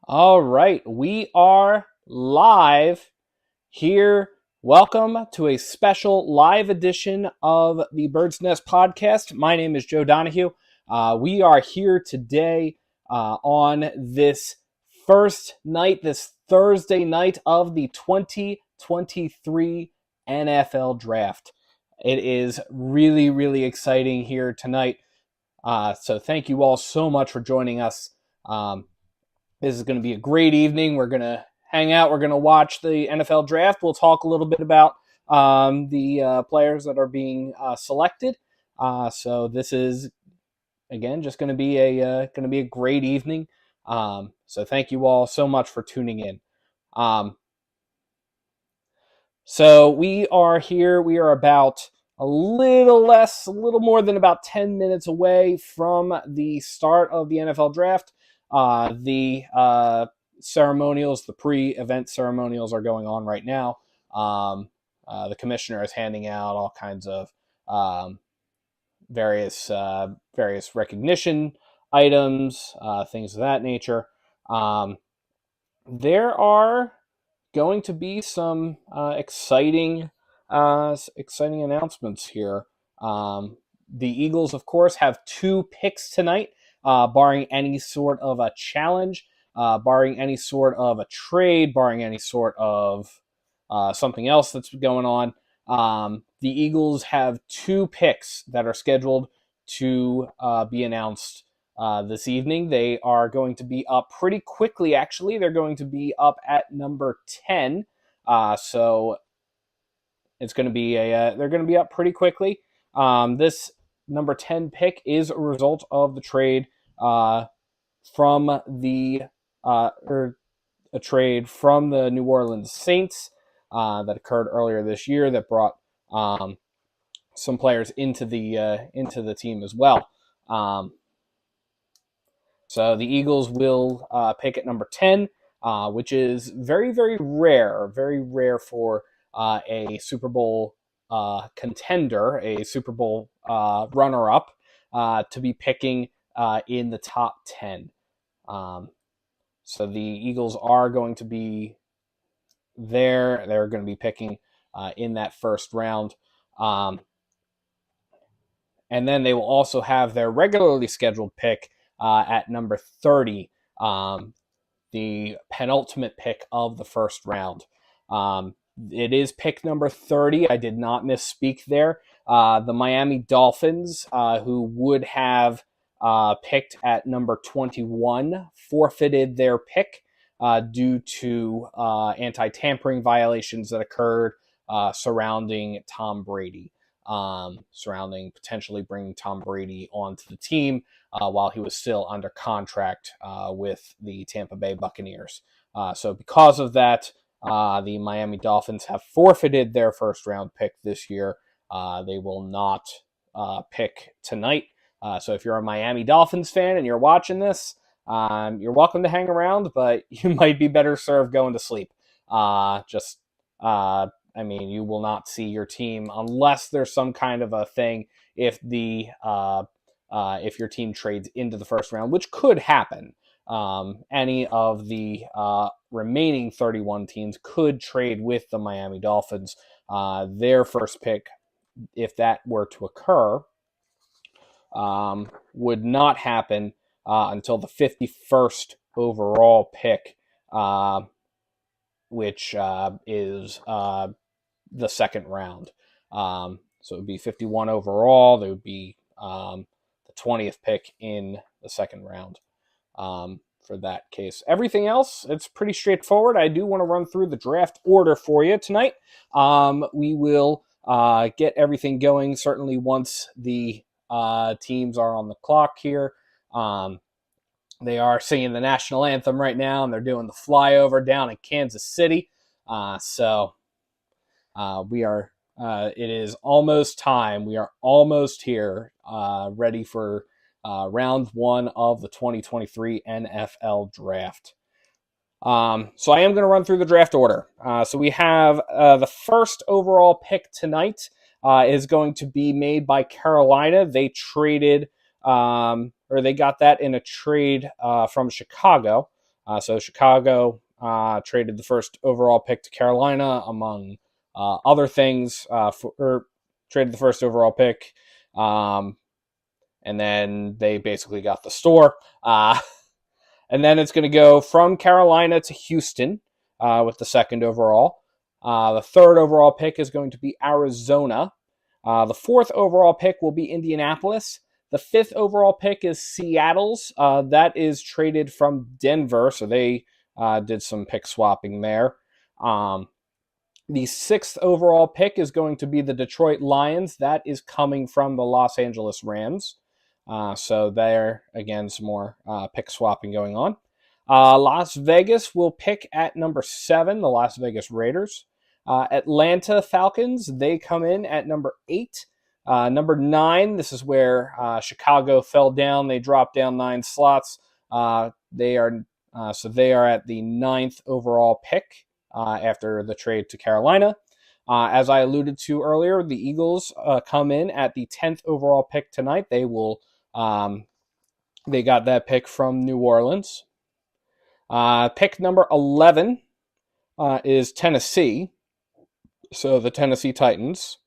All right, we are live here. Welcome to a special live edition of the Bird's Nest podcast. My name is Joe Donahue. We are here today on this first night, this Thursday night of the 2023 NFL Draft. It is really, really exciting here tonight. So thank you all so much for joining us. This is going to be a great evening. We're going to hang out. We're going to watch the NFL draft. We'll talk a little bit about the players that are being selected. So this is again just going to be a great evening. So thank you all so much for tuning in. So we are here. We are about a little more than about 10 minutes away from the start of the NFL draft. The ceremonials, the pre-event ceremonials are going on right now. The commissioner is handing out all kinds of various recognition items, things of that nature. There are going to be some exciting announcements here. The Eagles, of course, have 2 picks tonight, barring any sort of a challenge, barring any sort of a trade, barring any sort of something else that's going on. The Eagles have 2 picks that are scheduled to be announced this evening. They are going to be up pretty quickly, actually. They're going to be up at number 10. So it's going to be they're going to be up pretty quickly. This number 10 pick is a result of the trade from a trade from the New Orleans Saints that occurred earlier this year that brought some players into the team as well. So the Eagles will pick at number 10, which is very, very rare for a Super Bowl contender, a Super Bowl runner-up, to be picking in the top 10. So the Eagles are going to be there. They're going to be picking in that first round. And then they will also have their regularly scheduled pick at number 30, the penultimate pick of the first round. It is pick number 30. I did not misspeak there. The Miami Dolphins, who would have picked at number 21, forfeited their pick due to anti-tampering violations that occurred surrounding Tom Brady. Surrounding potentially bringing Tom Brady onto the team while he was still under contract with the Tampa Bay Buccaneers. So because of that, the Miami Dolphins have forfeited their first round pick this year. They will not pick tonight. So if you're a Miami Dolphins fan and you're watching this, you're welcome to hang around, but you might be better served going to sleep. You will not see your team unless there's some kind of a thing if your team trades into the first round, which could happen. Any of the remaining 31 teams could trade with the Miami Dolphins. Their first pick, if that were to occur, would not happen until the 51st overall pick, which is the second round. So it would be 51 overall. There would be the 20th pick in the second round for that case. Everything else, it's pretty straightforward. I do want to run through the draft order for you tonight. We will get everything going certainly once the teams are on the clock here. They are singing the national anthem right now, and they're doing the flyover down in Kansas City. It is almost time. We are almost here, ready for round 1 of the 2023 NFL Draft. So I am going to run through the draft order. So we have the first overall pick tonight is going to be made by Carolina. They traded, they got that in a trade from Chicago. So Chicago traded the first overall pick to Carolina, among other things, traded the first overall pick, and then they basically got the store. And then it's going to go from Carolina to Houston with the second overall. The third overall pick is going to be Arizona. The fourth overall pick will be Indianapolis. The fifth overall pick is Seattle's. That is traded from Denver, so they did some pick swapping there. The sixth overall pick is going to be the Detroit Lions. That is coming from the Los Angeles Rams. So there, again, some more pick swapping going on. Las Vegas will pick at number 7, the Las Vegas Raiders. Atlanta Falcons, they come in at number 8. Number 9, this is where Chicago fell down. They dropped down 9 slots. They are at the 9th overall pick after the trade to Carolina. As I alluded to earlier, the Eagles come in at the 10th overall pick tonight. They got that pick from New Orleans. Pick number 11 is Tennessee. So the Tennessee Titans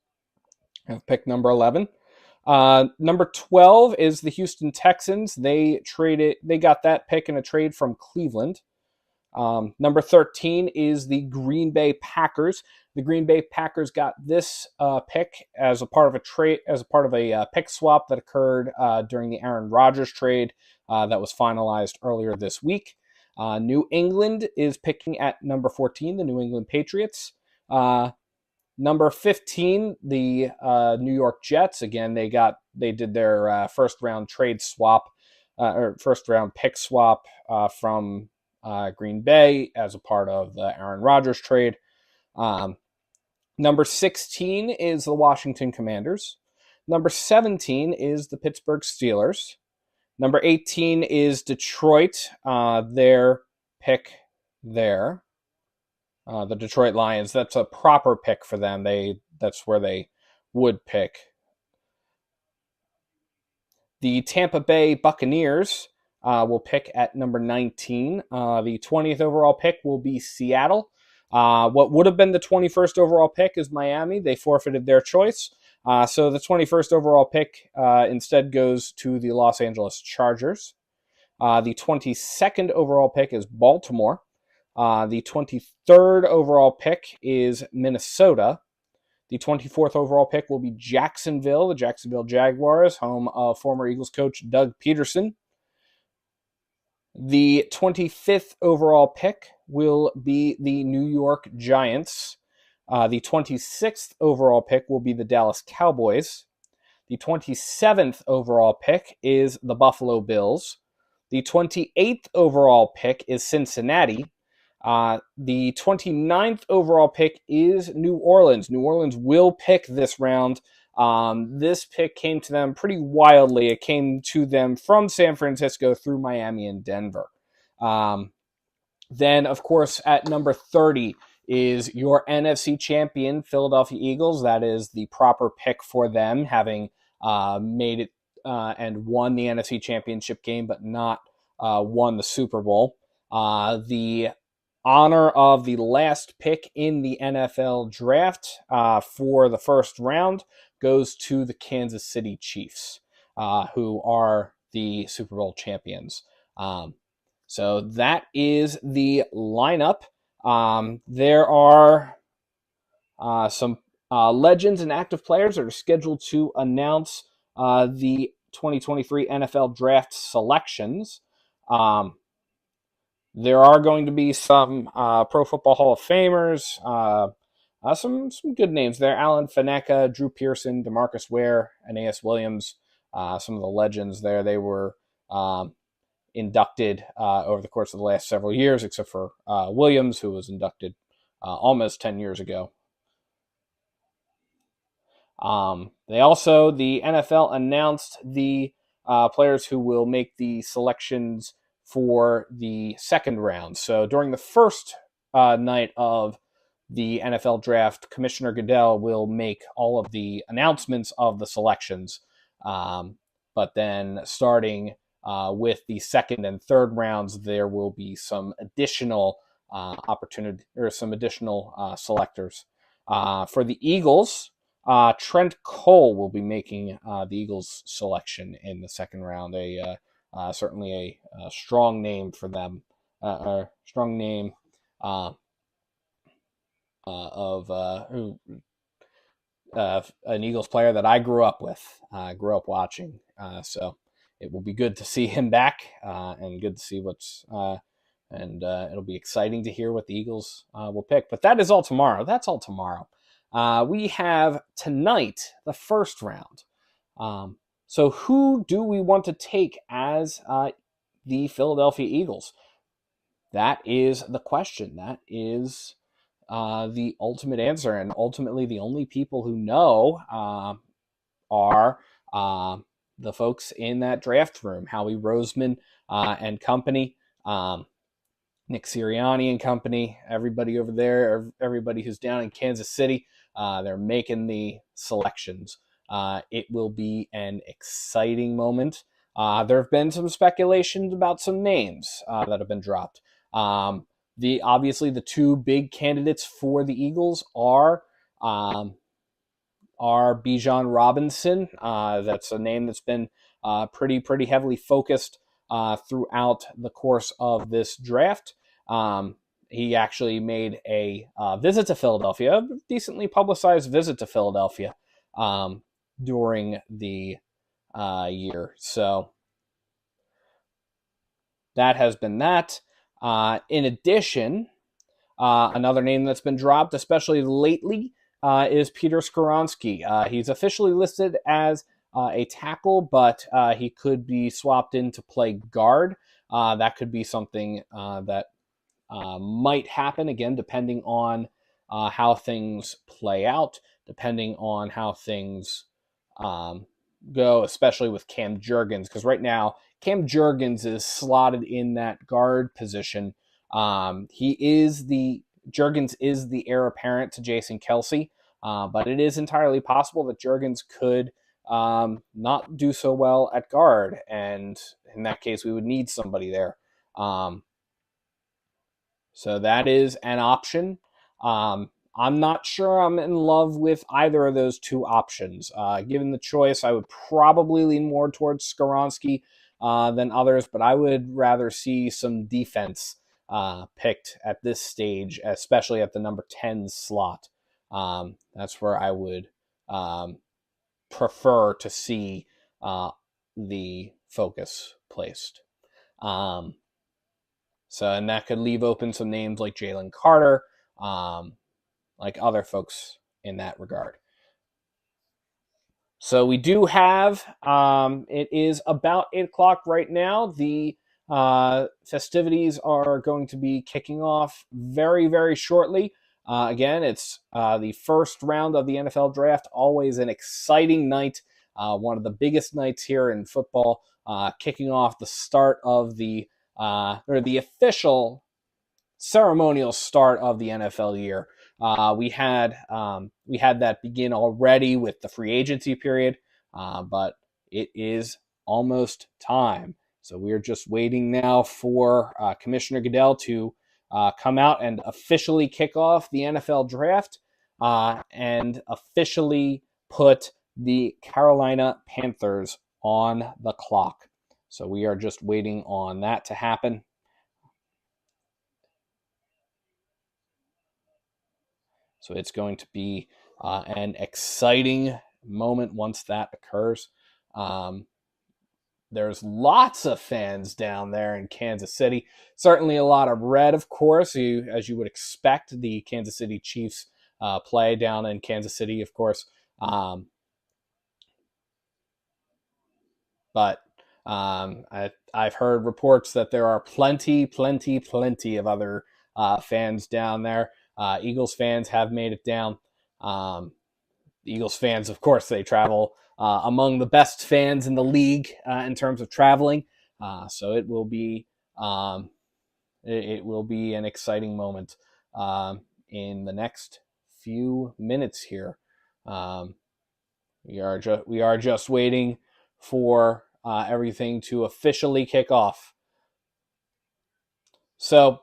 have pick number 11. Number 12 is the Houston Texans. They got that pick in a trade from Cleveland. Number 13 is the Green Bay Packers. The Green Bay Packers got this pick as a part of a pick swap that occurred during the Aaron Rodgers trade that was finalized earlier this week. New England is picking at number 14, the New England Patriots. Number 15, the New York Jets. Again, they did their first round trade swap or first round pick swap from Green Bay as a part of the Aaron Rodgers trade. Number 16 is the Washington Commanders. Number 17 is the Pittsburgh Steelers. Number 18 is Detroit, their pick there. The Detroit Lions, that's a proper pick for them. That's where they would pick. The Tampa Bay Buccaneers will pick at number 19. The 20th overall pick will be Seattle. What would have been the 21st overall pick is Miami. They forfeited their choice. So the 21st overall pick instead goes to the Los Angeles Chargers. The 22nd overall pick is Baltimore. The 23rd overall pick is Minnesota. The 24th overall pick will be Jacksonville, the Jacksonville Jaguars, home of former Eagles coach Doug Peterson. The 25th overall pick will be the New York Giants. The 26th overall pick will be the Dallas Cowboys. The 27th overall pick is the Buffalo Bills. The 28th overall pick is Cincinnati. The 29th overall pick is New Orleans. New Orleans will pick this round. This pick came to them pretty wildly. It came to them from San Francisco through Miami and Denver. Then, of course, at number 30 is your NFC champion, Philadelphia Eagles. That is the proper pick for them, having made it and won the NFC championship game, but not won the Super Bowl. The honor of the last pick in the NFL draft for the first round goes to the Kansas City Chiefs, who are the Super Bowl champions. So that is the lineup. There are some legends and active players that are scheduled to announce the 2023 NFL draft selections. There are going to be some Pro Football Hall of Famers, some good names there. Alan Faneca, Drew Pearson, DeMarcus Ware, Aeneas Williams, some of the legends there. They were inducted over the course of the last several years, except for Williams, who was inducted almost 10 years ago. The NFL announced the players who will make the selections for the second round. So during the first night of the NFL draft, Commissioner Goodell will make all of the announcements of the selections. But then starting with the second and third rounds, there will be some additional opportunity or some additional selectors. For the Eagles, Trent Cole will be making the Eagles selection in the second round. Certainly a strong name for them. A strong name of who an Eagles player that I grew up with, grew up watching. So it will be good to see him back, and good to see and it'll be exciting to hear what the Eagles will pick. But that is all tomorrow. That's all tomorrow. We have tonight the first round. So who do we want to take as the Philadelphia Eagles? That is the question. That is the ultimate answer. And ultimately, the only people who know are the folks in that draft room, Howie Roseman and company, Nick Sirianni and company, everybody over there, everybody who's down in Kansas City. They're making the selections. It will be an exciting moment. There have been some speculations about some names that have been dropped. Obviously the two big candidates for the Eagles are Bijan Robinson. That's a name that's been pretty heavily focused throughout the course of this draft. He actually made a visit to Philadelphia, a decently publicized visit to Philadelphia during the year. So that has been that. In addition, another name that's been dropped, especially lately, is Peter Skoronski. He's officially listed as a tackle, but he could be swapped in to play guard. That could be something that might happen, again, depending on how things play out, depending on how things go, especially with Cam Jurgens, because right now Cam Jurgens is slotted in that guard position. Jurgens is the heir apparent to Jason Kelce, but it is entirely possible that Jurgens could not do so well at guard, and in that case, we would need somebody there. So that is an option. I'm not sure I'm in love with either of those two options. Given the choice, I would probably lean more towards Skoronski than others, but I would rather see some defense picked at this stage, especially at the number 10 slot. That's where I would prefer to see the focus placed. And that could leave open some names like Jalen Carter, like other folks in that regard. So we do have, it is about 8 o'clock right now. The festivities are going to be kicking off very shortly. Again, it's the first round of the NFL draft, always an exciting night, one of the biggest nights here in football, kicking off the start of the official ceremonial start of the NFL year. We had that begin already with the free agency period, but it is almost time. So we're just waiting now for Commissioner Goodell to come out and officially kick off the NFL draft and officially put the Carolina Panthers on the clock. So we are just waiting on that to happen. So it's going to be an exciting moment once that occurs. There's lots of fans down there in Kansas City. Certainly a lot of red, of course, as you would expect. The Kansas City Chiefs play down in Kansas City, of course. But I've heard reports that there are plenty of other fans down there. Eagles fans have made it down. Eagles fans, of course, they travel among the best fans in the league in terms of traveling. So it will be an exciting moment in the next few minutes here. We are just waiting for everything to officially kick off. So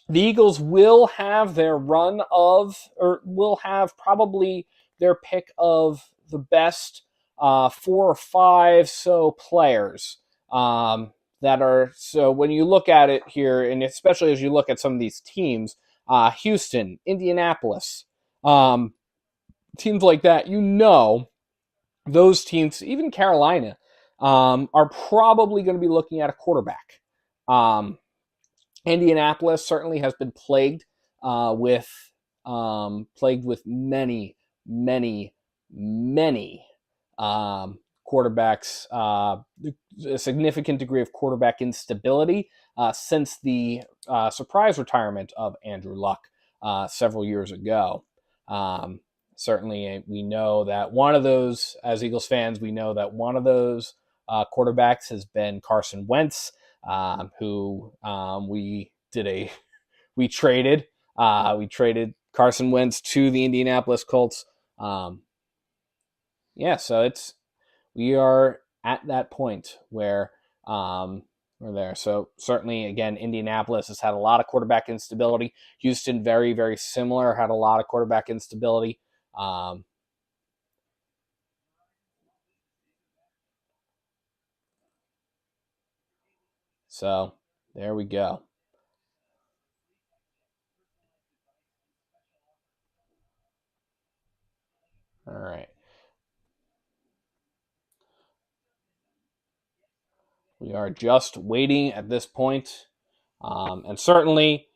the Eagles will have their run of, or will have probably their pick of the best 4 or 5 players that are. So when you look at it here, and especially as you look at some of these teams, Houston, Indianapolis, teams like that, those teams, even Carolina, are probably going to be looking at a quarterback. Indianapolis certainly has been plagued with many, many, many quarterbacks, a significant degree of quarterback instability since the surprise retirement of Andrew Luck several years ago. Certainly, we know that one of those, as Eagles fans, we know that one of those quarterbacks has been Carson Wentz, who we traded Carson Wentz to the Indianapolis Colts. So we are at that point where we're there. So certainly, again, Indianapolis has had a lot of quarterback instability. Houston, very, very similar, had a lot of quarterback instability. So there we go. All right. We are just waiting at this point. And certainly,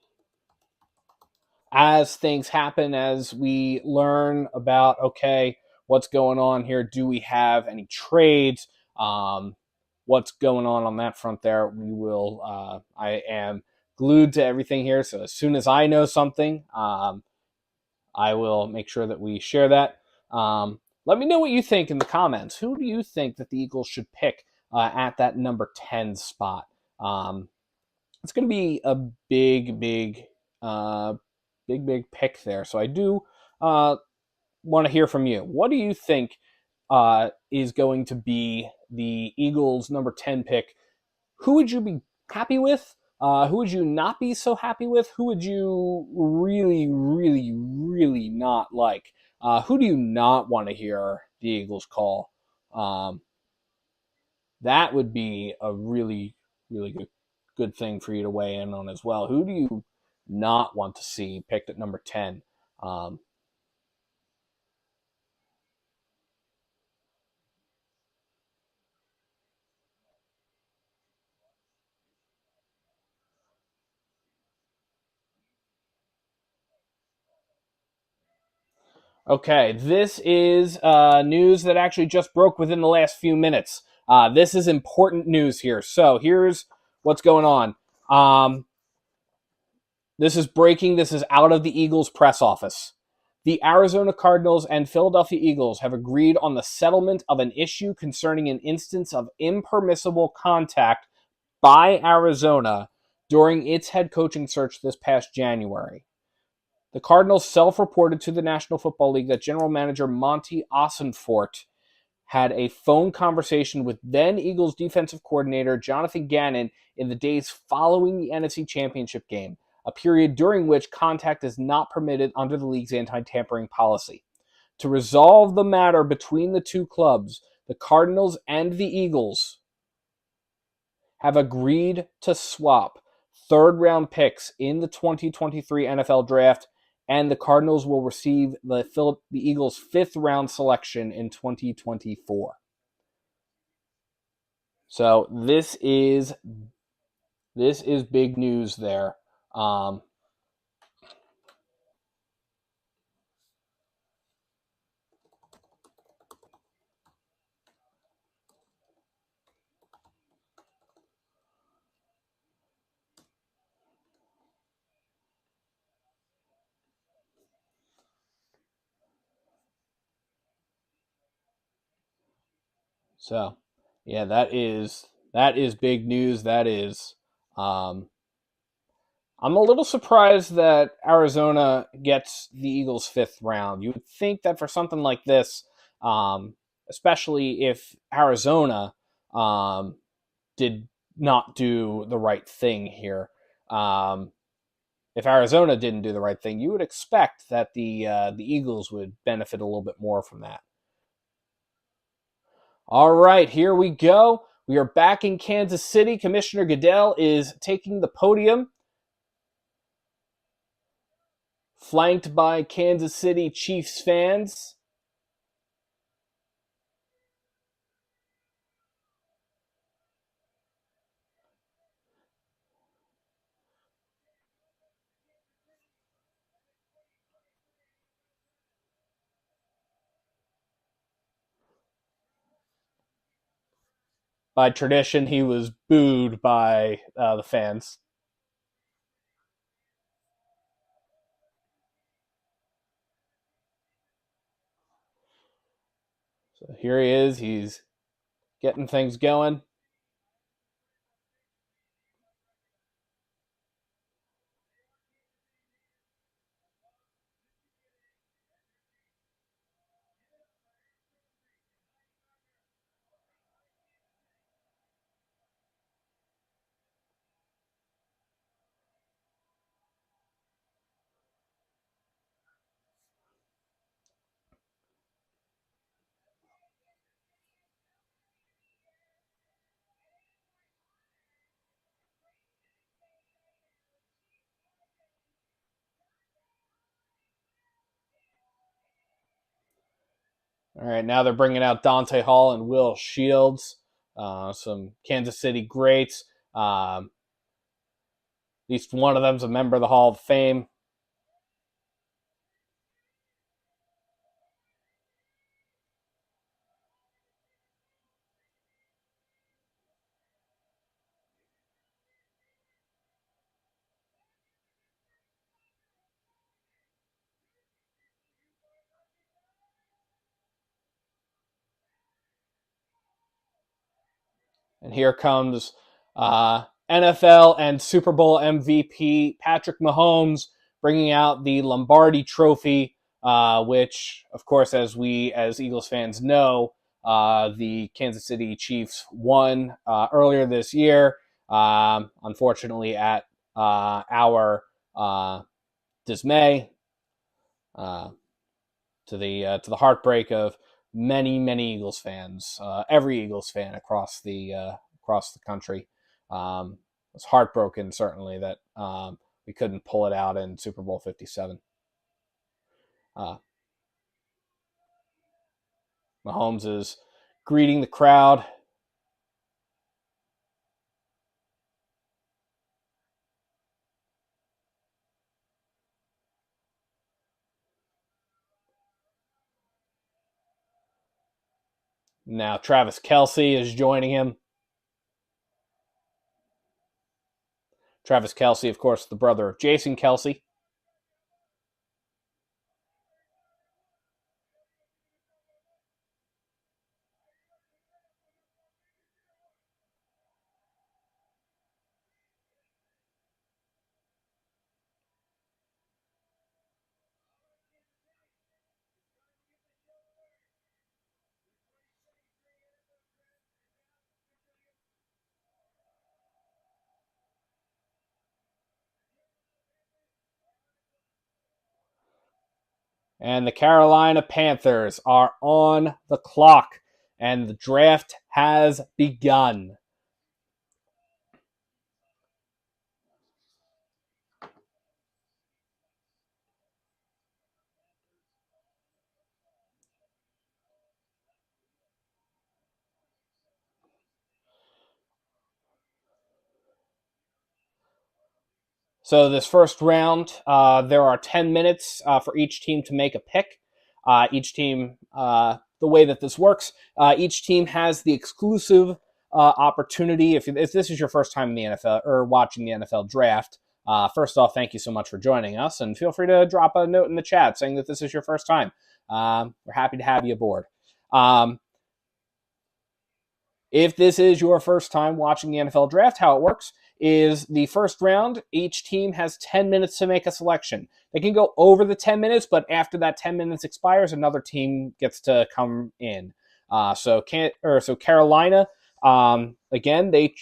as things happen, as we learn about, okay, what's going on here? Do we have any trades? What's going on that front there? We will, I am glued to everything here. So as soon as I know something, I will make sure that we share that. Let me know what you think in the comments. Who do you think that the Eagles should pick at that number 10 spot? It's going to be a big pick there. So I do want to hear from you. What do you think is going to be the Eagles' number 10 pick? Who would you be happy with? Who would you not be so happy with? Who would you really, really, really not like? Who do you not want to hear the Eagles call? That would be a really, really good thing for you to weigh in on as well. Who do you not want to see picked at number 10? Okay, this is news that actually just broke within the last few minutes. This is important news here. So here's what's going on. This is breaking. This is out of the Eagles press office. The Arizona Cardinals and Philadelphia Eagles have agreed on the settlement of an issue concerning an instance of impermissible contact by Arizona during its head coaching search this past January. The Cardinals self-reported to the National Football League that general manager Monty Ossenfort had a phone conversation with then Eagles defensive coordinator Jonathan Gannon in the days following the NFC Championship game, a period during which contact is not permitted under the league's anti-tampering policy. To resolve the matter between the two clubs, the Cardinals and the Eagles have agreed to swap third-round picks in the 2023 NFL Draft, and the Cardinals will receive the Eagles' fifth-round selection in 2024. So this is big news there. So, yeah, that is big news. That is, I'm a little surprised that Arizona gets the Eagles' fifth round. You would think that for something like this, especially if Arizona did not do the right thing here. If Arizona didn't do the right thing, you would expect that the Eagles would benefit a little bit more from that. All right, here we go. We are back in Kansas City. Commissioner Goodell is taking the podium, flanked by Kansas City Chiefs fans. By tradition, he was booed by the fans. So here he is. He's getting things going. All right, now they're bringing out Dante Hall and Will Shields, some Kansas City greats. At least one of them's a member of the Hall of Fame. And here comes NFL and Super Bowl MVP Patrick Mahomes bringing out the Lombardi Trophy, which, of course, as we as Eagles fans know, the Kansas City Chiefs won earlier this year. Unfortunately, at our dismay, to the heartbreak of many Eagles fans, every Eagles fan across the country. Was heartbroken, certainly, that we couldn't pull it out in Super Bowl 57. Mahomes is greeting the crowd. Now Travis Kelce is joining him. Travis Kelce, of course, the brother of Jason Kelce. And the Carolina Panthers are on the clock, and the draft has begun. So this first round, there are 10 minutes for each team to make a pick. Each team, the way that this works, each team has the exclusive opportunity. If this is your first time in the NFL or watching the NFL draft, first off, thank you so much for joining us, and feel free to drop a note in the chat saying that this is your first time. We're happy to have you aboard. If this is your first time watching the NFL draft, how it works is the first round, each team has 10 minutes to make a selection. They can go over the 10 minutes, but after that 10 minutes expires, another team gets to come in. So Carolina Again, they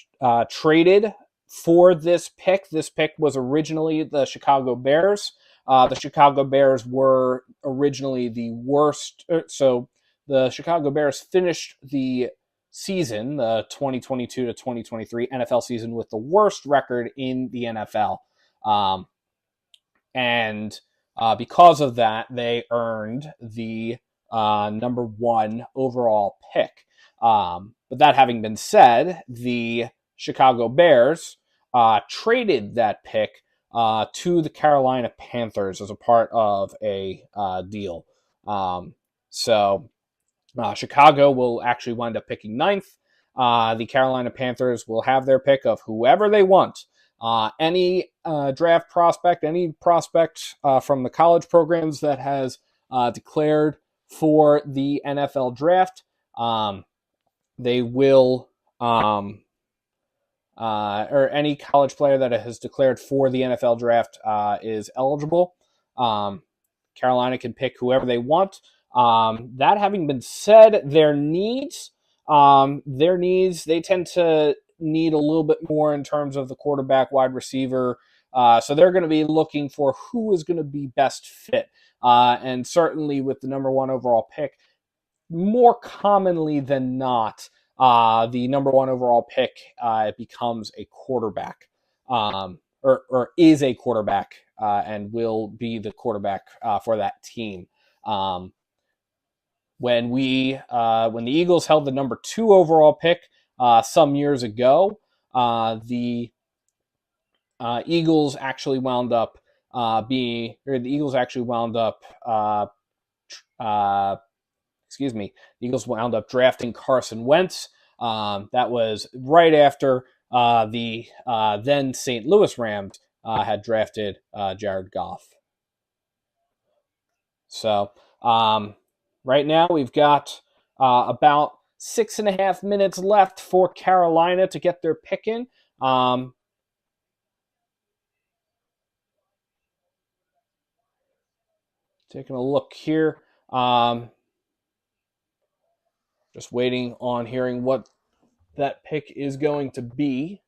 traded for this pick. This pick was originally the Chicago Bears. The Chicago Bears were originally the worst. So the Chicago Bears finished the season, the 2022 to 2023 NFL season, with the worst record in the NFL. And because of that, they earned the number one overall pick. But that having been said, the Chicago Bears traded that pick to the Carolina Panthers as a part of a deal. So Chicago will actually wind up picking ninth. The Carolina Panthers will have their pick of whoever they want. Any draft prospect, any prospect from the college programs that has declared for the NFL draft, they will, or any college player that has declared for the NFL draft is eligible. Carolina can pick whoever they want. That having been said, their needs, they tend to need a little bit more in terms of the quarterback, wide receiver. So they're going to be looking for who is going to be best fit. And certainly with the number one overall pick, more commonly than not, the number one overall pick becomes a quarterback, or is a quarterback, and will be the quarterback for that team. When the Eagles held the number two overall pick some years ago, the Eagles actually wound up the Eagles actually wound up excuse me, the Eagles wound up drafting Carson Wentz. That was right after the then St. Louis Rams had drafted Jared Goff. So right now we've got about 6.5 minutes left for Carolina to get their pick in. Taking a look here. Just waiting on hearing what that pick is going to be.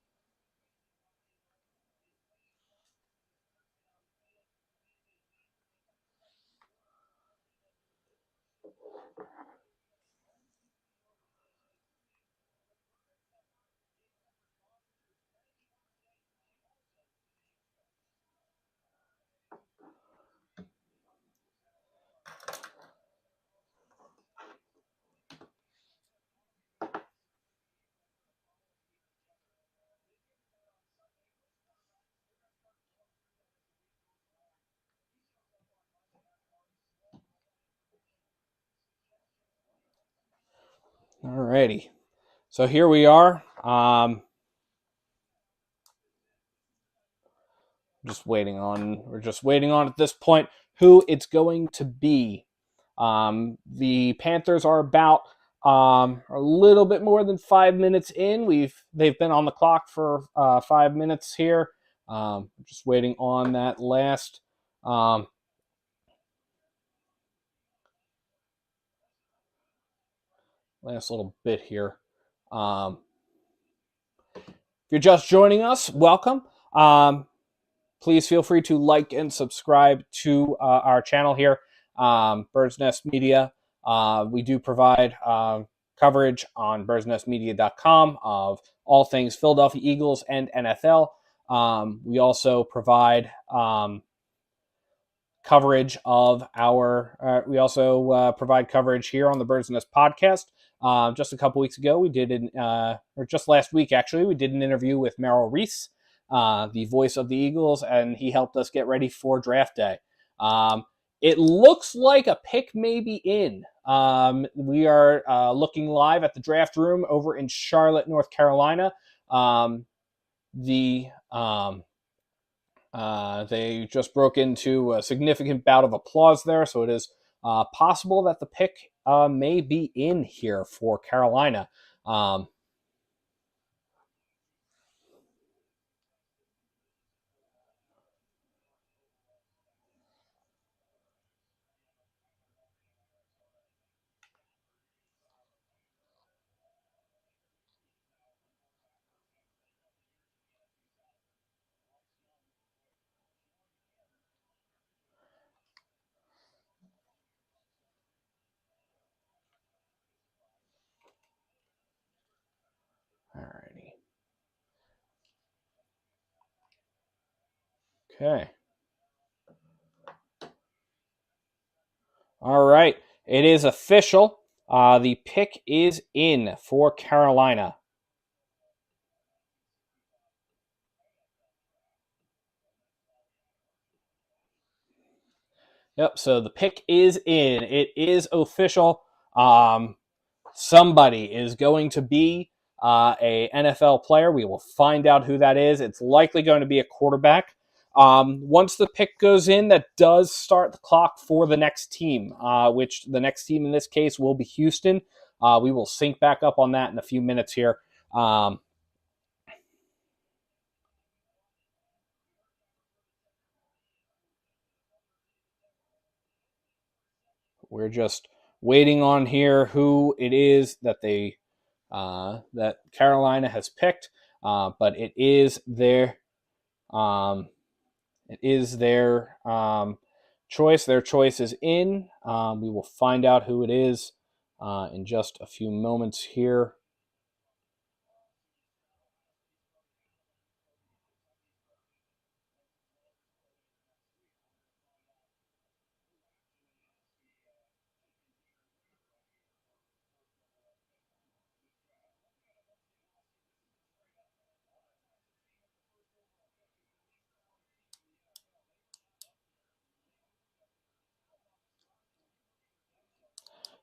Alrighty. So here we are. We're just waiting on at this point who it's going to be. The Panthers are about a little bit more than 5 minutes in. They've been on the clock for 5 minutes here. Just waiting on that last little bit here. If you're just joining us, welcome. Please feel free to like and subscribe to our channel here, Bird's Nest Media. We do provide coverage on birdsnestmedia.com of all things Philadelphia Eagles and NFL. We also provide coverage of provide coverage here on the Bird's Nest podcast. Just a couple weeks ago, or just last week actually, we did an interview with Merrill Reese, the voice of the Eagles, and he helped us get ready for draft day. It looks like a pick may be in. We are looking live at the draft room over in Charlotte, North Carolina. They just broke into a significant bout of applause there, so it is possible that the pick may be in here for Carolina. Okay. All right. It is official. The pick is in for Carolina. Yep. So the pick is in. It is official. Somebody is going to be a NFL player. We will find out who that is. It's likely going to be a quarterback. Once the pick goes in, that does start the clock for the next team, which the next team in this case will be Houston. We will sync back up on that in a few minutes here. We're just waiting on here who it is that that Carolina has picked, but it is their um, choice. Their choice is in. We will find out who it is in just a few moments here.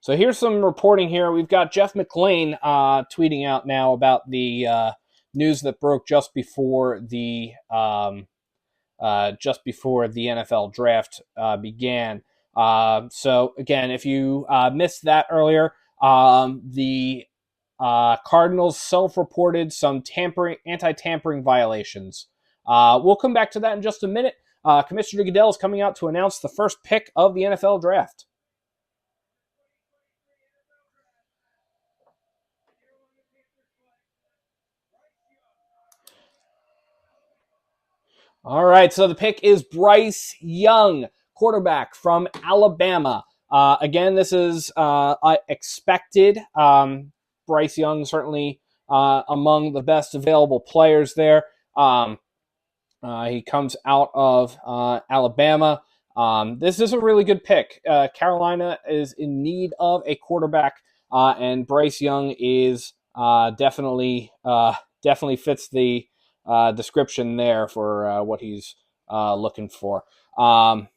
So here's some reporting here. We've got Jeff McLean tweeting out now about the news that broke just before the NFL draft began. So again, if you missed that earlier, the Cardinals self-reported some anti-tampering violations. We'll come back to that in just a minute. Commissioner Goodell is coming out to announce the first pick of the NFL draft. All right, so the pick is Bryce Young, quarterback from Alabama. Again, this is expected. Bryce Young certainly among the best available players there. He comes out of Alabama. This is a really good pick. Carolina is in need of a quarterback, and Bryce Young is definitely fits the description there for what he's looking for. Um,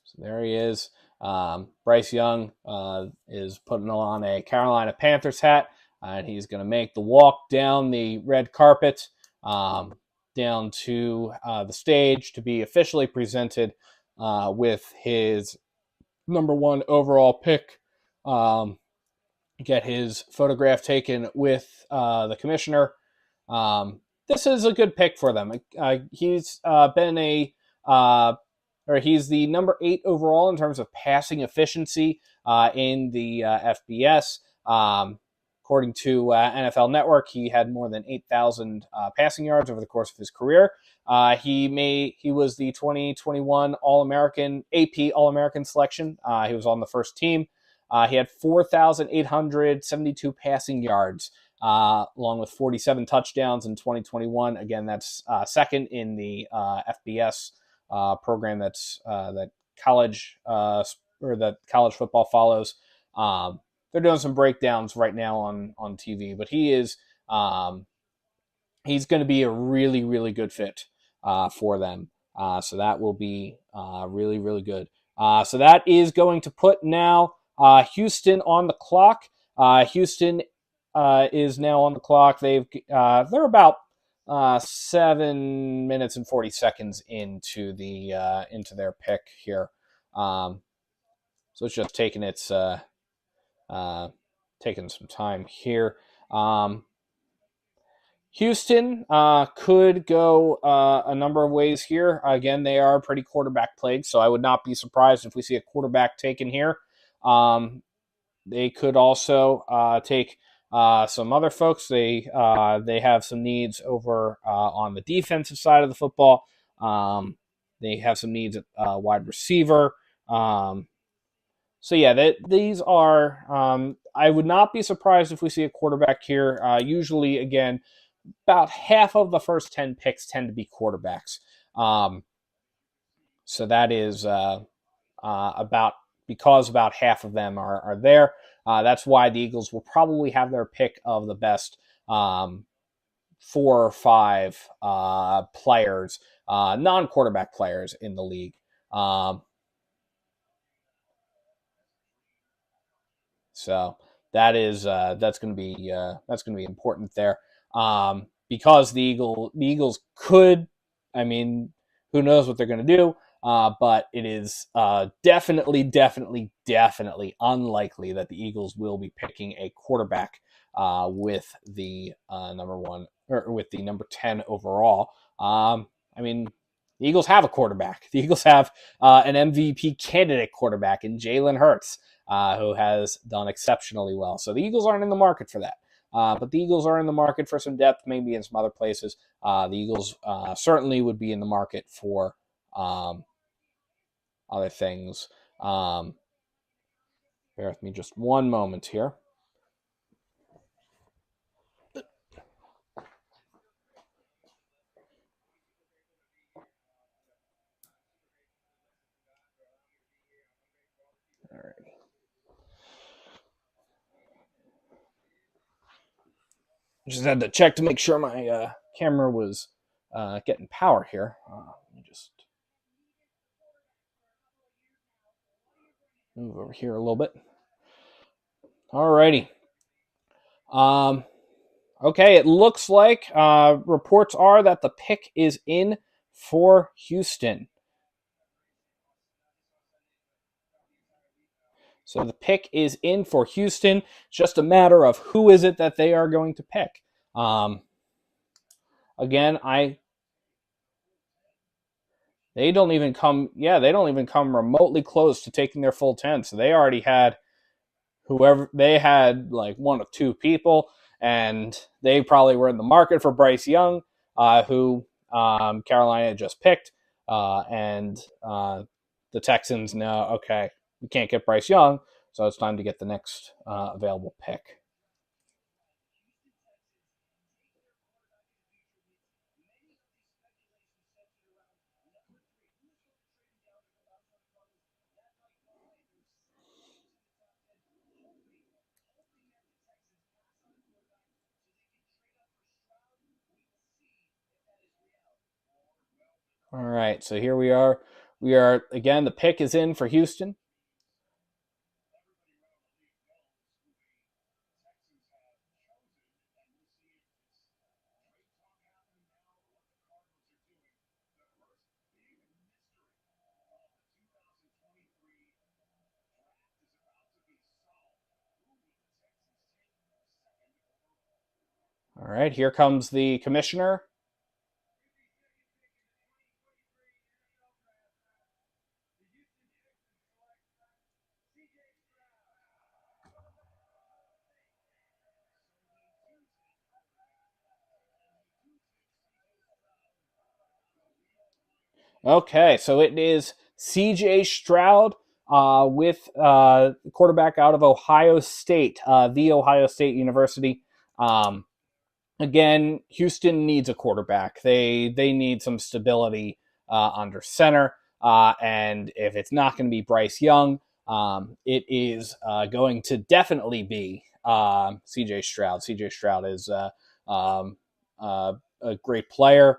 so there he is. Bryce Young is putting on a Carolina Panthers hat, and he's going to make the walk down the red carpet down to the stage to be officially presented with his number one overall pick. Get his photograph taken with the commissioner. This is a good pick for them. He's been he's the number 8 overall in terms of passing efficiency in the FBS. According to NFL Network, he had more than 8,000 passing yards over the course of his career. He was the 2021 All-American AP All-American selection. He was on the first team. He had 4,872 passing yards, along with 47 touchdowns in 2021. Again, that's second in the FBS program that college or that college football follows. They're doing some breakdowns right now on TV, but he's going to be a really, really good fit for them. So that will be really, really good. So that is going to put now Houston on the clock. Houston is now on the clock. They're about 7 minutes and 40 seconds into their pick here. So it's just taking some time here. Houston could go a number of ways here. Again, they are pretty quarterback plagued, so I would not be surprised if we see a quarterback taken here. They could also take some other folks. They have some needs over on the defensive side of the football. They have some needs at wide receiver. So yeah, these are. I would not be surprised if we see a quarterback here. Usually, again, about half of the first 10 picks tend to be quarterbacks. Um, so that is about because about half of them are there. That's why the Eagles will probably have their pick of the best 4 or 5 players, non-quarterback players in the league. Um, So that's going to be important there, because the Eagles could, I mean, who knows what they're going to do, but it is definitely unlikely that the Eagles will be picking a quarterback with the number one or with the number 10 overall. I mean, the Eagles have a quarterback. The Eagles have an MVP candidate quarterback in Jalen Hurts, who has done exceptionally well. So the Eagles aren't in the market for that. But the Eagles are in the market for some depth, maybe in some other places. The Eagles certainly would be in the market for um, other things. Bear with me just one moment here. All right. Just had to check to make sure my camera was getting power here. Let me just move over here a little bit. Alrighty. Um, okay, it looks like reports are that the pick is in for Houston. So the pick is in for Houston. It's just a matter of who is it that they are going to pick. Um, again, they don't even come. Yeah, they don't even come remotely close to taking their full 10. So they already had whoever they had, like one of two people, and they probably were in the market for Bryce Young, who Carolina just picked, and the Texans know, okay, we can't get Bryce Young, so it's time to get the next available pick. All right, so here we are. We are again. The pick is in for Houston. All right, here comes the commissioner. Okay, so it is C.J. Stroud with quarterback out of Ohio State, the Ohio State University. Um, Again, Houston needs a quarterback. They need some stability under center, and if it's not going to be Bryce Young, it is going to definitely be C.J. Stroud. C.J. Stroud is um, a great player.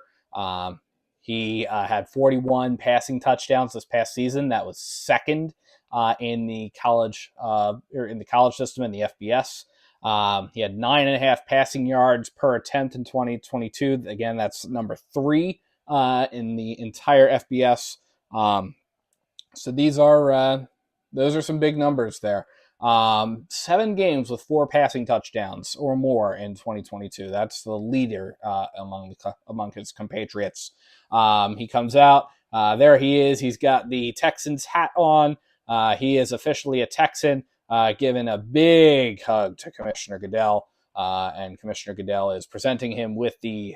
He had 41 passing touchdowns this past season. That was second in the college or in the college system in the FBS. He had 9.5 passing yards per attempt in 2022. Again, that's number 3 in the entire FBS. So those are some big numbers there. 7 games with 4 passing touchdowns or more in 2022. That's the leader among his compatriots. He comes out. There he is. He's got the Texans hat on. He is officially a Texan. Given a big hug to Commissioner Goodell, and Commissioner Goodell is presenting him with the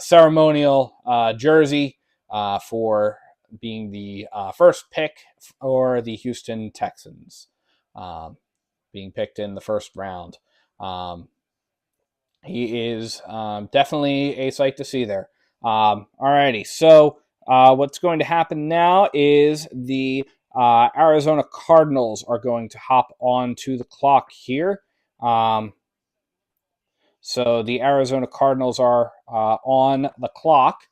ceremonial jersey for being the first pick for the Houston Texans, being picked in the first round. He is definitely a sight to see there. Alrighty, so what's going to happen now is the Arizona Cardinals are going to hop onto the clock here. So the Arizona Cardinals are on the clock.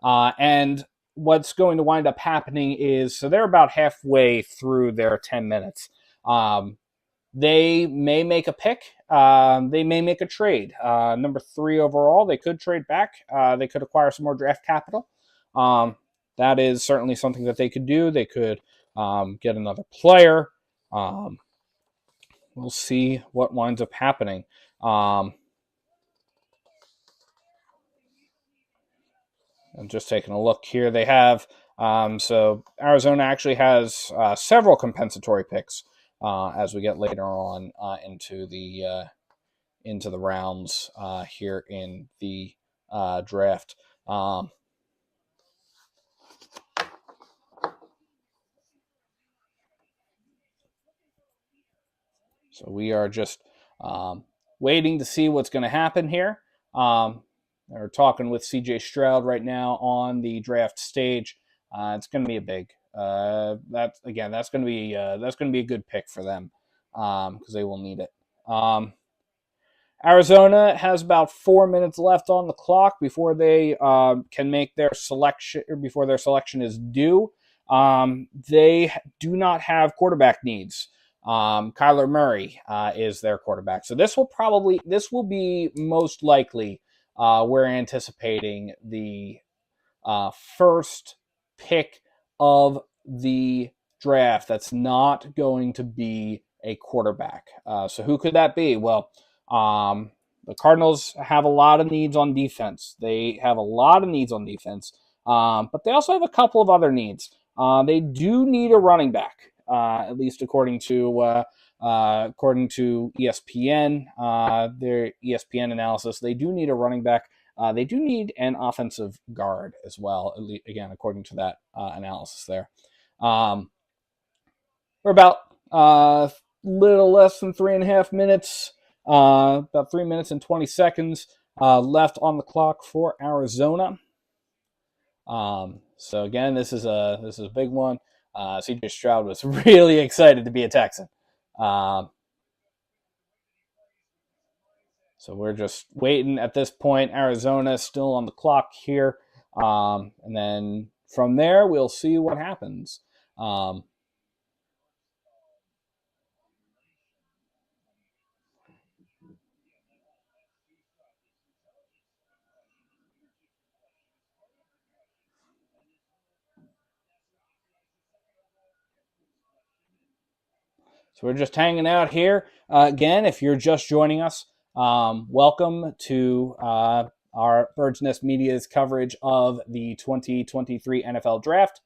And what's going to wind up happening is, so they're about halfway through their 10 minutes. They may make a pick. They may make a trade. Number 3 overall, they could trade back. They could acquire some more draft capital. That is certainly something that they could do. They could get another player. We'll see what winds up happening. I'm just taking a look here. They have, so Arizona actually has several compensatory picks as we get later on into the rounds here in the draft. So we are just waiting to see what's going to happen here. We're talking with CJ Stroud right now on the draft stage. It's going to be a big. That's going to be a good pick for them because they will need it. Arizona has about 4 minutes left on the clock before they can make their selection, or before their selection is due. They do not have quarterback needs. Kyler Murray is their quarterback. So this will be most likely, we're anticipating the first pick of the draft that's not going to be a quarterback. So who could that be? Well, the Cardinals have a lot of needs on defense. But they also have a couple of other needs. They do need a running back, at least according to ESPN, their ESPN analysis. They do need a running back. They do need an offensive guard as well, again, according to that analysis there. We're about little less than 3.5 minutes, about 3 minutes and 20 seconds left on the clock for Arizona. So again, this is a big one. CJ Stroud was really excited to be a Texan. So we're just waiting at this point. Arizona is still on the clock here. And then from there, we'll see what happens. So we're just hanging out here. Again, if you're just joining us, welcome to our Bird's Nest Media's coverage of the 2023 NFL Draft.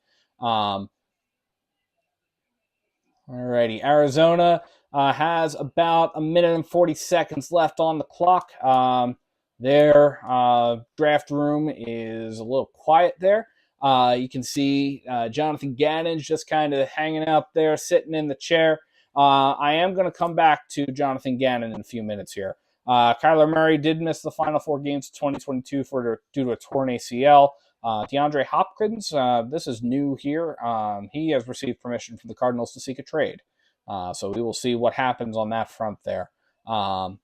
Alrighty, Arizona has about 1 minute and 40 seconds left on the clock. Their draft room is a little quiet there. You can see Jonathan Gannon just kind of hanging out there, sitting in the chair. I am going to come back to Jonathan Gannon in a few minutes here. Kyler Murray did miss the final 4 games of 2022 due to a torn ACL. DeAndre Hopkins, this is new here. He has received permission from the Cardinals to seek a trade. So we will see what happens on that front there. But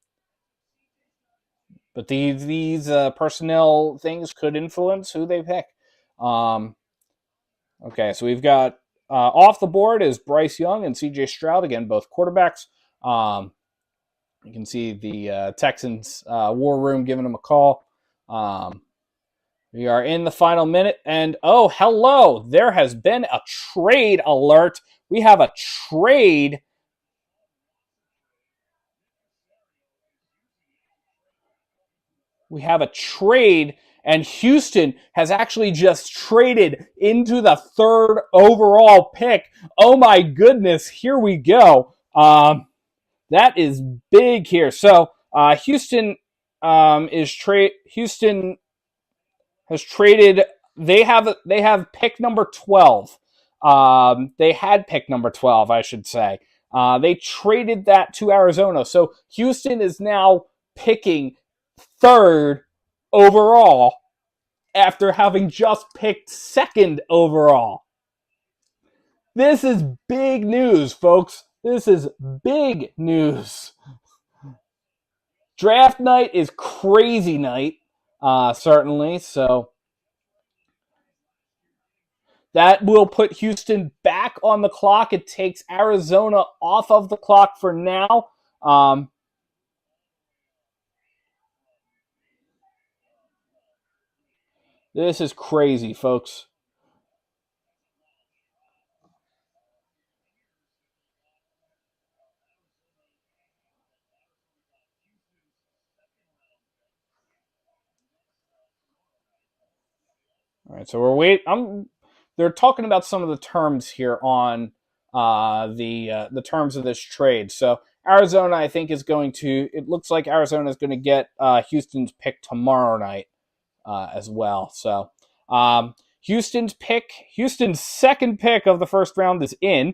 these personnel things could influence who they pick. Okay, so we've got off the board is Bryce Young and CJ Stroud, again, both quarterbacks. You can see the Texans war room giving them a call. We are in the final minute, and oh, hello, there has been a trade alert. We have a trade. And Houston has actually just traded into the 3rd overall pick. Oh my goodness, here we go. That is big here. So Houston has traded They have pick number 12. They had pick number 12, I should say. They traded that to Arizona. So Houston is now picking third overall after having just picked second overall. This is big news, folks. This is big news. Draft night is crazy night, certainly. So that will put Houston back on the clock. It takes Arizona off of the clock for now. This is crazy, folks. All right, so we're wait. They're talking about some of the terms here on the terms of this trade. So Arizona, I think, is going to. It looks like Arizona is going to get Houston's pick tomorrow night as well. So Houston's second pick of the first round is in.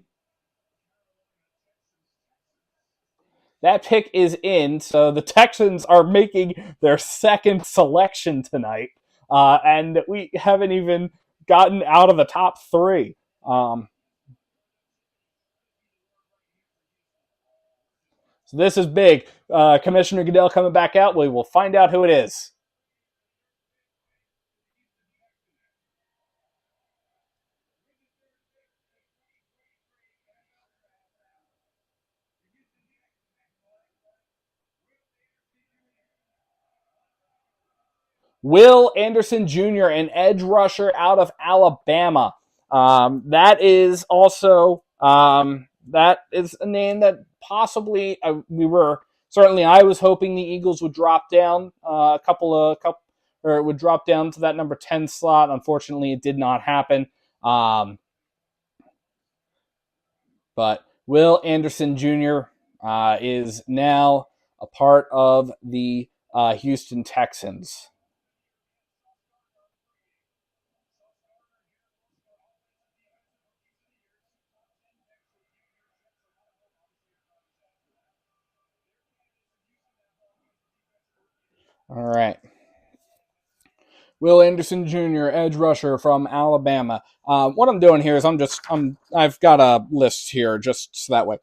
That pick is in, so the Texans are making their second selection tonight, and we haven't even gotten out of the top three. So this is big. Commissioner Goodell coming back out. We will find out who it is. Will Anderson Jr., an edge rusher out of Alabama. That is also that is a name that possibly we were certainly I was hoping the Eagles would drop down or it would drop down to that number 10 slot. Unfortunately, it did not happen. But Will Anderson Jr. Is now a part of the Houston Texans. All right. Will Anderson Jr., edge rusher from Alabama. What I'm doing here is I've got a list here just so that way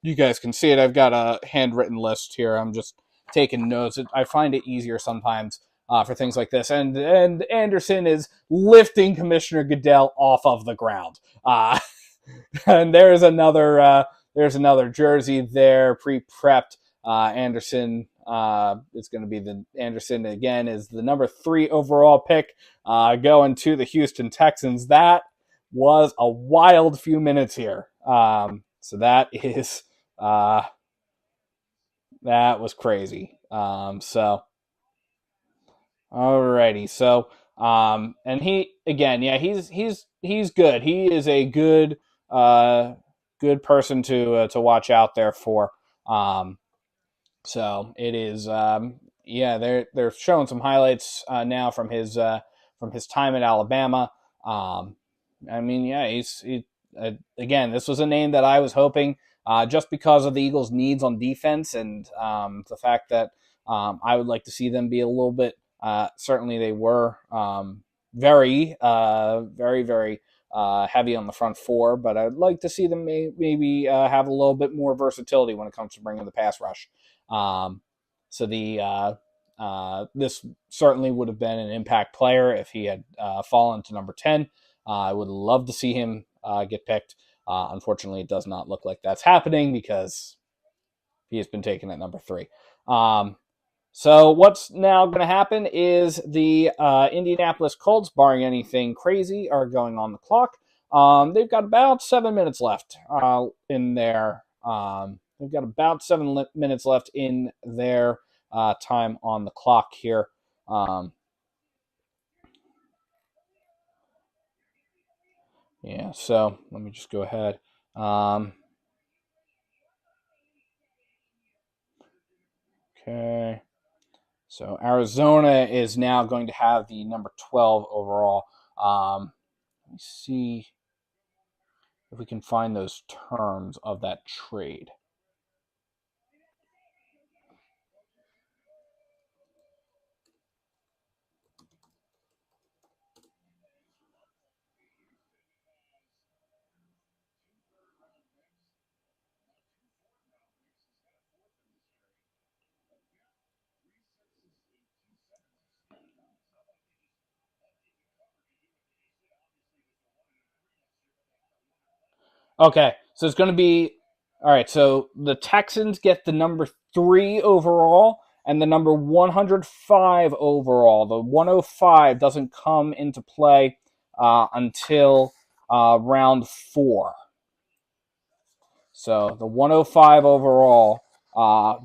you guys can see it. I've got a handwritten list here. I'm just taking notes. I find it easier sometimes for things like this. And Anderson is lifting Commissioner Goodell off of the ground. And there's another jersey there pre-prepped. Anderson is going to be the Anderson again is the number 3 overall pick going to the Houston Texans. That was a wild few minutes here. So that is that was crazy. Alrighty, so and he again, yeah, he's good. He is a good person to watch out there for. So it is, yeah, they're showing some highlights now from his time at Alabama. Um, I mean, yeah, again, this was a name that I was hoping just because of the Eagles' needs on defense and the fact that I would like to see them be a little bit. Certainly, they were very heavy on the front four, but I'd like to see them maybe have a little bit more versatility when it comes to bringing the pass rush. Um, so this certainly would have been an impact player if he had fallen to number 10. I would love to see him get picked. Unfortunately, it does not look like that's happening because he has been taken at number 3. So what's now going to happen is the Indianapolis Colts, barring anything crazy, are going on the clock. They've got about 7 minutes left in their. They've got about 7 minutes left in their time on the clock here. Yeah, so let me just go ahead. Okay. So Arizona is now going to have the number 12 overall Let me see if we can find those terms of that trade. Okay, so it's going to be all right. So the Texans get the number 3 overall and the number 105 overall. The 105 doesn't come into play until round 4. So the 105 overall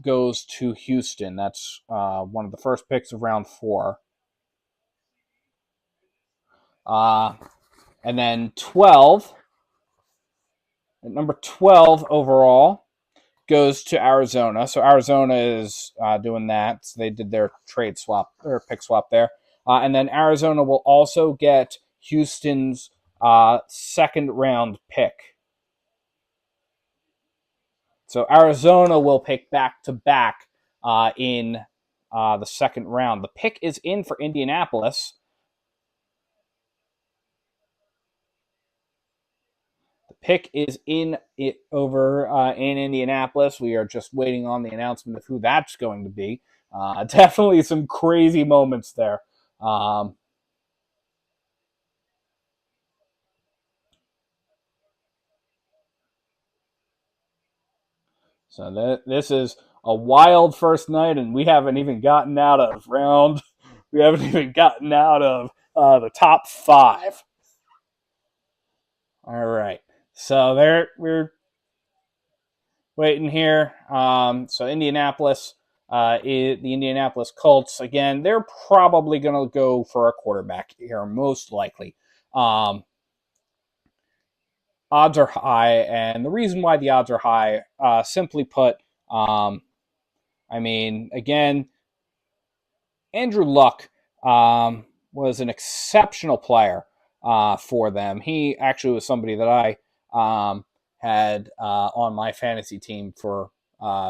goes to Houston. That's one of the first picks of round 4. And then 12, number 12 overall goes to Arizona. So Arizona is doing that. So they did their trade swap or pick swap there. And then Arizona will also get Houston's second round pick. So Arizona will pick back to back in the second round. The pick is in for Indianapolis. The pick is in it over in Indianapolis. We are just waiting on the announcement of who that's going to be. Definitely some crazy moments there. So this is a wild first night, and we haven't even gotten out of round. We haven't even gotten out of the top 5. All right. So there we're waiting here. So Indianapolis, the Indianapolis Colts again. They're probably going to go for a quarterback here, most likely. Odds are high, and the reason why the odds are high, simply put, I mean, again, Andrew Luck was an exceptional player for them. He actually was somebody that I had on my fantasy team for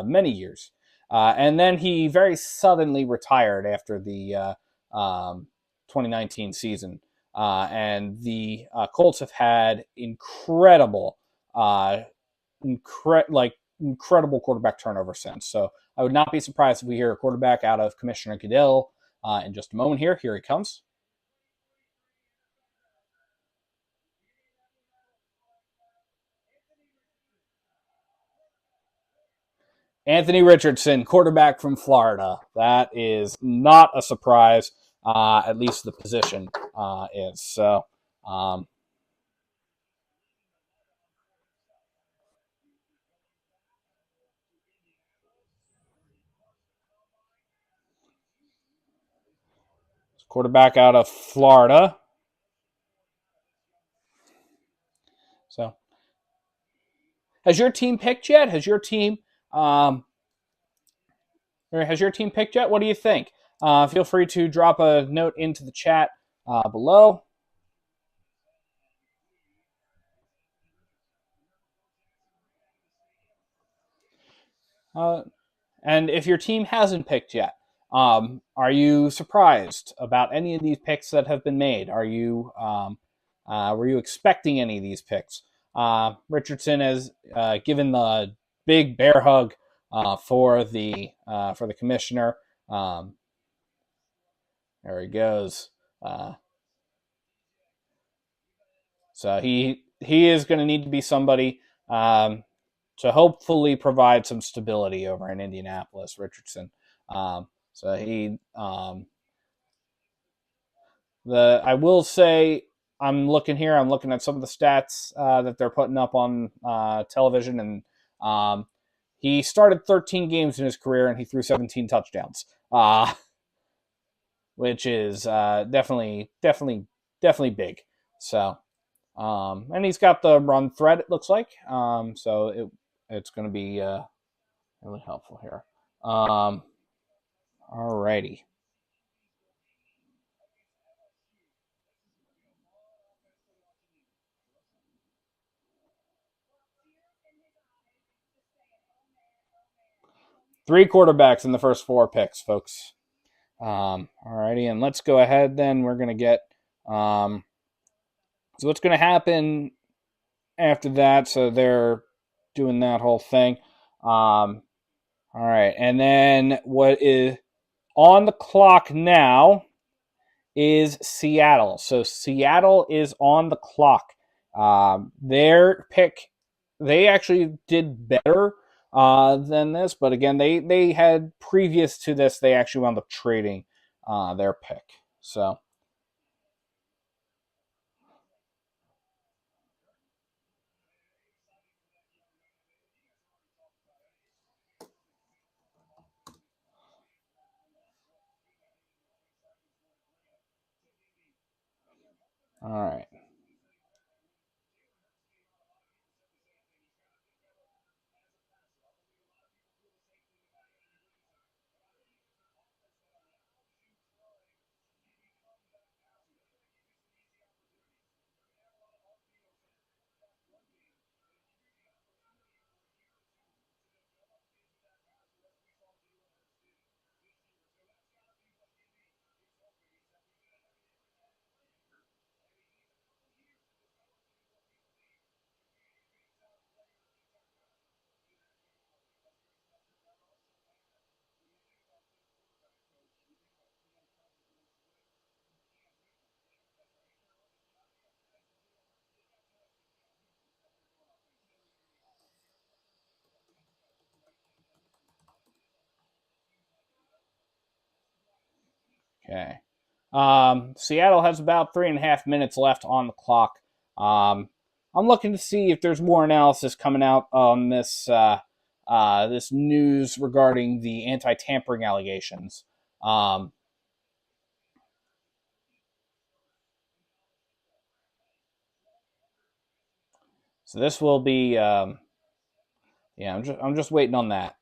many years. And then he very suddenly retired after the 2019 season. And the Colts have had incredible quarterback turnover since. So I would not be surprised if we hear a quarterback out of Commissioner Goodell in just a moment here. Here he comes. Anthony Richardson, quarterback from Florida. That is not a surprise. At least the position is. So, quarterback out of Florida. So, has your team picked yet? Has your team picked yet? What do you think? Feel free to drop a note into the chat below. And if your team hasn't picked yet, are you surprised about any of these picks that have been made? Were you expecting any of these picks? Richardson has given the big bear hug for the commissioner. There he goes. So he is going to need to be somebody to hopefully provide some stability over in Indianapolis. Richardson. So I will say I'm looking here. I'm looking at some of the stats that they're putting up on television, and he started 13 games in his career and he threw 17 touchdowns, which is definitely big. So, and he's got the run threat. It looks like it's going to be really helpful here. Alrighty. 3 quarterbacks in the first 4 picks, folks. Alrighty, and let's go ahead then. We're going to get. So what's going to happen after that? So they're doing that whole thing. All right, and then what is on the clock now is Seattle. So Seattle is on the clock. Their pick, they actually did better than this, but again, they had previous to this, they actually wound up trading their pick. So. All right. Okay. Seattle has about 3.5 minutes left on the clock. I'm looking to see if there's more analysis coming out on this news regarding the anti-tampering allegations. Um, so this will be, yeah. I'm just waiting on that.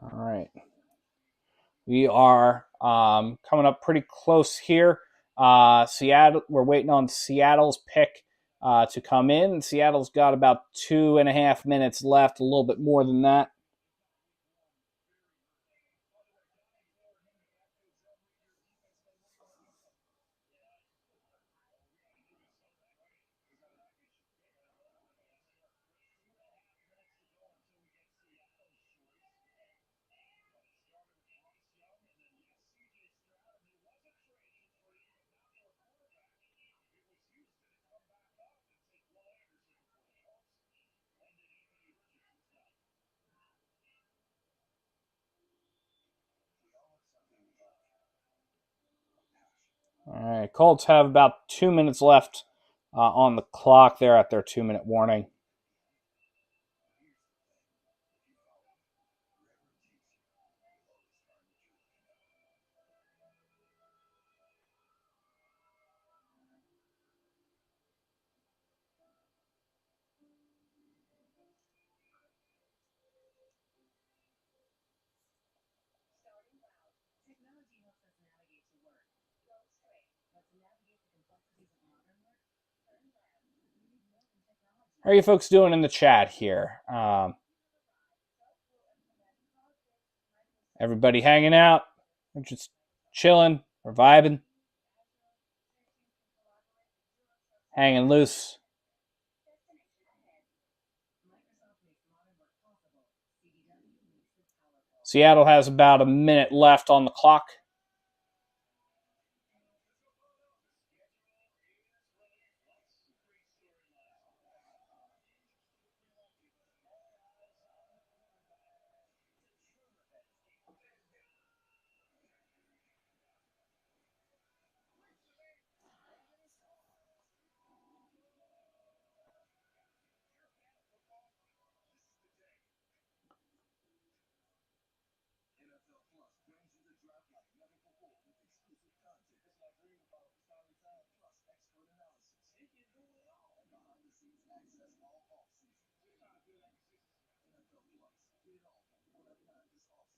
All right. We are coming up pretty close here. Seattle. We're waiting on Seattle's pick to come in. Seattle's got about 2.5 minutes left, a little bit more than that. All right, Colts have about 2 minutes left on the clock. They're at their 2 minute warning. How are you folks doing in the chat here? Everybody hanging out? We're just chilling? We're vibing? Hanging loose? Seattle has about a minute left on the clock.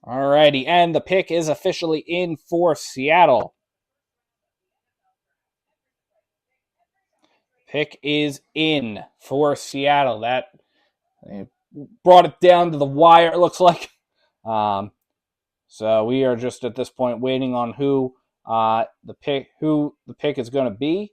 Alrighty, and the pick is officially in for Seattle. Pick is in for Seattle. That brought it down to the wire, it looks like. So we are just at this point waiting on who the pick is going to be.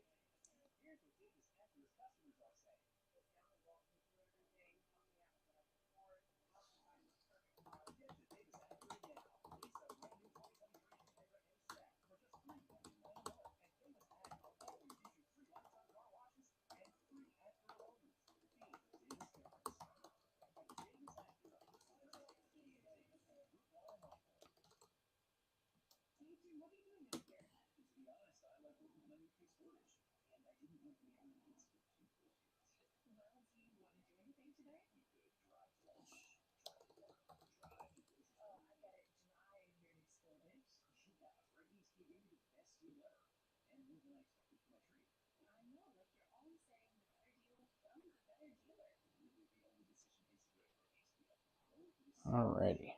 Alrighty.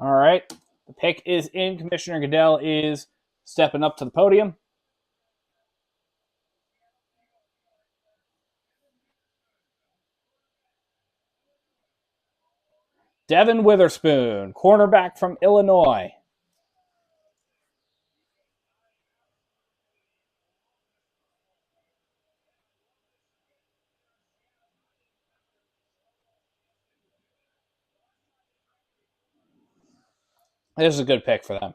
All right. The pick is in. Commissioner Goodell is stepping up to the podium. Devin Witherspoon, cornerback from Illinois. This is a good pick for them.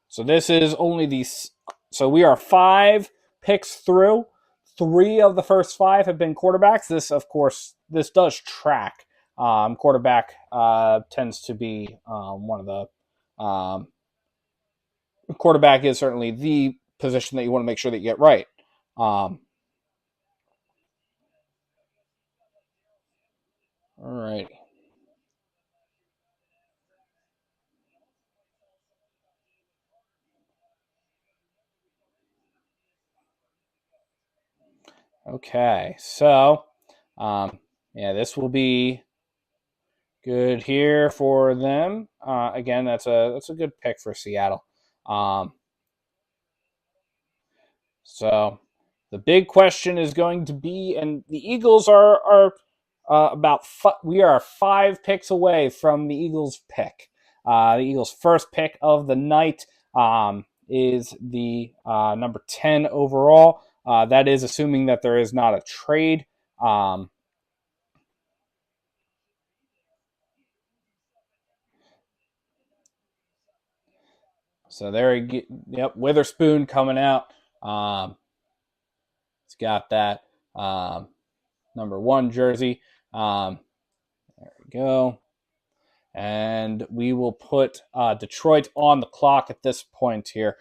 So this is only these. So we are 5 picks through. 3 of the first 5 have been quarterbacks. This, of course, this does track. Quarterback tends to be one of the. Quarterback is certainly the position that you want to make sure that you get right. All right. Okay, so yeah, this will be good here for them. Again, that's a good pick for Seattle. Um, so the big question is going to be, and the Eagles are we are 5 picks away from the Eagles pick. The Eagles' first pick of the night is the number 10 overall. That is assuming that there is not a trade. So there, yep, Witherspoon coming out. It's got that number 1 jersey. There we go. And we will put Detroit on the clock at this point here.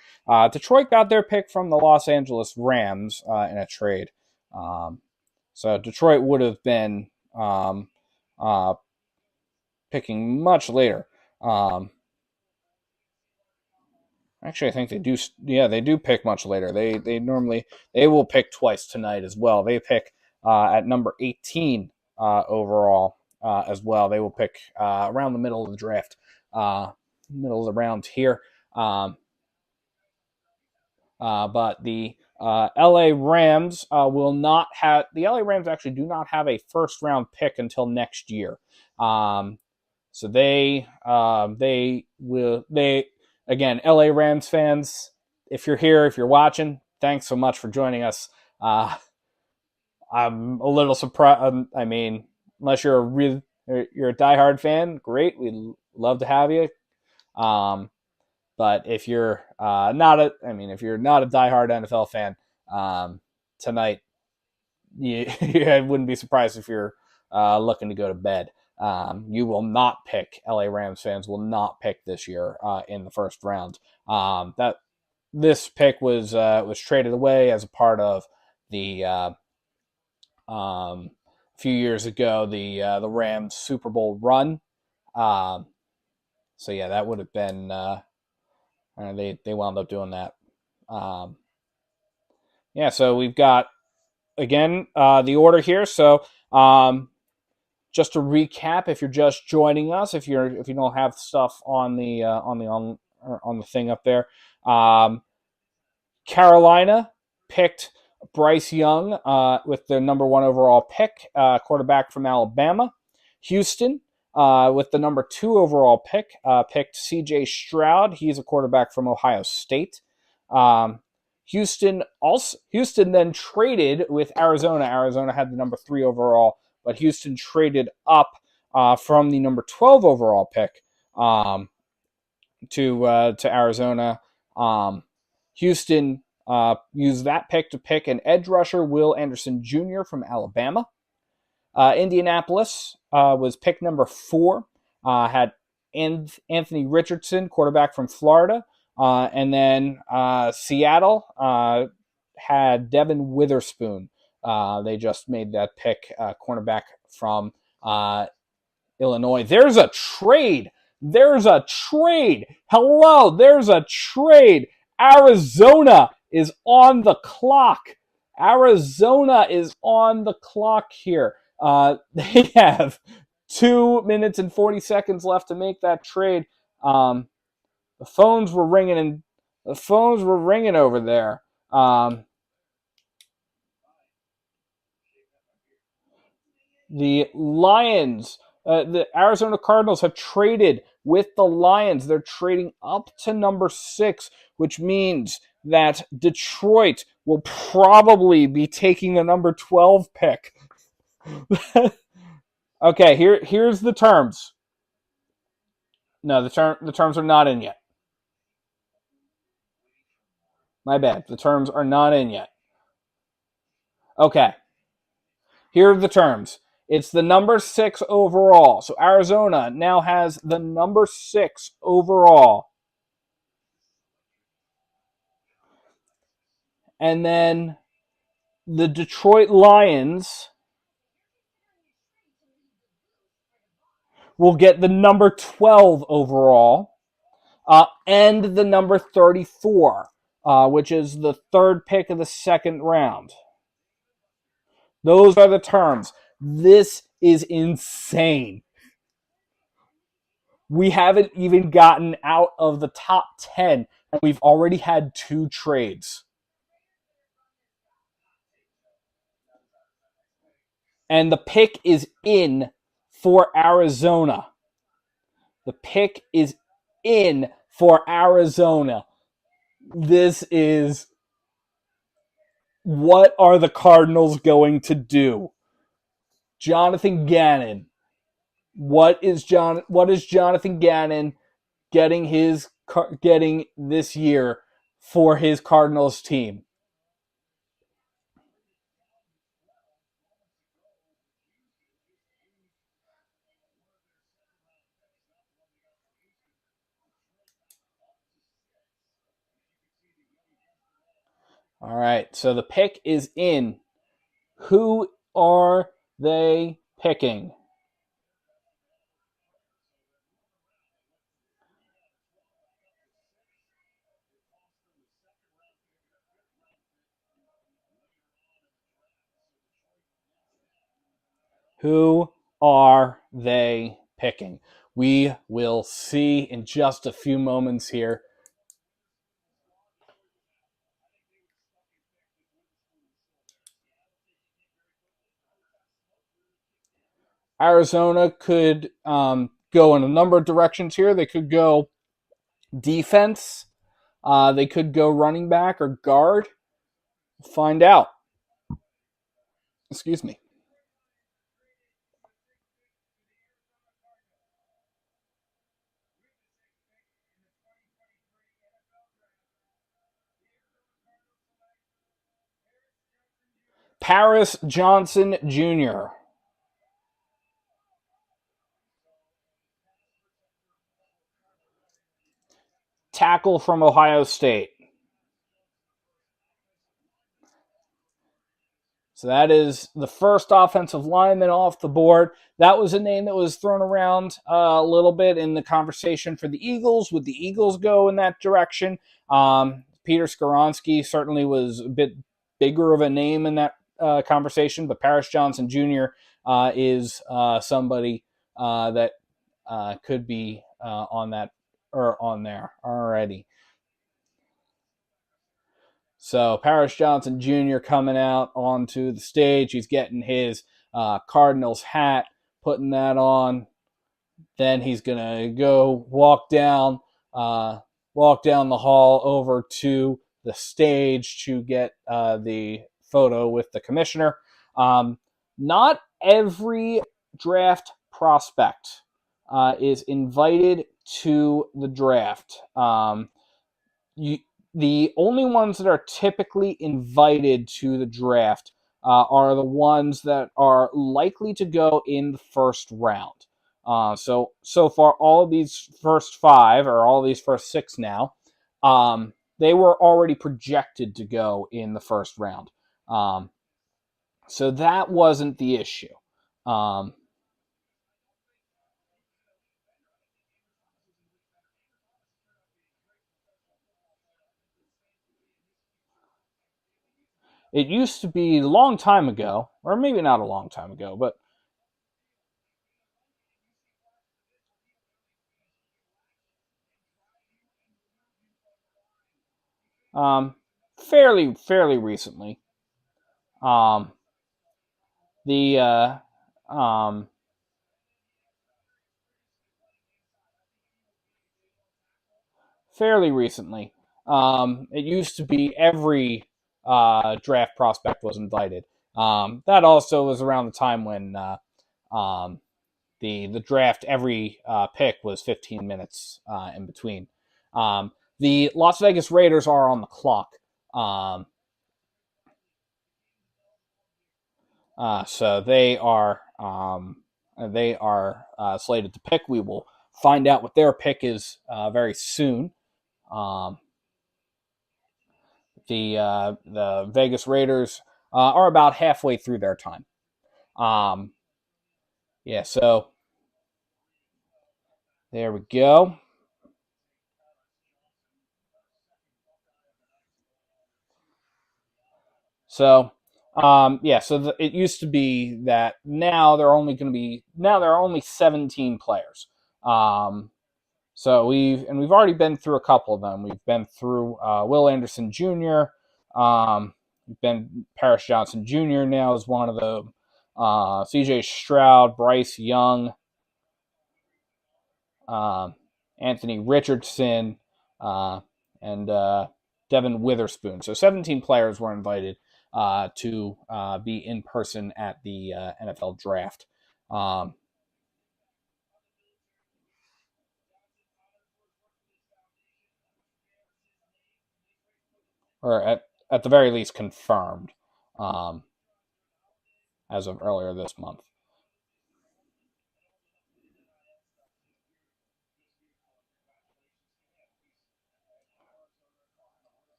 Detroit got their pick from the Los Angeles Rams in a trade. So Detroit would have been picking much later. Actually, I think they do. Yeah, they do pick much later. They normally will pick twice tonight as well. They pick at number 18 overall as well. They will pick around the middle of the draft, middle of the round here. But the LA Rams will not have. The LA Rams actually do not have a first round pick until next year. So they will again, LA Rams fans, if you're here, if you're watching, thanks so much for joining us. I'm a little surprised. I mean, unless you're you're a diehard fan, great. We'd love to have you. But if you're not if you're not a diehard NFL fan, tonight, I wouldn't be surprised if you're looking to go to bed. You will not pick, LA Rams fans will not pick this year in the first round. That this pick was traded away as a part of the a few years ago the Rams Super Bowl run. Um, so yeah, that would have been they wound up doing that. Um, yeah, so we've got again the order here. So just to recap, if you're just joining us, if you don't have stuff on the thing up there, Carolina picked Bryce Young with the number 1 overall pick, quarterback from Alabama. Houston, with the number 2 overall pick, picked C.J. Stroud. He's a quarterback from Ohio State. Houston then traded with Arizona. Arizona had the number 3 overall, but Houston traded up from the number 12 overall pick to Arizona. Houston used that pick to pick an edge rusher, Will Anderson Jr. from Alabama. Indianapolis was pick number 4. Had Anthony Richardson, quarterback from Florida. And then Seattle had Devin Witherspoon. They just made that pick, cornerback from Illinois. There's a trade. Hello, there's a trade. Arizona is on the clock. Here. They have 2 minutes and 40 seconds left to make that trade. The phones were ringing over there. The Lions, the Arizona Cardinals have traded with the Lions. They're trading up to number 6, which means that Detroit will probably be taking the number 12 pick. Okay, here's the terms. No, the terms are not in yet. My bad. The terms are not in yet. Okay. Here are the terms. It's the number 6 overall. So Arizona now has the number 6 overall. And then the Detroit Lions will get the number 12 overall and the number 34, which is the 3rd pick of the 2nd round. Those are the terms. This is insane. We haven't even gotten out of the top 10, and we've already had 2 trades. And the pick is in for Arizona. The pick is in for Arizona. This is... What are the Cardinals going to do? Jonathan Gannon. What is Jonathan Gannon getting this year for his Cardinals team? All right, so the pick is in. Who are they picking? Who are they picking? We will see in just a few moments here. Arizona could go in a number of directions here. They could go defense. They could go running back or guard. Find out. Excuse me. Paris Johnson Jr., tackle from Ohio State. So that is the first offensive lineman off the board. That was a name that was thrown around a little bit in the conversation for the Eagles. Would the Eagles go in that direction? Peter Skoronski certainly was a bit bigger of a name in that conversation, but Paris Johnson Jr. Is somebody that could be on that or on there already. So Paris Johnson Jr. coming out onto the stage. He's getting his Cardinals hat, putting that on. Then he's gonna go walk down the hall over to the stage to get the photo with the commissioner. Not every draft prospect is invited to the draft. You, the only ones that are typically invited to the draft are the ones that are likely to go in the first round. So far, all of these first five, or all of these first six now, they were already projected to go in the first round. So that wasn't the issue. It used to be a long time ago, or maybe not a long time ago, but um, fairly recently. Um, the um, Fairly recently. It used to be every draft prospect was invited. That also was around the time when um, the draft, every pick was 15 minutes in between. The Las Vegas Raiders are on the clock. Um, so they are slated to pick. We will find out what their pick is very soon. Um, the Vegas Raiders are about halfway through their time. Um, yeah, so there we go. So it used to be that now there are only 17 players. Um, so we've already been through a couple of them. We've been through Will Anderson Jr. We've been Paris Johnson Jr. now is one of them. C.J. Stroud, Bryce Young, um, Anthony Richardson, uh, and Devin Witherspoon. So 17 players were invited to be in person at the NFL draft. Um, or at the very least confirmed um, as of earlier this month.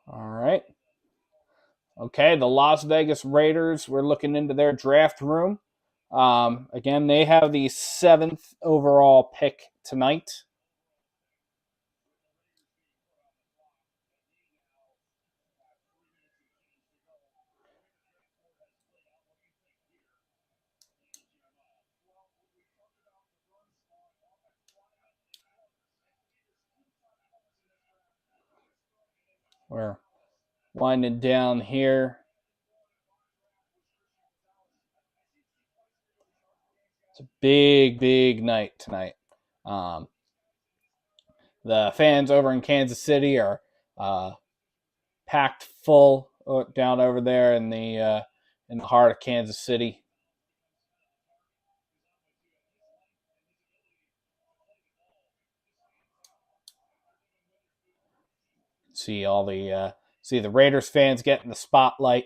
All right. Okay, the Las Vegas Raiders, we're looking into their draft room. Again, they have the seventh overall pick tonight. We're winding down here. It's a big night tonight. Um, the fans over in Kansas City are uh, packed full down over there in the heart of Kansas City. See see the Raiders fans getting the spotlight.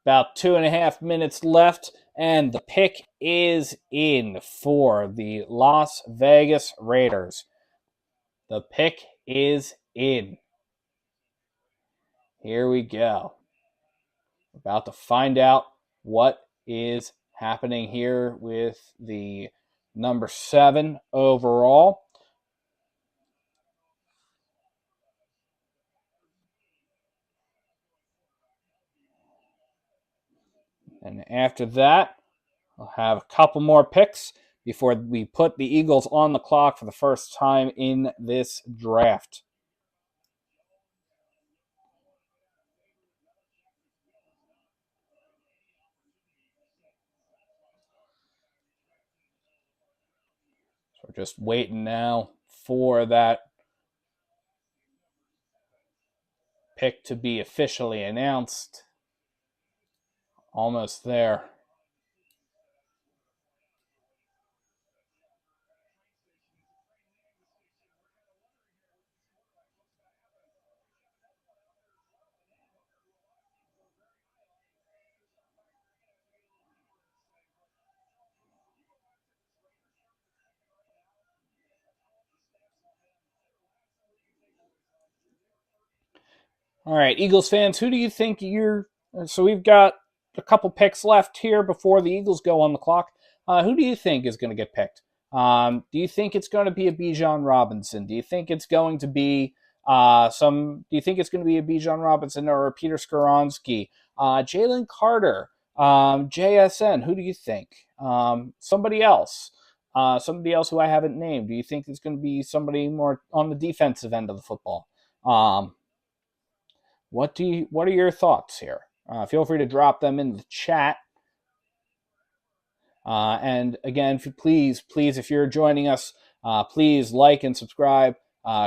About 2.5 minutes left, and the pick is in for the Las Vegas Raiders. The pick is in. Here we go. We're about to find out what is happening here with the number 7 overall. And after that, we'll have a couple more picks before we put the Eagles on the clock for the first time in this draft. So we're just waiting now for that pick to be officially announced. Almost there. All right, Eagles fans, who do you think you're? So we've got a couple picks left here before the Eagles go on the clock. Who do you think is going to get picked? Do you think it's going to be a Bijan Robinson? Do you think it's going to be some? Do you think it's going to be a Bijan Robinson or a Peter Skoronski? Jalen Carter, JSN. Who do you think? Somebody else. Somebody else who I haven't named. Do you think it's going to be somebody more on the defensive end of the football? What are your thoughts here? Feel free to drop them in the chat. And again, please, if you're joining us, please like and subscribe.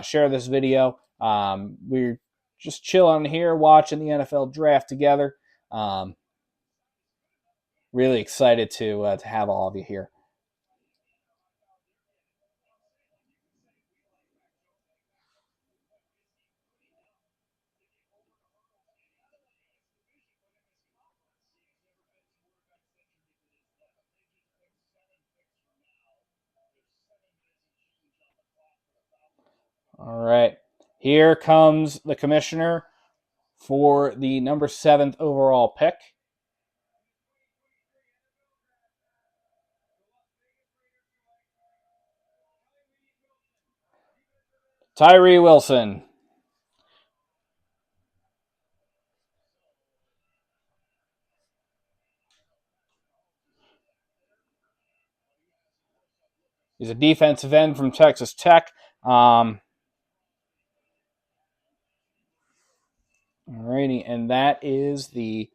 Share this video. We're just chilling here, watching the NFL draft together. Really excited to have all of you here. All right. Here comes the commissioner for the number 7th overall pick. Tyree Wilson. He's a defensive end from Texas Tech. Alrighty, and that is the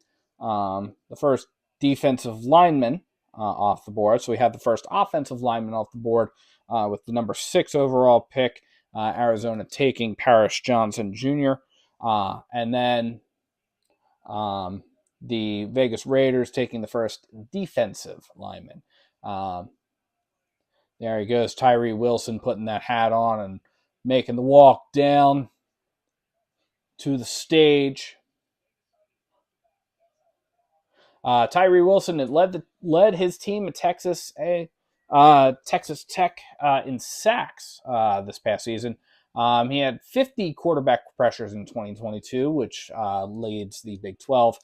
first defensive lineman off the board. So we have the first offensive lineman off the board with the number 6 overall pick, Arizona taking Paris Johnson Jr. And then the Vegas Raiders taking the first defensive lineman. There he goes, Tyree Wilson putting that hat on and making the walk down to the stage. Tyree Wilson had led his team at Texas Tech in sacks this past season. He had 50 quarterback pressures in 2022, which leads the Big 12.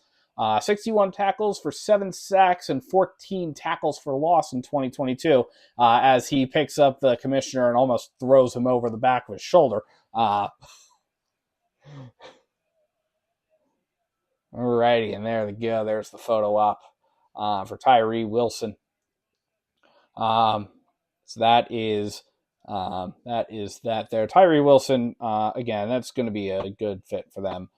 61 tackles for 7 sacks and 14 tackles for loss in 2022 as he picks up the commissioner and almost throws him over the back of his shoulder. Alrighty, and there we go. There's the photo op for Tyree Wilson. So that is that there. Tyree Wilson, again, that's going to be a good fit for them.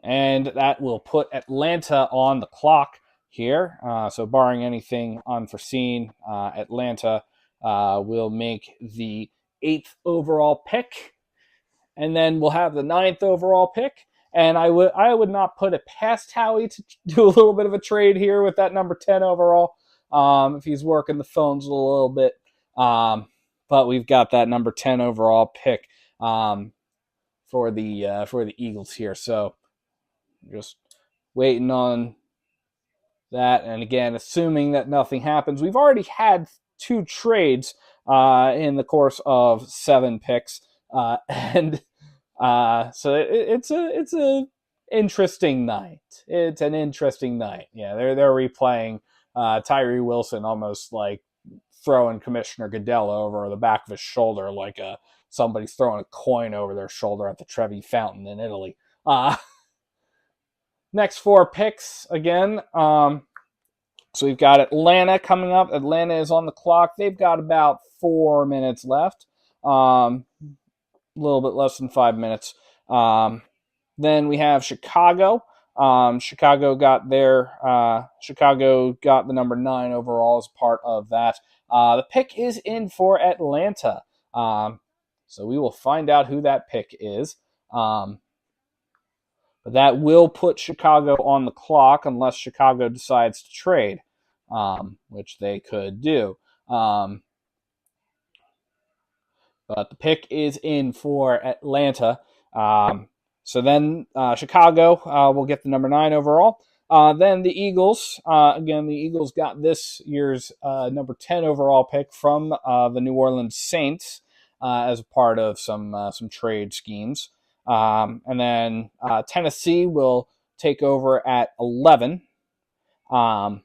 And that will put Atlanta on the clock here. So barring anything unforeseen, Atlanta will make the 8th overall pick. And then we'll have the 9th overall pick. And I would not put it past Howie to do a little bit of a trade here with that number 10 overall, if he's working the phones a little bit. But we've got that number 10 overall pick for the Eagles here. So just waiting on that. And again, assuming that nothing happens, we've already had 2 trades in the course of 7 picks, and so it's a interesting night. It's an interesting night. Yeah, they're replaying Tyree Wilson almost like throwing Commissioner Goodell over the back of his shoulder like somebody's throwing a coin over their shoulder at the Trevi Fountain in Italy. Next 4 picks again. So we've got Atlanta coming up. Atlanta is on the clock. They've got about 4 minutes left. A little bit less than 5 minutes. Then we have Chicago. Chicago got the number 9 overall as part of that. The pick is in for Atlanta. So we will find out who that pick is. But that will put Chicago on the clock unless Chicago decides to trade, which they could do. But the pick is in for Atlanta. So then Chicago will get the number 9 overall. Then the Eagles. Again, the Eagles got this year's number 10 overall pick from the New Orleans Saints as a part of some trade schemes. And then Tennessee will take over at 11. Number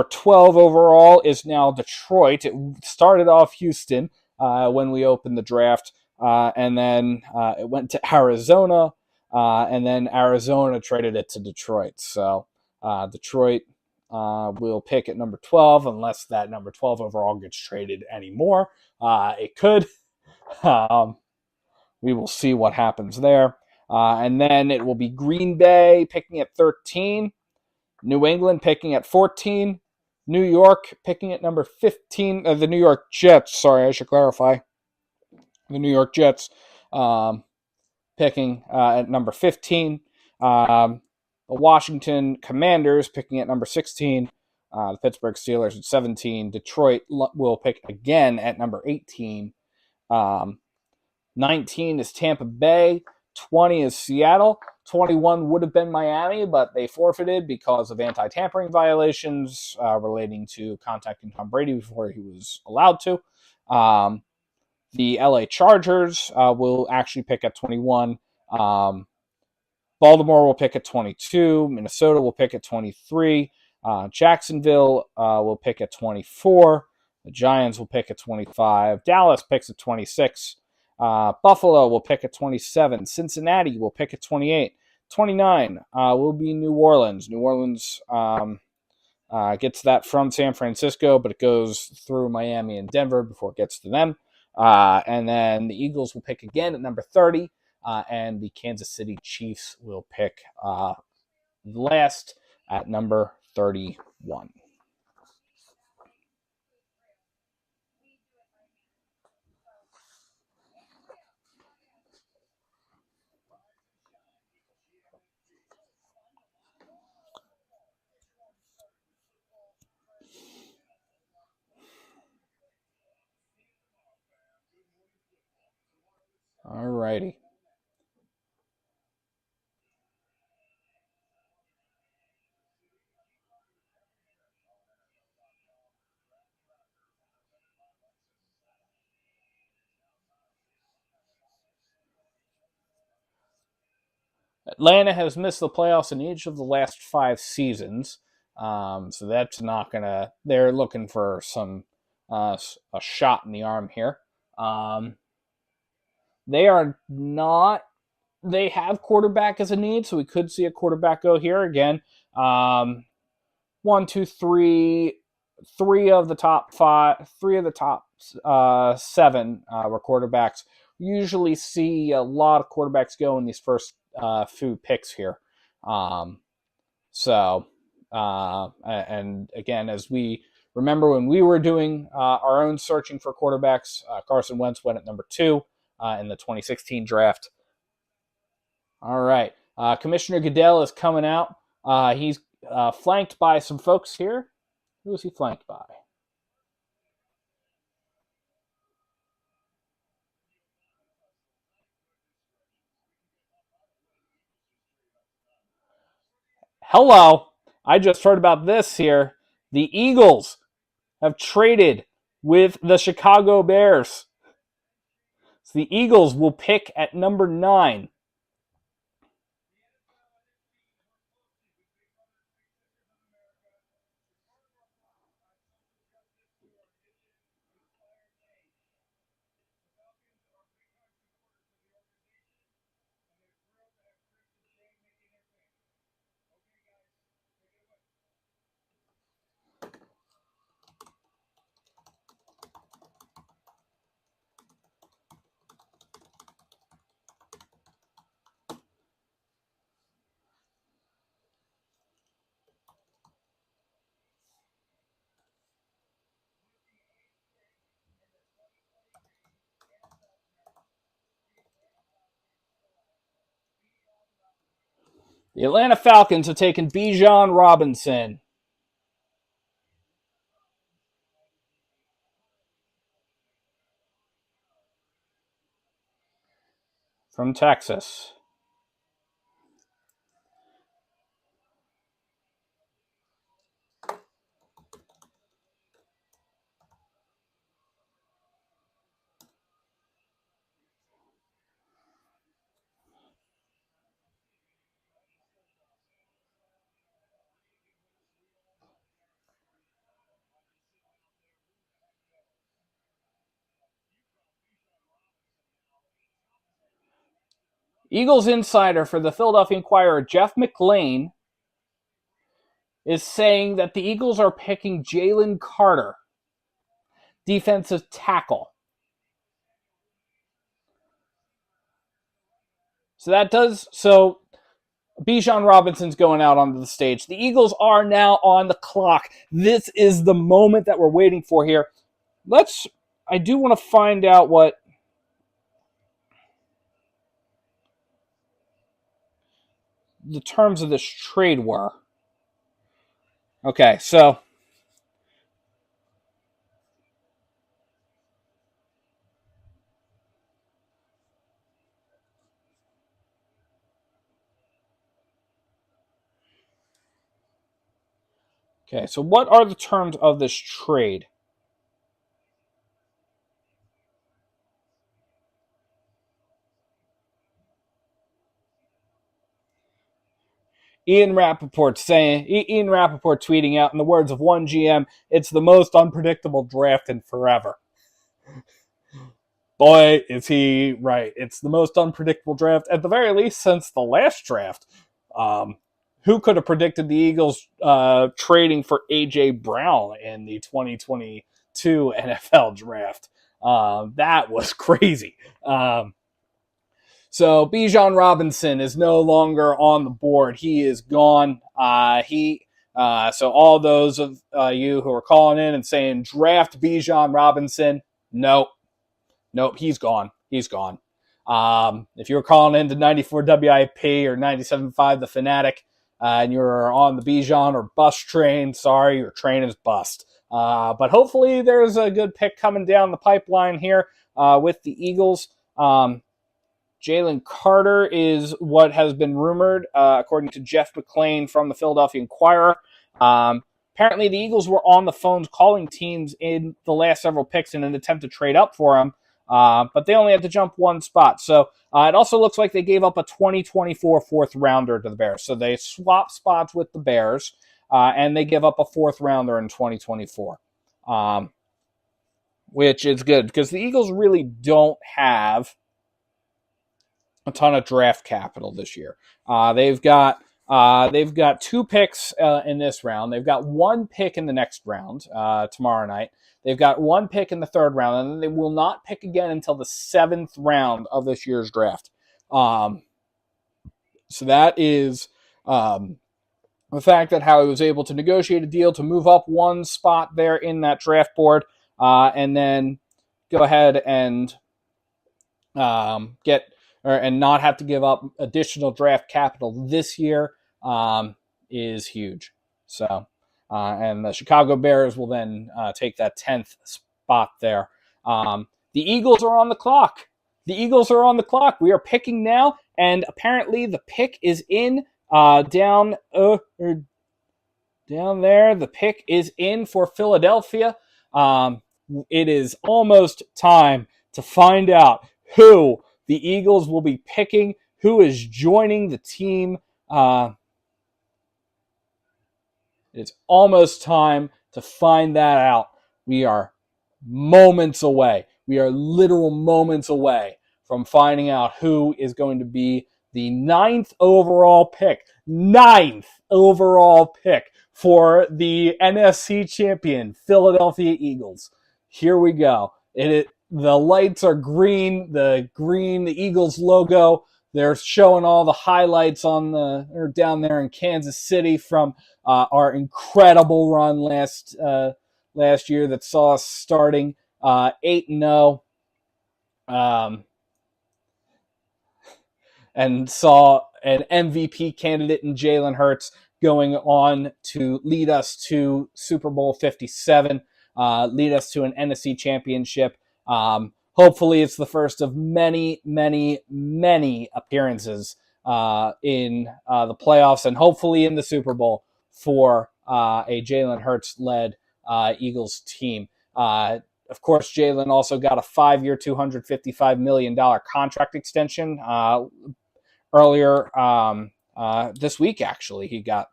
12 overall is now Detroit. It started off Houston when we opened the draft, and then it went to Arizona, and then Arizona traded it to Detroit. So Detroit will pick at number 12 unless that number 12 overall gets traded anymore. It could. We will see what happens there. And then it will be Green Bay picking at 13. New England picking at 14. New York picking at number 15. The New York Jets, sorry, I should clarify. The New York Jets picking at number 15. The Washington Commanders picking at number 16. The Pittsburgh Steelers at 17. Detroit will pick again at number 18. 19 is Tampa Bay. 20 is Seattle. 21 would have been Miami, but they forfeited because of anti-tampering violations relating to contacting Tom Brady before he was allowed to. The LA Chargers will actually pick at 21. Baltimore will pick at 22. Minnesota will pick at 23. Jacksonville will pick at 24. The Giants will pick at 25. Dallas picks at 26. Buffalo will pick at 27. Cincinnati will pick at 28. 29 will be New Orleans. New Orleans gets that from San Francisco, but it goes through Miami and Denver before it gets to them. And then the Eagles will pick again at number 30, and the Kansas City Chiefs will pick last at number 31. All righty. Atlanta has missed the playoffs in each of the last 5 seasons. So that's not going to... They're looking for some a shot in the arm here. They are not... They have quarterback as a need, so we could see a quarterback go here again. 1, 2, 3... 3 of the top 5... 3 of the top 7 were quarterbacks. We usually see a lot of quarterbacks go in these first few picks here. And again, as we remember when we were doing our own searching for quarterbacks, Carson Wentz went at number 2 in the 2016 draft. All right. Commissioner Goodell is coming out. He's flanked by some folks here. Who is he flanked by? Hello. I just heard about this here. The Eagles have traded with the Chicago Bears. So the Eagles will pick at number 9. The Atlanta Falcons have taken Bijan Robinson from Texas. Eagles insider for the Philadelphia Inquirer, Jeff McLean, is saying that the Eagles are picking Jalen Carter, defensive tackle. So Bijan Robinson's going out onto the stage. The Eagles are now on the clock. This is the moment that we're waiting for here. I do want to find out what the terms of this trade were. Okay, so what are the terms of this trade? Ian Rappaport tweeting out, in the words of one GM, it's the most unpredictable draft in forever. Boy, is he right. It's the most unpredictable draft, at the very least, since the last draft. Who could have predicted the Eagles trading for A.J. Brown in the 2022 NFL draft? That was crazy. So Bijan Robinson is no longer on the board. He is gone. So all those of you who are calling in and saying draft Bijan Robinson, nope, he's gone. If you were calling into 94 WIP or 97.5 The Fanatic, and you're on the Bijan or bust train, sorry, your train is bust. But hopefully there's a good pick coming down the pipeline here with the Eagles. Jalen Carter is what has been rumored, according to Jeff McLean from the Philadelphia Inquirer. Apparently, the Eagles were on the phones calling teams in the last several picks in an attempt to trade up for him, but they only had to jump one spot. So it also looks like they gave up a 2024 fourth rounder to the Bears. So they swapped spots with the Bears, and they give up a fourth rounder in 2024, which is good because the Eagles really don't have a ton of draft capital this year. They've got 2 picks in this round. They've got 1 pick in the next round tomorrow night. They've got 1 pick in the third round, and then they will not pick again until the 7th round of this year's draft. So that is the fact that how he was able to negotiate a deal to move up 1 spot there in that draft board, and then go ahead and get and not have to give up additional draft capital this year is huge. So, and the Chicago Bears will then take that 10th spot there. The Eagles are on the clock. The Eagles are on the clock. We are picking now, and apparently the pick is in down there. The pick is in for Philadelphia. It is almost time to find out who the Eagles will be picking, who is joining the team. It's almost time to find that out. We are moments away. We are literal moments away from finding out who is going to be the 9th overall pick. 9th overall pick for the NFC champion, Philadelphia Eagles. Here we go. The lights are green, the Eagles logo. They're showing all the highlights down there in Kansas City from our incredible run last year that saw us starting 8-0, and saw an MVP candidate in Jalen Hurts going on to lead us to Super Bowl 57, lead us to an NFC championship. Hopefully it's the first of many, many, many appearances in the playoffs, and hopefully in the Super Bowl for a Jalen Hurts-led Eagles team. Of course, Jalen also got a 5-year, $255 million contract extension earlier this week, actually. He got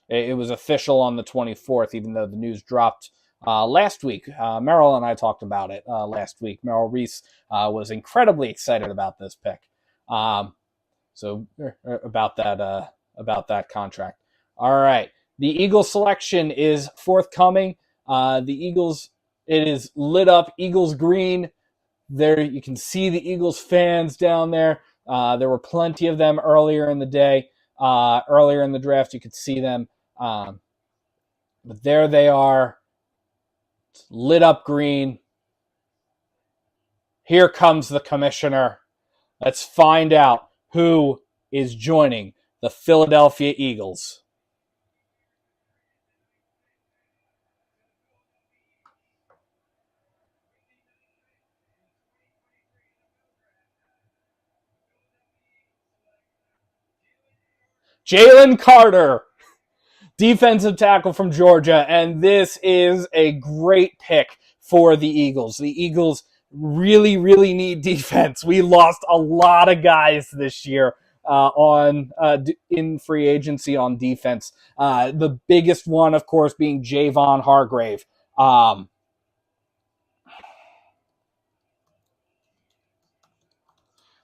it was official on the 24th, even though the news dropped last week. Merrill and I talked about it last week. Merrill Reese was incredibly excited about this pick. So about that contract. All right. The Eagles selection is forthcoming. The Eagles, it is lit up Eagles green. There you can see the Eagles fans down there. There were plenty of them earlier in the day. Earlier in the draft, you could see them. But there they are, lit up green. Here comes the commissioner. Let's find out who is joining the Philadelphia Eagles. Jalen Carter, defensive tackle from Georgia, and this is a great pick for the Eagles. The Eagles really, really need defense. We lost a lot of guys this year in free agency on defense. The biggest one, of course, being Javon Hargrave.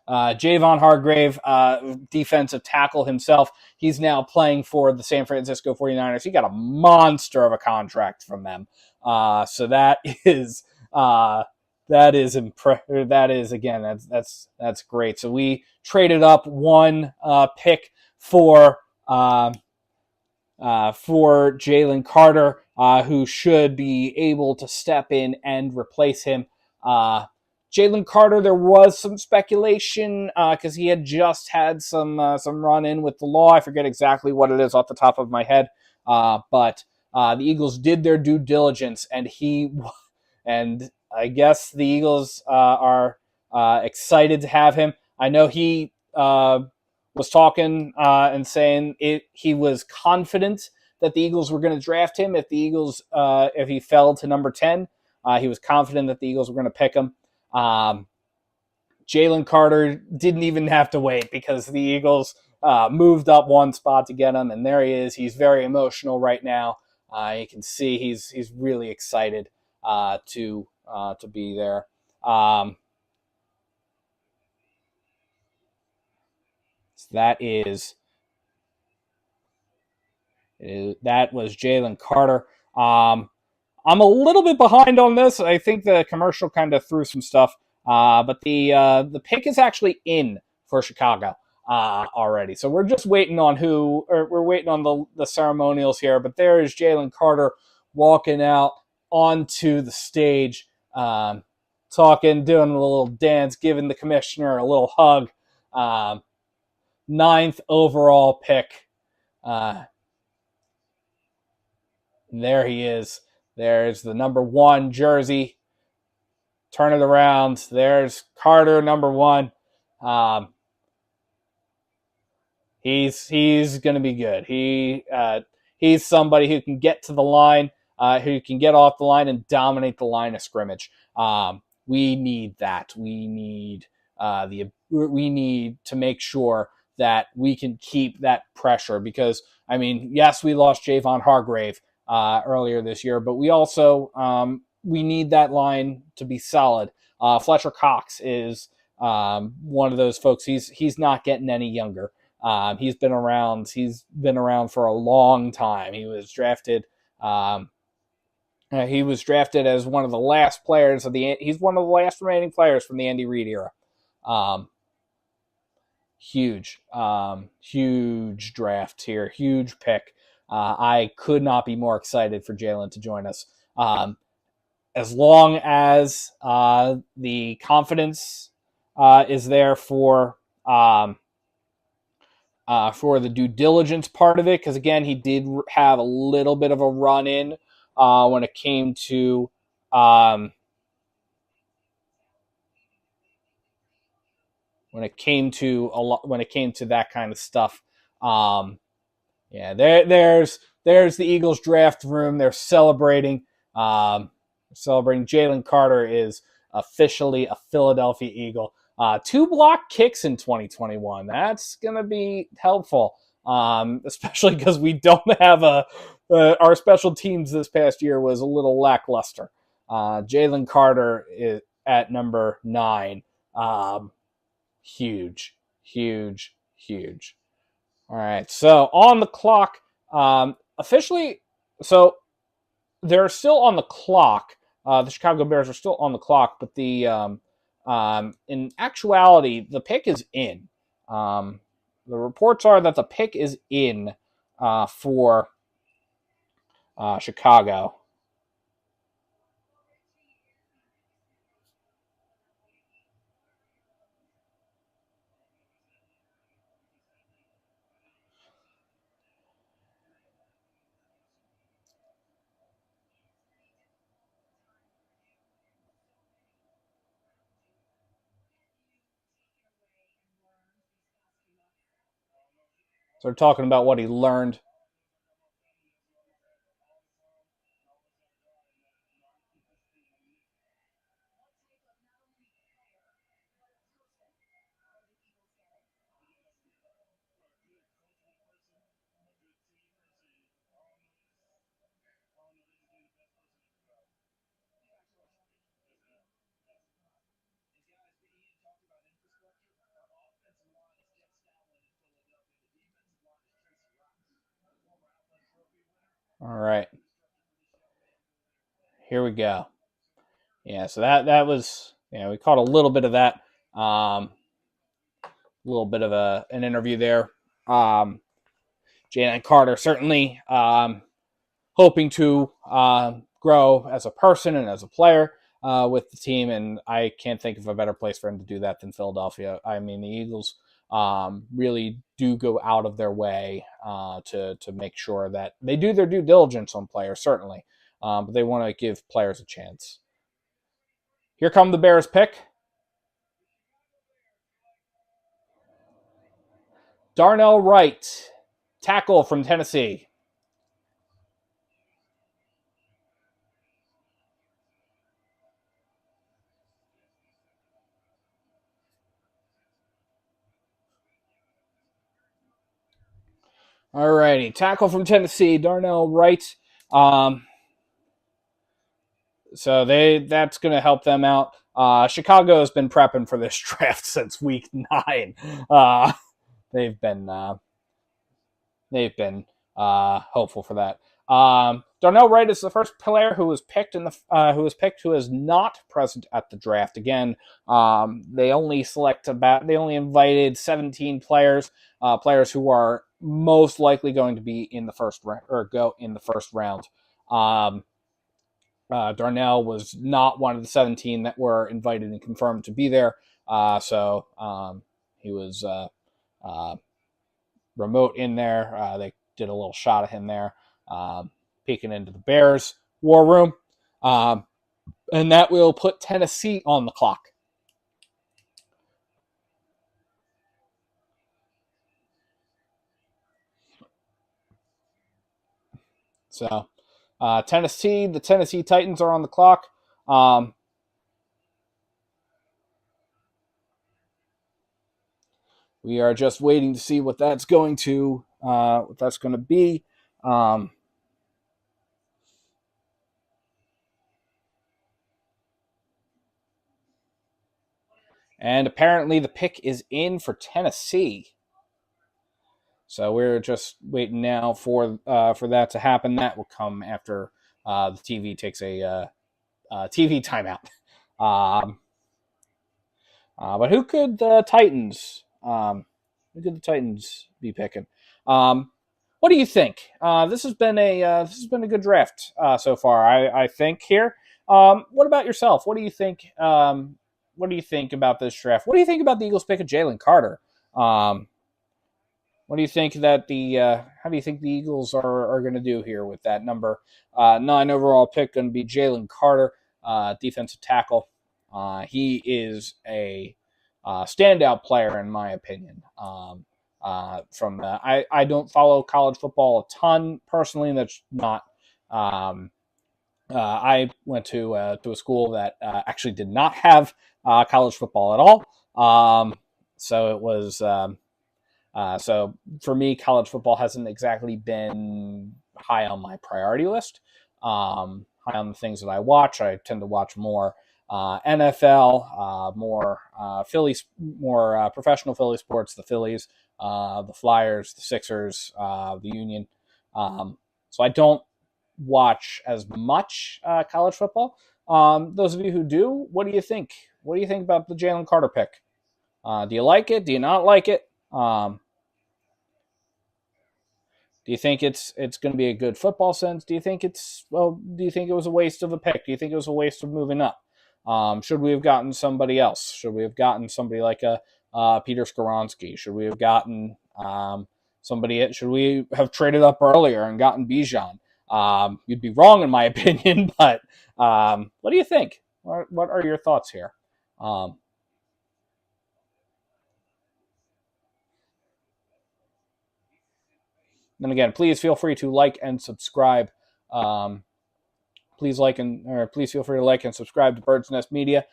Javon Hargrave, defensive tackle himself, he's now playing for the San Francisco 49ers. He got a monster of a contract from them. So that is again, that's great. So we traded up one pick for Jalen Carter, who should be able to step in and replace him. Jalen Carter, there was some speculation because he had just had some run-in with the law. I forget exactly what it is off the top of my head, but the Eagles did their due diligence, and I guess the Eagles are excited to have him. I know he was talking and saying he was confident that the Eagles were going to draft him if he fell to number 10. He was confident that the Eagles were going to pick him. Jalen Carter didn't even have to wait because the Eagles moved up one spot to get him, and there he is. He's very emotional right now. You can see he's really excited to be there. So that was Jalen Carter. I'm a little bit behind on this. I think the commercial kind of threw some stuff, but the pick is actually in for Chicago already. So we're just waiting on we're waiting on the ceremonials here. But there is Jalen Carter walking out onto the stage talking, doing a little dance, giving the commissioner a little hug. Ninth overall pick. There he is. There's the number 1 jersey. Turn it around. There's Carter, number 1. He's going to be good. He's somebody who can get to the line, who can get off the line and dominate the line of scrimmage. We need that. We need to make sure that we can keep that pressure because, I mean, yes, we lost Javon Hargrave earlier this year, but we also we need that line to be solid. Fletcher Cox is one of those folks. He's not getting any younger. He's been around. He's been around for a long time. He was drafted. He was drafted as one of the last players of the. He's one of the last remaining players from the Andy Reid era. Huge draft here. Huge pick. I could not be more excited for Jalen to join us. As long as the confidence is there for the due diligence part of it, because again, he did have a little bit of a run in when it came to that kind of stuff. Yeah, there's the Eagles draft room. They're celebrating. Jalen Carter is officially a Philadelphia Eagle. 2 block kicks in 2021. That's going to be helpful, especially because we don't have our special teams this past year was a little lackluster. Jalen Carter is at number 9. Huge. All right, so on the clock, officially, so they're still on the clock. The Chicago Bears are still on the clock, but in actuality, the pick is in. The reports are that the pick is in for Chicago. So they're talking about what he learned. All right. Here we go. Yeah, so that was, we caught a little bit of that. A little bit of an interview there. Jalen Carter certainly hoping to grow as a person and as a player with the team, and I can't think of a better place for him to do that than Philadelphia. I mean, the Eagles really do go out of their way to make sure that they do their due diligence on players, certainly, but they want to give players a chance. Here come the Bears pick. Darnell Wright, tackle from Tennessee. All righty, tackle from Tennessee, Darnell Wright. So that's going to help them out. Chicago has been prepping for this draft since week 9. They've been hopeful for that. Darnell Wright is the first player who was picked who is not present at the draft. Again, they only invited 17 players, players who are most likely going to be in the first round or go in the first round. Darnell was not one of the 17 that were invited and confirmed to be there. So he was remote in there. They did a little shot of him there, peeking into the Bears war room. And that will put Tennessee on the clock. So the Tennessee Titans are on the clock. We are just waiting to see what that's going to be. And apparently the pick is in for Tennessee. So we're just waiting now for that to happen. That will come after the TV takes a TV timeout. But who could the Titans? Who could the Titans be picking? What do you think? This has been a good draft so far. I think here. What about yourself? What do you think? What do you think about this draft? What do you think about the Eagles pick of Jalen Carter? What do you think that how do you think the Eagles are going to do here with that number 9 overall pick? Going to be Jalen Carter, defensive tackle. He is a standout player in my opinion. I don't follow college football a ton personally. That's not. I went to a school that actually did not have college football at all. So it was. So for me, college football hasn't exactly been high on my priority list. High on the things that I watch. I tend to watch more NFL, more Phillies, more professional Philly sports, the Phillies, the Flyers, the Sixers, the Union. So I don't watch as much college football. Those of you who do, what do you think? What do you think about the Jalen Carter pick? Do you like it? Do you not like it? Do you think it's going to be a good football sense? Do you think it was a waste of a pick? Do you think it was a waste of moving up? Should we have gotten somebody else? Should we have gotten somebody like a Peter Skoronski? Should we have gotten somebody? Should we have traded up earlier and gotten Bijan? You'd be wrong in my opinion, but what do you think? What are your thoughts here? And again, please feel free to like and subscribe. Please feel free to like and subscribe to Bird's Nest Media.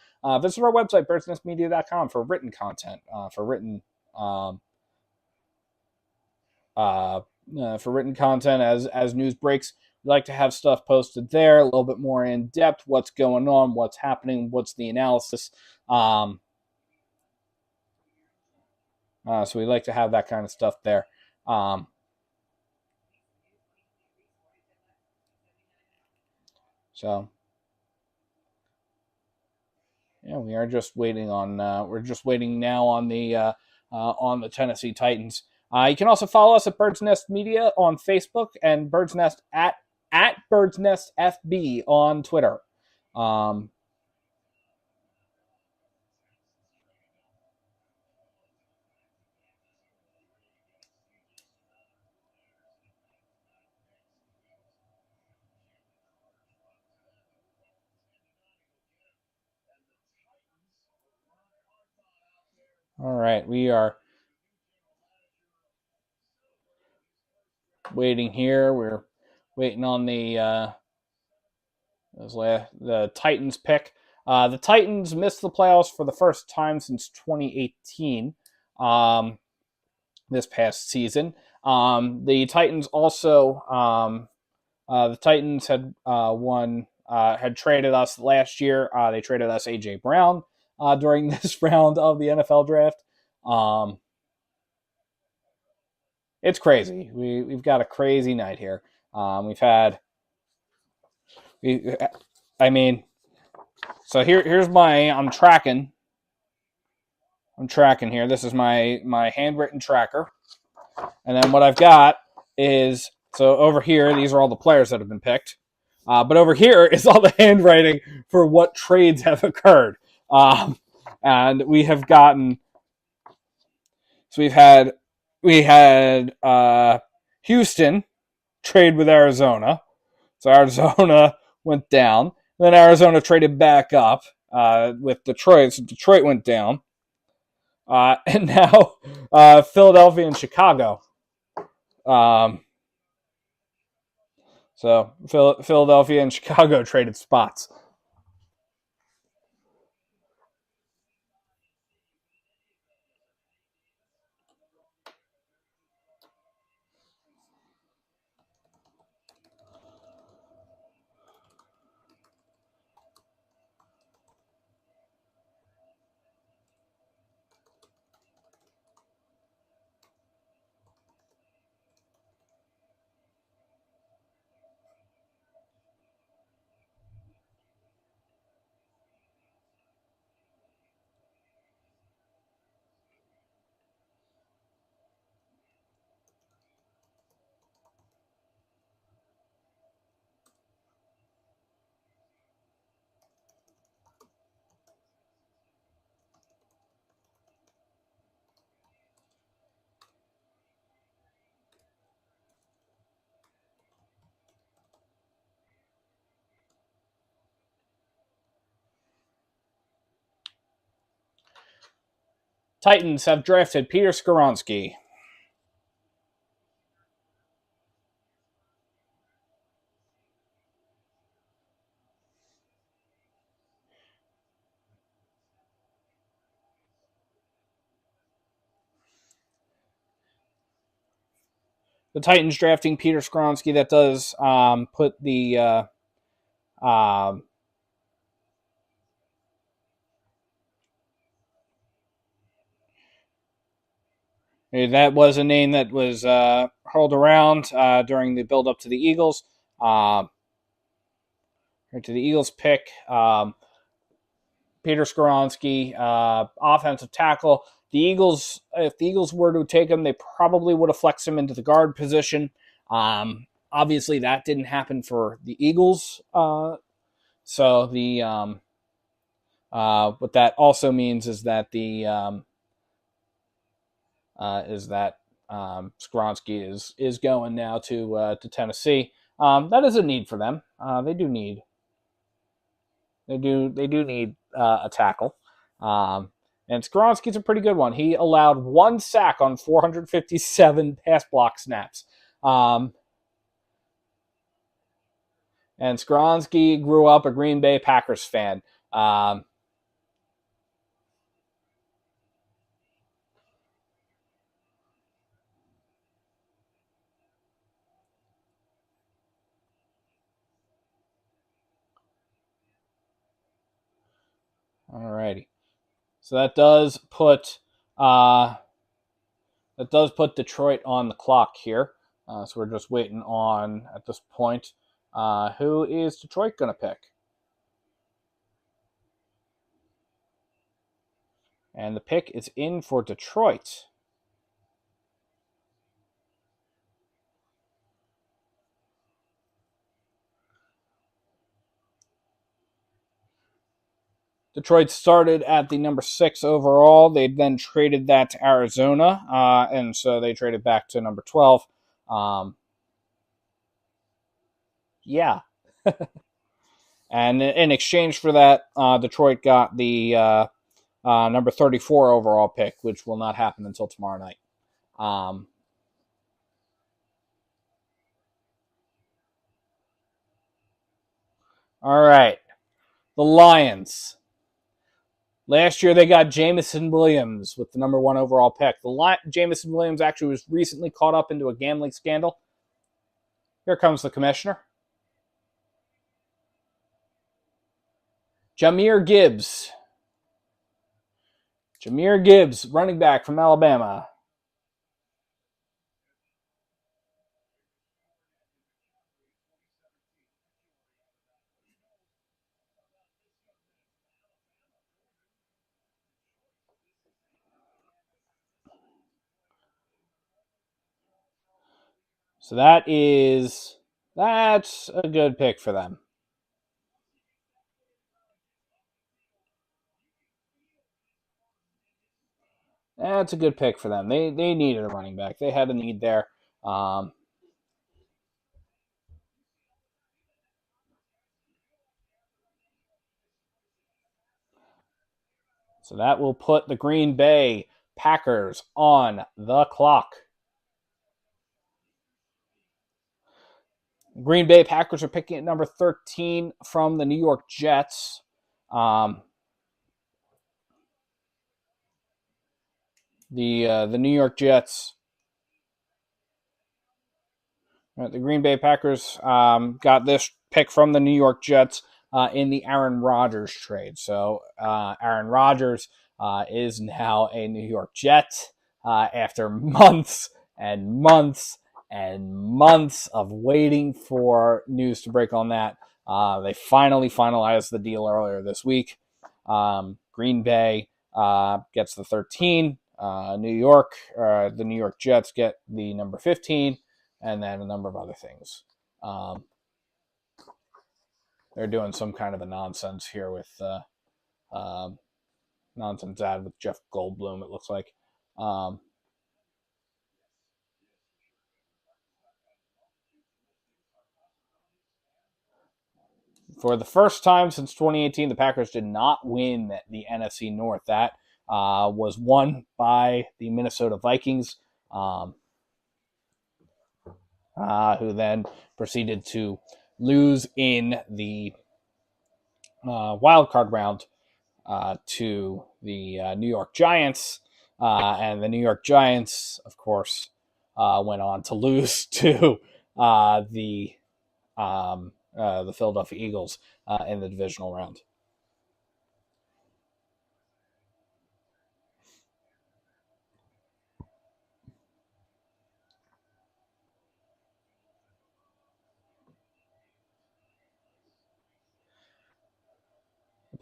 Visit our website, birdsnestmedia.com, for written content, for written content as news breaks. We like to have stuff posted there, a little bit more in depth, what's going on, what's happening, what's the analysis. So we like to have that kind of stuff there. So yeah, we are just waiting on. We're just waiting now on the Tennessee Titans. You can also follow us at Bird's Nest Media on Facebook and Bird's Nest at Bird's Nest FB on Twitter. All right, we are waiting here. We're waiting on the Titans pick. The Titans missed the playoffs for the first time since 2018. This past season, the Titans also the Titans had had traded us last year. They traded us AJ Brown during this round of the NFL draft. It's crazy. We've got a crazy night here. So here's I'm tracking here. This is my handwritten tracker. And then what I've got is, so over here, these are all the players that have been picked. But over here is all the handwriting for what trades have occurred. And we have gotten, so we had Houston trade with Arizona. So Arizona went down. Then Arizona traded back up with Detroit. So Detroit went down. And now Philadelphia and Chicago. Um, so Philadelphia and Chicago traded spots. Titans have drafted Peter Skoronsky. The Titans drafting Peter Skoronsky. That does put the that was a name that was hurled around during the build up to the Eagles. To the Eagles pick. Peter Skoronsky, offensive tackle. The Eagles, if the Eagles were to take him, they probably would have flexed him into the guard position. Obviously, that didn't happen for the Eagles. So what that also means is that Skoronsky is going now to Tennessee. That is a need for them. They do need a tackle. And Skoronsky's a pretty good one. He allowed 1 sack on 457 pass block snaps. And Skoronsky grew up a Green Bay Packers fan. Alrighty. So that does put Detroit on the clock here. So we're just waiting on at this point. Who is Detroit going to pick? And the pick is in for Detroit. Detroit started at the number 6 overall. They then traded that to Arizona, and so they traded back to number 12. Yeah. And in exchange for that, Detroit got the number 34 overall pick, which will not happen until tomorrow night. All right. The Lions. Last year they got Jamison Williams with the number 1 overall pick. Jamison Williams actually was recently caught up into a gambling scandal. Here comes the commissioner. Jahmyr Gibbs. Jahmyr Gibbs, running back from Alabama. So that is That's a good pick for them. That's a good pick for them. They needed a running back. They had a need there. Um, so that will put the Green Bay Packers on the clock. Green Bay Packers are picking at number 13 from the New York Jets. Um, the New York Jets. The Green Bay Packers got this pick from the New York Jets in the Aaron Rodgers trade. So Aaron Rodgers is now a New York Jet after months and months and months of waiting for news to break on that. They finally finalized the deal earlier this week. Green Bay gets the 13. The New York Jets get the number 15, and then a number of other things. Um, they're doing some kind of a nonsense here with um, nonsense ad with Jeff Goldblum. It looks like. Um, for the first time since 2018, the Packers did not win the NFC North. That was won by the Minnesota Vikings, who then proceeded to lose in the wild card round to the New York Giants. And the New York Giants, of course, went on to lose to the Philadelphia Eagles in the divisional round.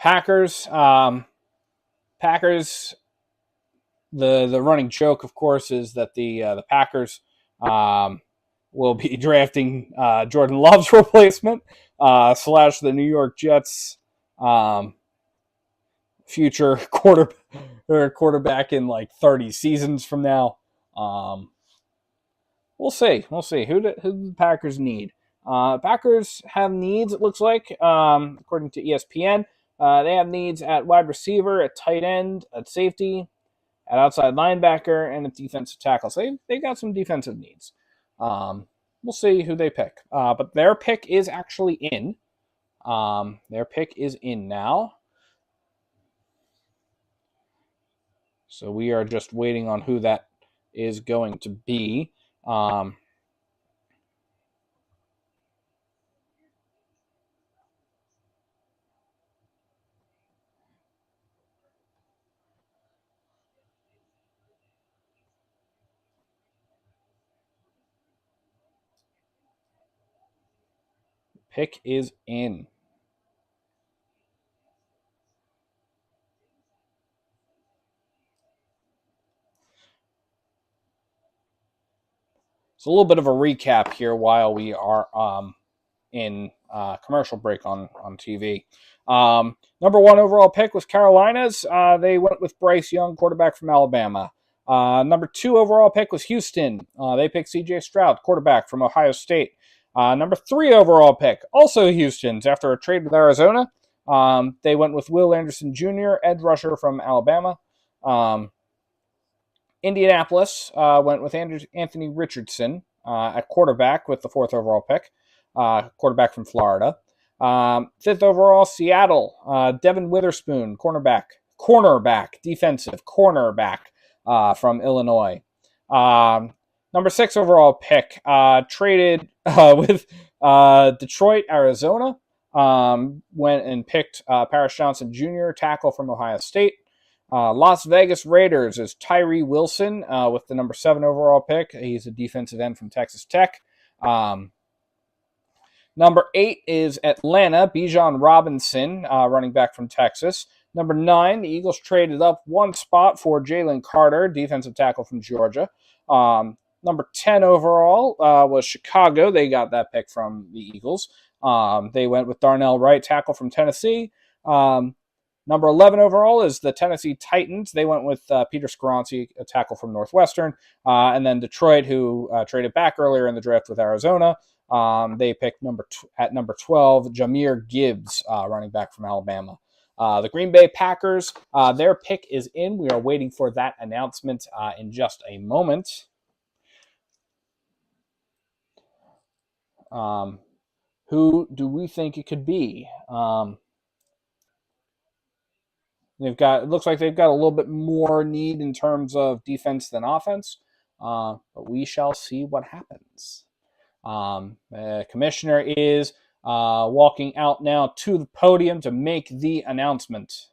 Packers, Packers. The running joke, of course, is that the Packers will be drafting Jordan Love's replacement slash the New York Jets future quarterback in like 30 seasons from now. Um, we'll see. We'll see who do the Packers need. Packers have needs. It looks like, according to ESPN, they have needs at wide receiver, at tight end, at safety, at outside linebacker, and at defensive tackle. So they got some defensive needs. We'll see who they pick. But their pick is actually in. Their pick is in now. So we are just waiting on who that is going to be. Pick is in. So a little bit of a recap here while we are in commercial break on TV. Number one overall pick was Carolina's. They went with Bryce Young, quarterback from Alabama. Number two overall pick was Houston. They picked C.J. Stroud, quarterback from Ohio State. Number three overall pick, also Houston's, after a trade with Arizona. They went with Will Anderson Jr., edge rusher from Alabama. Indianapolis went with Anthony Richardson at quarterback with the fourth overall pick, quarterback from Florida. Fifth overall, Seattle, Devin Witherspoon, defensive cornerback from Illinois. Number six overall pick, traded with Detroit, Arizona. Went and picked Paris Johnson Jr., tackle from Ohio State. Las Vegas Raiders is Tyree Wilson with the number 7 overall pick. He's a defensive end from Texas Tech. Number 8 is Atlanta, Bijan Robinson, running back from Texas. Number 9, the Eagles traded up one spot for Jalen Carter, defensive tackle from Georgia. Number 10 overall was Chicago. They got that pick from the Eagles. They went with Darnell Wright, tackle from Tennessee. Number 11 overall is the Tennessee Titans. They went with Peter Skoronski, a tackle from Northwestern. And then Detroit, who traded back earlier in the draft with Arizona. They picked at number 12, Jahmyr Gibbs, running back from Alabama. The Green Bay Packers, their pick is in. We are waiting for that announcement in just a moment. Who do we think it could be? It looks like they've got a little bit more need in terms of defense than offense, but we shall see what happens. Commissioner is walking out now to the podium to make the announcement.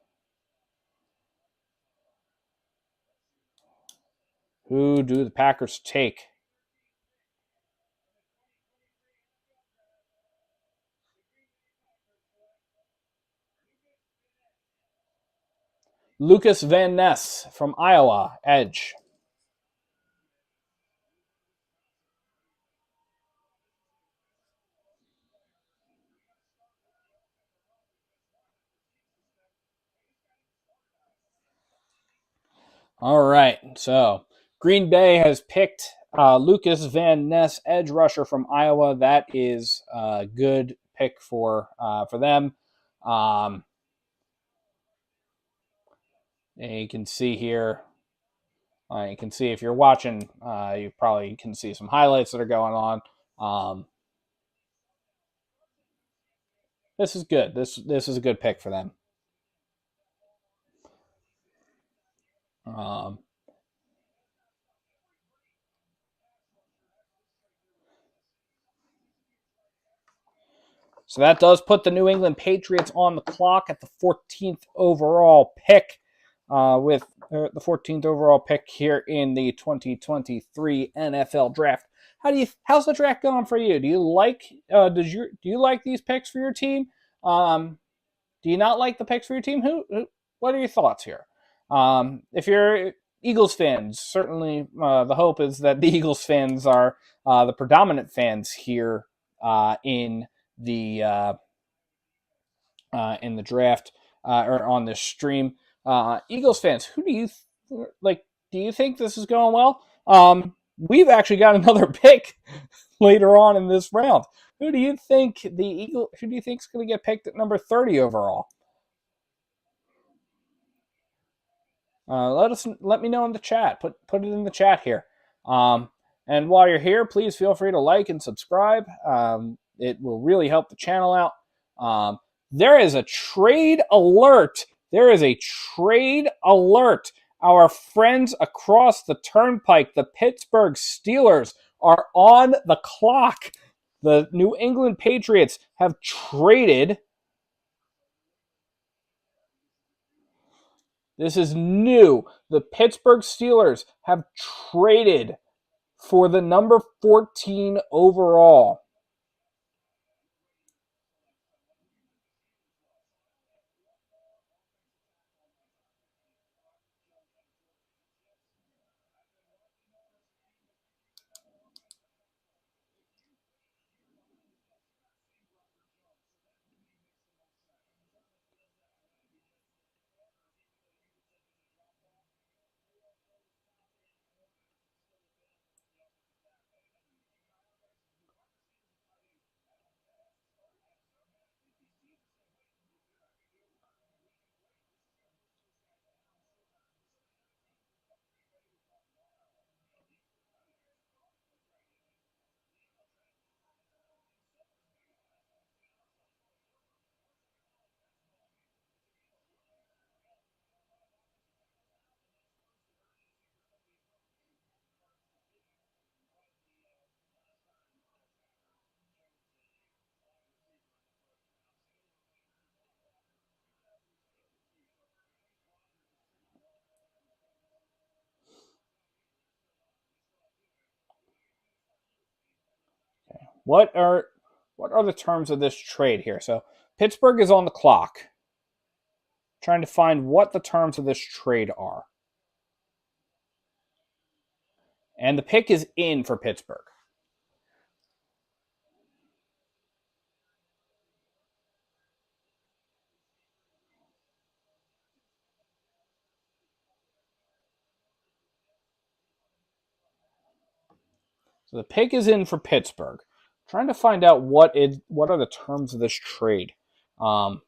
Who do the Packers take? Lucas Van Ness from Iowa, edge. All right, so Green Bay has picked Lucas Van Ness, edge rusher from Iowa. That is a good pick for them. And you can see here. You can see if you're watching, you probably can see some highlights that are going on. This is good. This is a good pick for them. So that does put the New England Patriots on the clock at the 14th overall pick, with the 14th overall pick here in the 2023 NFL Draft. How's the draft going for you? Do you like these picks for your team? Do you not like the picks for your team? What are your thoughts here? If you're Eagles fans, certainly the hope is that the Eagles fans are the predominant fans here in the draft or on this stream. Eagles fans, who do you like? Do you think this is going well? We've actually got another pick later on in this round. Who do you think Who do you think is going to get picked at number 30 overall? Let me know in the chat. Put it in the chat here. And while you're here, please feel free to like and subscribe. It will really help the channel out. There is a trade alert. Our friends across the turnpike, the Pittsburgh Steelers, are on the clock. The New England Patriots have traded. This is new. The Pittsburgh Steelers have traded for the number 14 overall. What are the terms of this trade here? So Pittsburgh is on the clock, trying to find what the terms of this trade are. And the pick is in for Pittsburgh. So the pick is in for Pittsburgh. I'm trying to find out what are the terms of this trade. Um,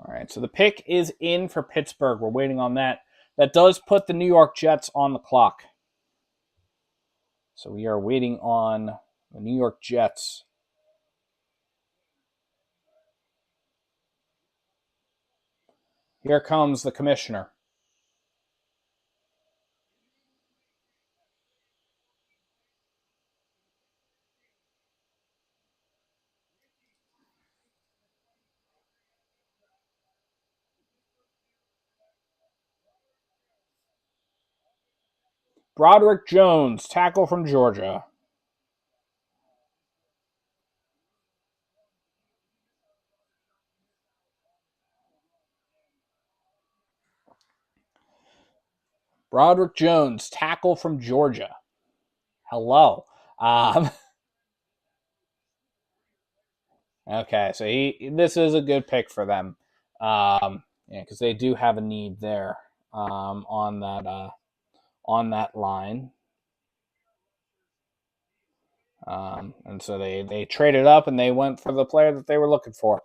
all right, so the pick is in for Pittsburgh. We're waiting on that. That does put the New York Jets on the clock. So we are waiting on the New York Jets. Here comes the commissioner. Broderick Jones, tackle from Georgia. Broderick Jones, tackle from Georgia. Hello. Okay, so this is a good pick for them. Yeah, because they do have a need there on that line. And so they traded up and they went for the player that they were looking for.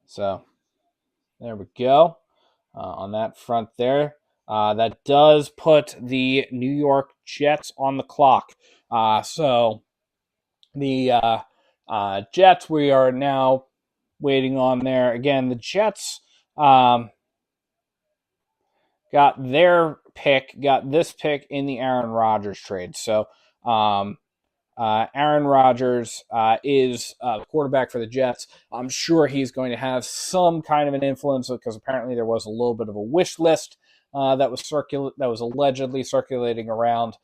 So there we go on that front there. That does put the New York Jets on the clock. So the Jets, we are now waiting on there. Again, the Jets got this pick in the Aaron Rodgers trade. So Aaron Rodgers is the quarterback for the Jets. I'm sure he's going to have some kind of an influence because apparently there was a little bit of a wish list that was allegedly circulating around.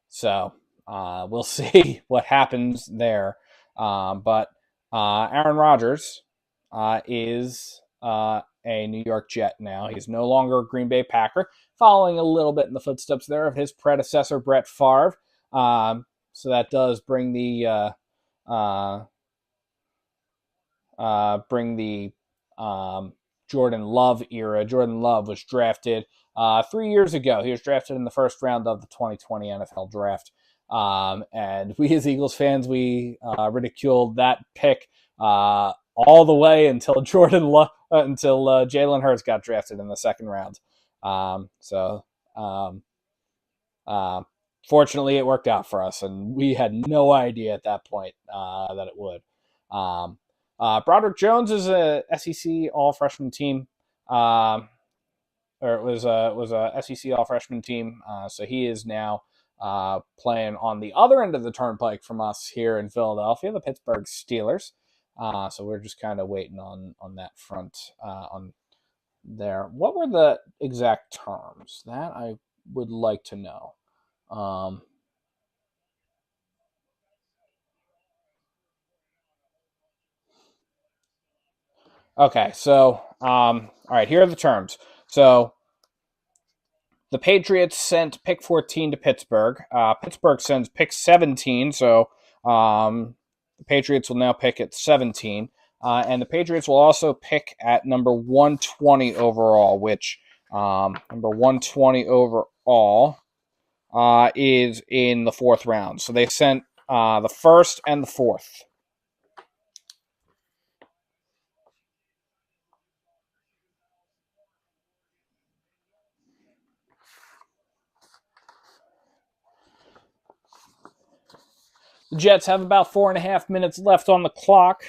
So we'll see what happens there. But Aaron Rodgers is a New York Jet now. He's no longer a Green Bay Packer, following a little bit in the footsteps there of his predecessor, Brett Favre. So that does bring the Jordan Love era. Jordan Love was drafted 3 years ago. He was drafted in the first round of the 2020 NFL draft. And we as Eagles fans, we ridiculed that pick all the way until Jalen Hurts got drafted in the second round. Fortunately, it worked out for us, and we had no idea at that point that it would. Broderick Jones is a SEC All Freshman team, or it was a SEC All Freshman team. So he is now playing on the other end of the turnpike from us here in Philadelphia, the Pittsburgh Steelers. So we're just kind of waiting on that front on there. What were the exact terms? That I would like to know. Okay, so all right, here are the terms. So the Patriots sent pick 14 to Pittsburgh. Pittsburgh sends pick 17, so the Patriots will now pick at 17. And the Patriots will also pick at number 120 overall, which number 120 overall is in the fourth round. So they sent the first and the fourth. The Jets have about 4.5 minutes left on the clock.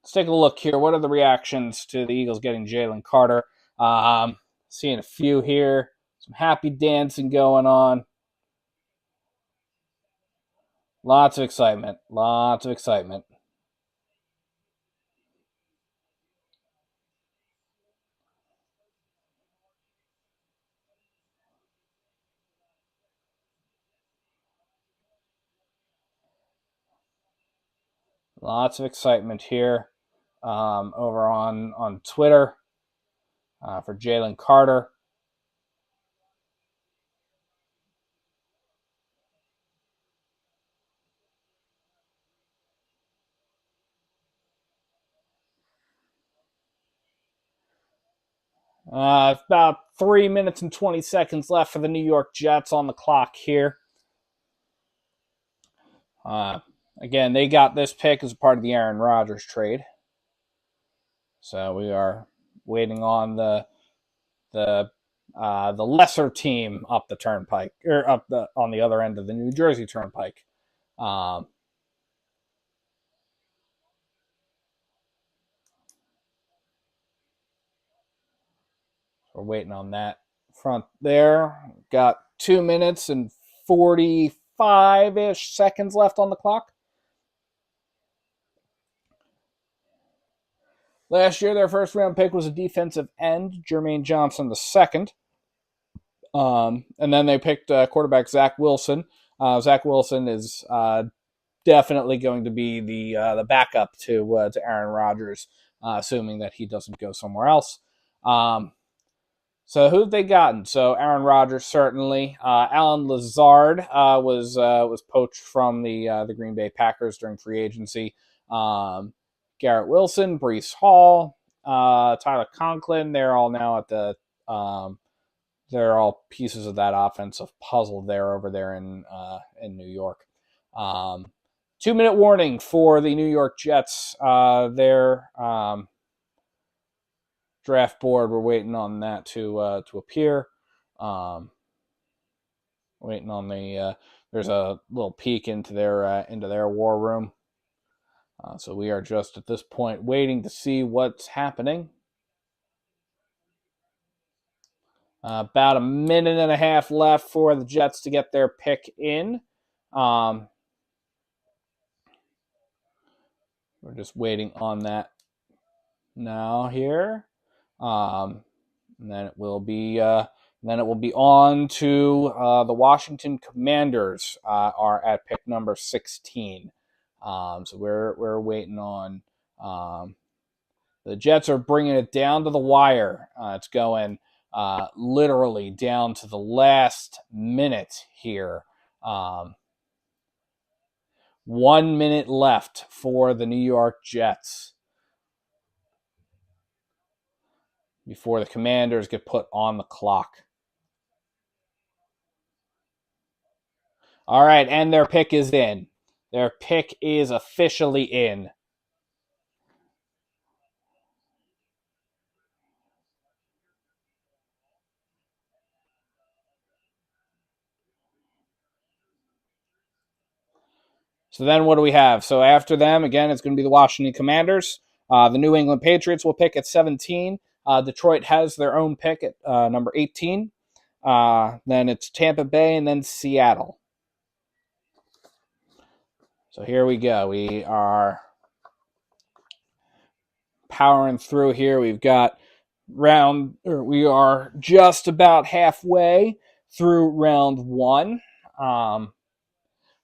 Let's take a look here. What are the reactions to the Eagles getting Jalen Carter? Seeing a few here. Some happy dancing going on. Lots of excitement. Lots of excitement. Lots of excitement here over on Twitter for Jalen Carter. About 3 minutes and 20 seconds left for the New York Jets on the clock here. Again, they got this pick as a part of the Aaron Rodgers trade. So we are waiting on the lesser team up the turnpike, or on the other end of the New Jersey Turnpike. We're waiting on that front there. Got 2 minutes and 45-ish seconds left on the clock. Last year, their first round pick was a defensive end, Jermaine Johnson II. And then they picked quarterback Zach Wilson. Zach Wilson is definitely going to be the backup to Aaron Rodgers, assuming that he doesn't go somewhere else. So who've they gotten? So Aaron Rodgers, certainly. Alan Lazard was poached from the Green Bay Packers during free agency. Garrett Wilson, Breece Hall, Tyler Conklin. They're all now at the they're all pieces of that offensive puzzle there over there in New York. 2-minute warning for the New York Jets. Their draft board. We're waiting on that to appear. Waiting on the. There's a little peek into their war room. So we are just at this point waiting to see what's happening. About a minute and a half left for the Jets to get their pick in. We're just waiting on that now here. And then it will be on to the Washington Commanders are at pick number 16. So we're waiting on. The Jets are bringing it down to the wire. It's going literally down to the last minute here. 1 minute left for the New York Jets before the Commanders get put on the clock. All right, and their pick is in. Their pick is officially in. So then what do we have? So after them, again, it's going to be the Washington Commanders. The New England Patriots will pick at 17. Detroit has their own pick at number 18. Then it's Tampa Bay and then Seattle. So here we go. We are powering through here. We are just about halfway through round one.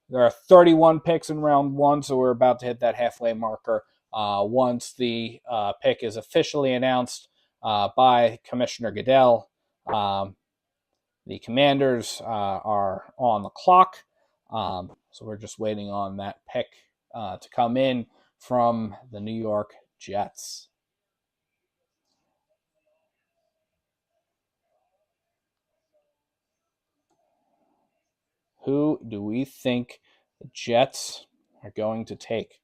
There are 31 picks in round one, so we're about to hit that halfway marker once the pick is officially announced by Commissioner Goodell. The Commanders are on the clock, so we're just waiting on that pick to come in from the New York Jets. Who do we think the Jets are going to take?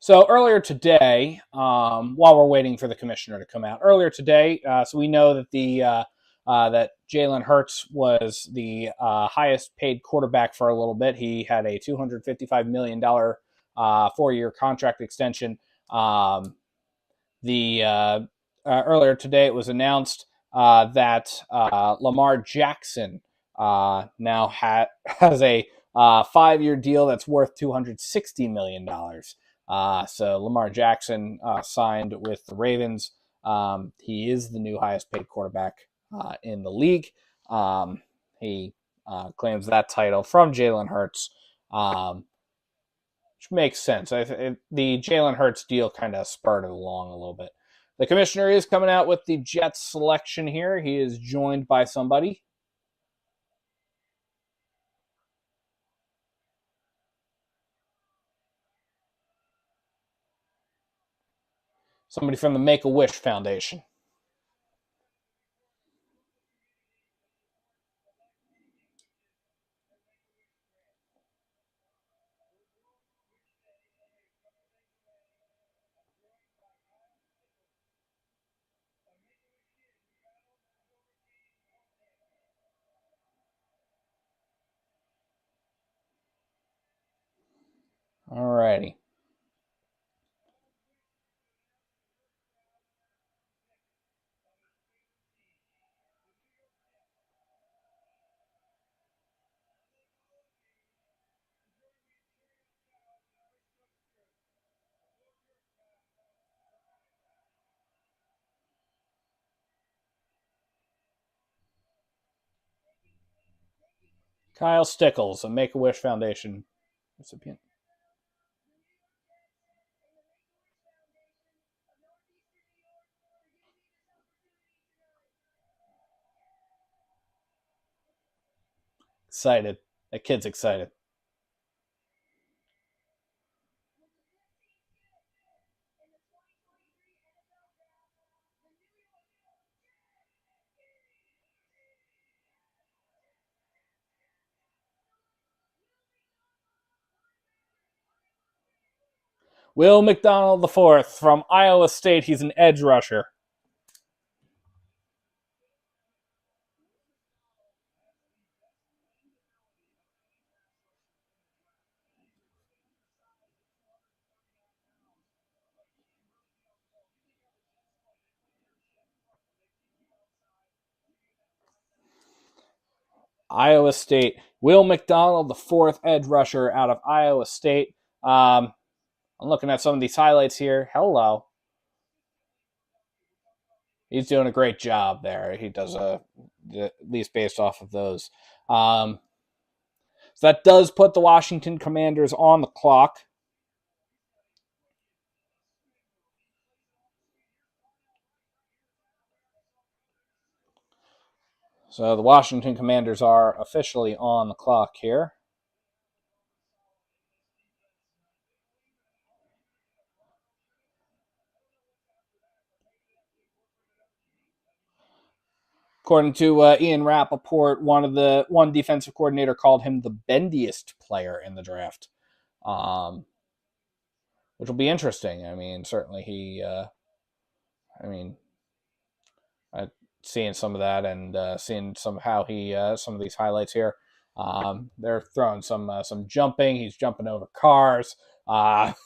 So earlier today, while we're waiting for the commissioner to come out, earlier today, so we know that that Jalen Hurts was the highest paid quarterback for a little bit. He had a $255 million 4-year contract extension. The earlier today it was announced that Lamar Jackson now has a 5-year deal that's worth $260 million. So Lamar Jackson signed with the Ravens. He is the new highest paid quarterback in the league. He claims that title from Jalen Hurts. Which makes sense. The Jalen Hurts deal kind of spurred it along a little bit. The commissioner is coming out with the Jets selection here. He is joined by somebody. Somebody from the Make-A-Wish Foundation. Alrighty. Kyle Stickles, a Make-A-Wish Foundation recipient. Excited. That kid's excited. Will McDonald IV from Iowa State. He's an edge rusher. Iowa State. Will McDonald IV, edge rusher out of Iowa State. I'm looking at some of these highlights here. Hello. He's doing a great job there. He does at least based off of those. So that does put the Washington Commanders on the clock. So the Washington Commanders are officially on the clock here. According to Ian Rappaport, one defensive coordinator called him the bendiest player in the draft, which will be interesting. I mean, certainly seeing some of that and seeing some of these highlights here. They're throwing some jumping. He's jumping over cars. That's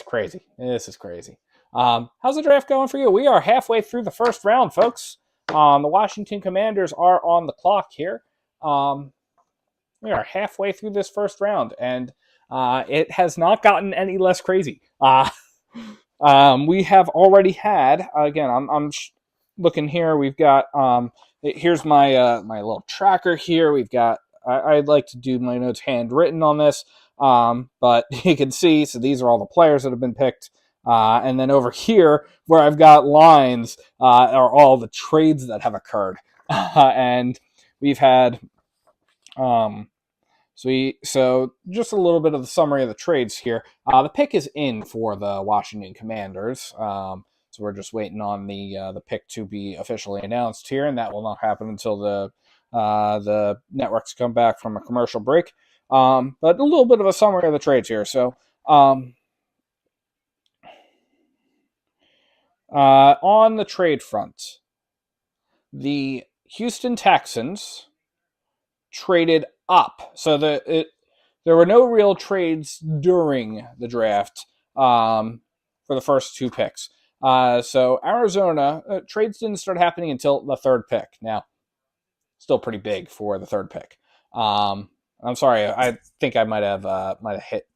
crazy. This is crazy. How's the draft going for you? We are halfway through the first round, folks. The Washington Commanders are on the clock here. We are halfway through this first round, and it has not gotten any less crazy. We have already had, again, I'm looking here. We've got, here's my little tracker here. We've got, I'd like to do my notes handwritten on this, but you can see, so these are all the players that have been picked. And then over here, where I've got lines, are all the trades that have occurred. And we've had, um, so just a little bit of the summary of the trades here. The pick is in for the Washington Commanders. So we're just waiting on the pick to be officially announced here, and that will not happen until the networks come back from a commercial break. But a little bit of a summary of the trades here. So on the trade front, the Houston Texans traded up. So there were no real trades during the draft for the first two picks. So Arizona trades didn't start happening until the third pick. Now, still pretty big for the third pick. I'm sorry, I think I might have hit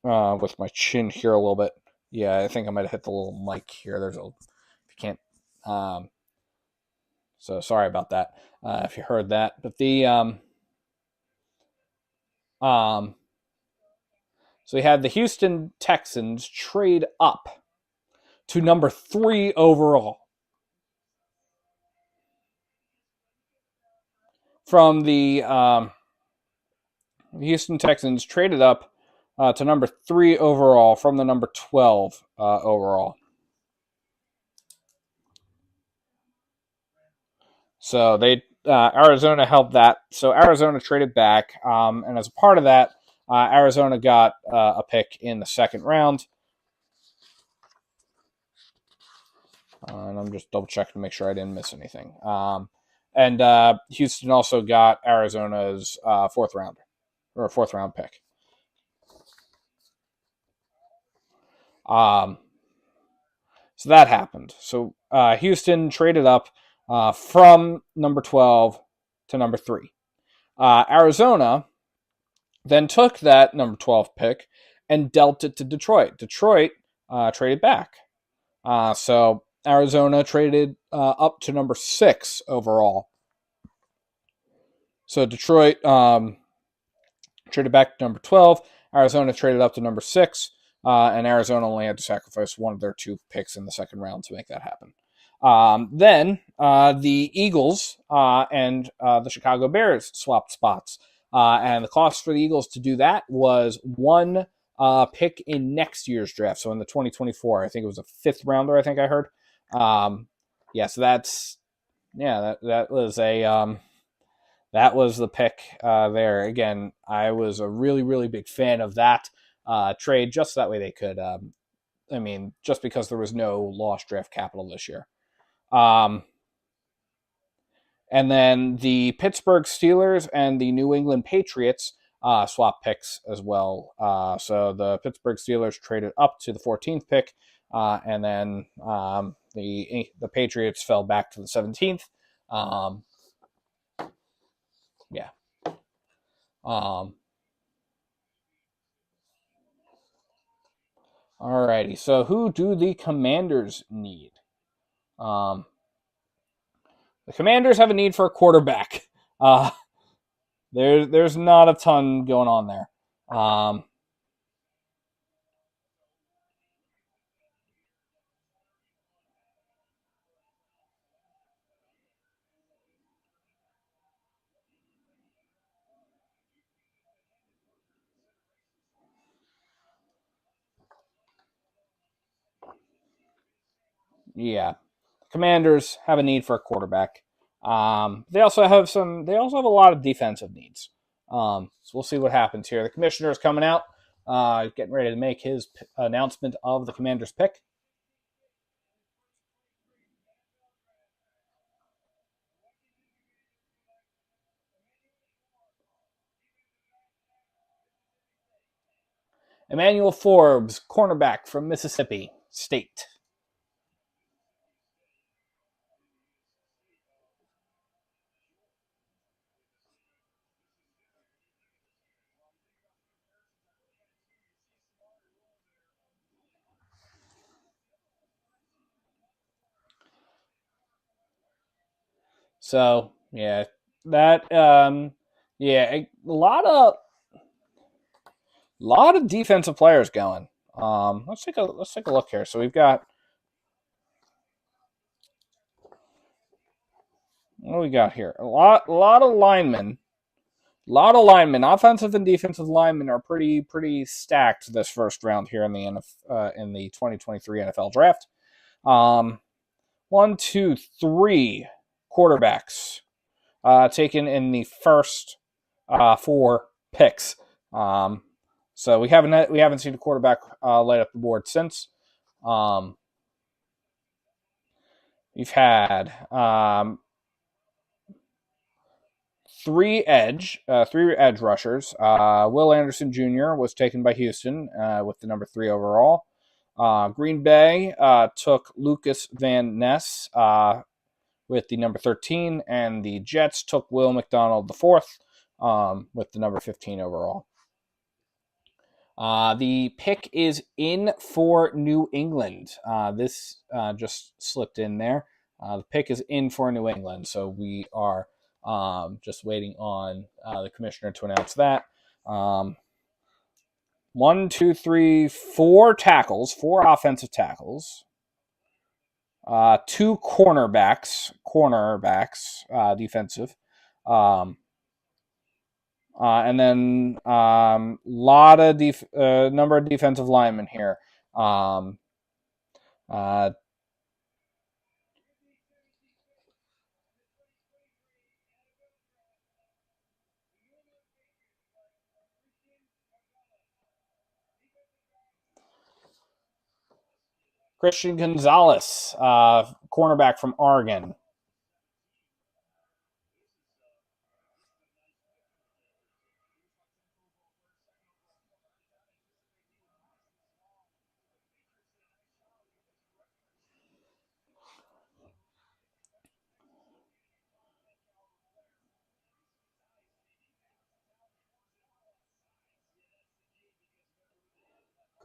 with my chin here a little bit. Yeah, I think I might have hit the little mic here. If you can't, so sorry about that if you heard that. But so we had the Houston Texans trade up to number 3 overall from the Houston Texans traded up to number 3 overall from the number 12 overall. So they Arizona held that. So Arizona traded back, and as a part of that, Arizona got a pick in the second round. And I'm just double checking to make sure I didn't miss anything. And Houston also got Arizona's fourth round pick. So that happened. So Houston traded up from number 12 to number 3. Arizona then took that number 12 pick and dealt it to Detroit. Detroit traded back. So Arizona traded up to number 6 overall. So Detroit traded back to number 12. Arizona traded up to number 6. And Arizona only had to sacrifice one of their 2 picks in the second round to make that happen. Then the Eagles and the Chicago Bears swapped spots. And the cost for the Eagles to do that was 1 pick in next year's draft. So in the 2024, I think it was a 5th rounder, I think I heard. So that was a... that was the pick there. Again, I was a really, really big fan of that trade, just that way they could, just because there was no lost draft capital this year. And then the Pittsburgh Steelers and the New England Patriots swap picks as well. So the Pittsburgh Steelers traded up to the 14th pick, and then the Patriots fell back to the 17th. Yeah. Alrighty. So who do the Commanders need? The Commanders have a need for a quarterback. There's not a ton going on there. Yeah, Commanders have a need for a quarterback. They also have a lot of defensive needs. So we'll see what happens here. The commissioner is coming out, getting ready to make his announcement of the Commanders pick. Emmanuel Forbes, cornerback from Mississippi State. So yeah, that yeah, a lot of defensive players going. Let's take a look here. So we've got what do we got here? A lot of linemen. A lot of linemen, offensive and defensive linemen, are pretty stacked this first round here in the in the 2023 NFL draft. Um, one, two, three quarterbacks taken in the first four picks. Um, so we haven't seen a quarterback light up the board since. Um, we've had three edge rushers. Will Anderson Jr. was taken by Houston with the number 3 overall. Green Bay took Lucas Van Ness with the number 13, and the Jets took Will McDonald the fourth with the number 15 overall. The pick is in for New England. This just slipped in there. The pick is in for New England, so we are just waiting on the commissioner to announce that. One, two, three, four tackles, four offensive tackles, two cornerbacks, defensive. And then lot of number of defensive linemen here. Um, uh, Christian Gonzalez, cornerback from Oregon.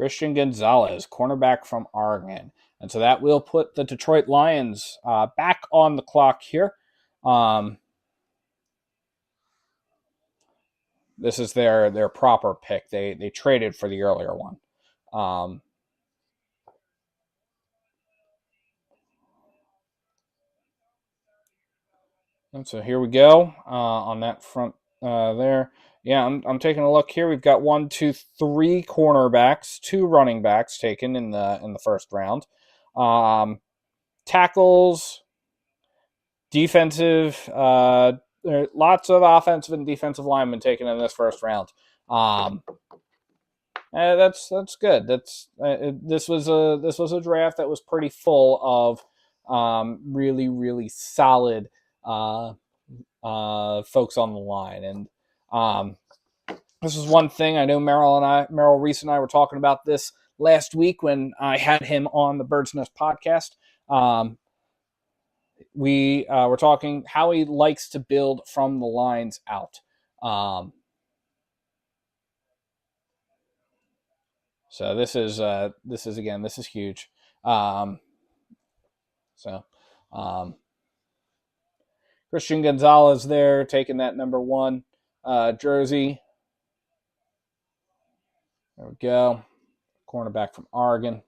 Christian Gonzalez, cornerback from Oregon. And so that will put the Detroit Lions back on the clock here. This is their proper pick. They traded for the earlier one. And so here we go on that front there. Yeah, I'm taking a look here. We've got one, two, three cornerbacks, two running backs taken in the first round. Tackles, defensive, lots of offensive and defensive linemen taken in this first round. That's good. This was a draft that was pretty full of really solid folks on the line, and this is one thing I know. Merrill Reese and I were talking about this last week when I had him on the Bird's Nest podcast. We were talking how he likes to build from the lines out. So this is huge. So Christian Gonzalez there taking that number 1 jersey. There we go. Cornerback from Oregon.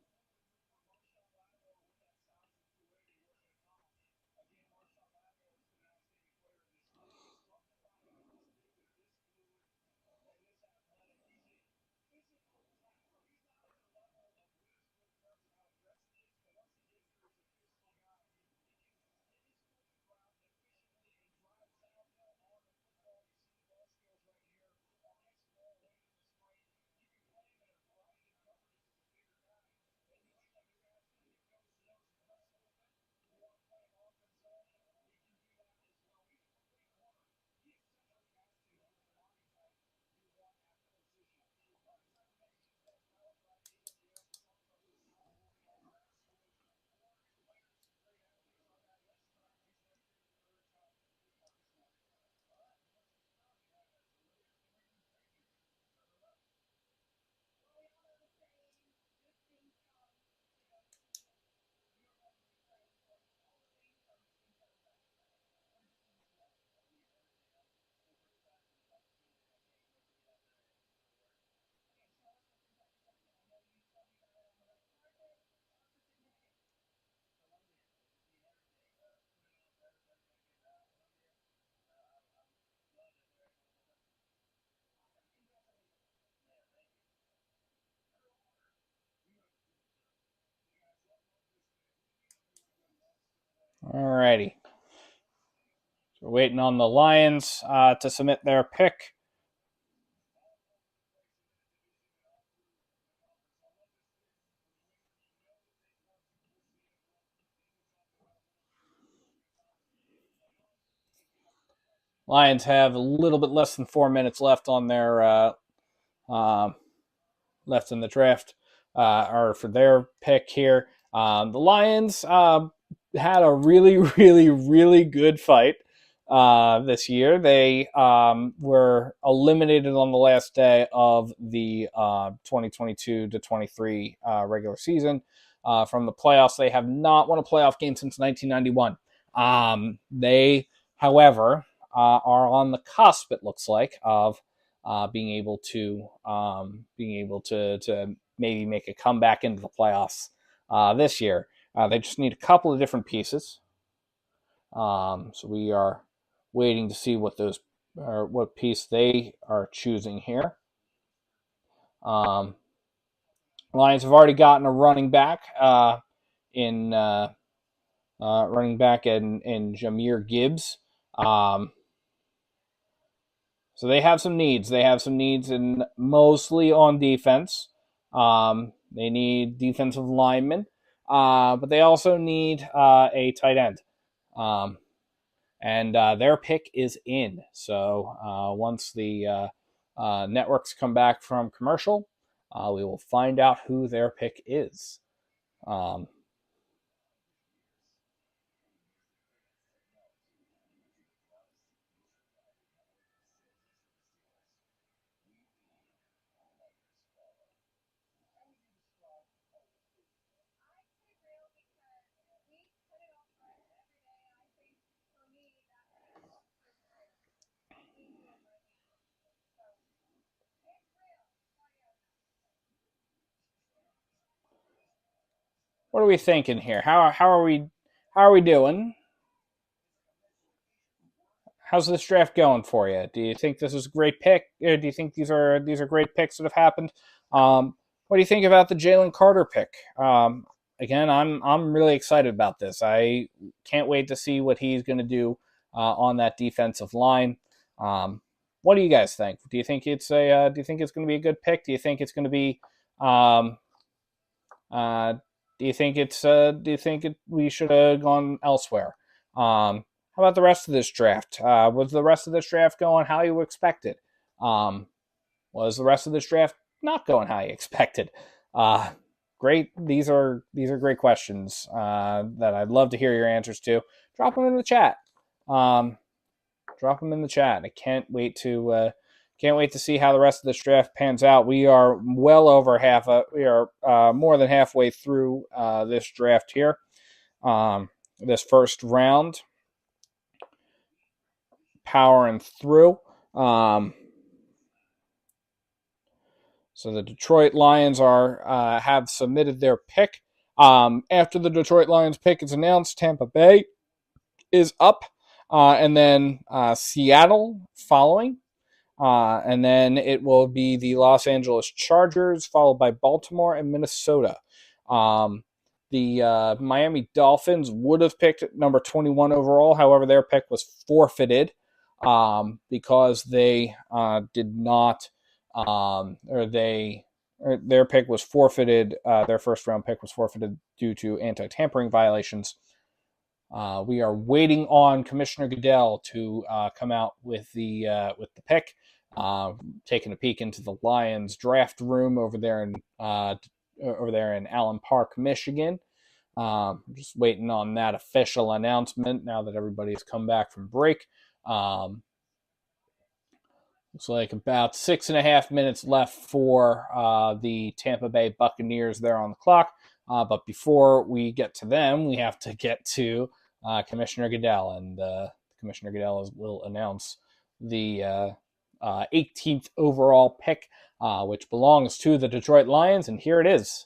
Alrighty. So we're waiting on the Lions to submit their pick. Lions have a little bit less than 4 minutes left on their left in the draft, or for their pick here. The Lions had a really, really, really good fight this year. They were eliminated on the last day of the 2022 to 23 regular season from the playoffs. They have not won a playoff game since 1991. They, however, are on the cusp, it looks like, of being able to maybe make a comeback into the playoffs this year. They just need a couple of different pieces. So we are waiting to see what piece they are choosing here. Lions have already gotten a running back in Jahmyr Gibbs. So they have some needs. They have some needs in mostly on defense. They need defensive linemen, but they also need a tight end. And their pick is in. So once the networks come back from commercial, we will find out who their pick is. What are we thinking here? How are we doing? How's this draft going for you? Do you think this is a great pick? Or do you think these are great picks that have happened? What do you think about the Jalen Carter pick? Again, I'm really excited about this. I can't wait to see what he's going to do on that defensive line. What do you guys think? Do you think it's going to be a good pick? Do you think it's going to be um, uh, we should have gone elsewhere? How about the rest of this draft? Was the rest of this draft going how you expected? Was the rest of this draft not going how you expected? Great. These are great questions that I'd love to hear your answers to. Drop them in the chat. Drop them in the chat. I can't wait to see how the rest of this draft pans out. We are well over we are more than halfway through this draft here. This first round, powering through. So the Detroit Lions have submitted their pick. After the Detroit Lions pick is announced, Tampa Bay is up, and then Seattle following. And then it will be the Los Angeles Chargers, followed by Baltimore and Minnesota. The Miami Dolphins would have picked number 21 overall. However, their pick was forfeited because they did not, their pick was forfeited. Their first round pick was forfeited due to anti-tampering violations. We are waiting on Commissioner Goodell to come out with the pick. Taking a peek into the Lions draft room over there in Allen Park, Michigan. Just waiting on that official announcement now that everybody's come back from break. Looks like about 6.5 minutes left for the Tampa Bay Buccaneers there on the clock. But before we get to them, we have to get to Commissioner Goodell, and Commissioner Goodell will announce the 18th overall pick, which belongs to the Detroit Lions, and here it is.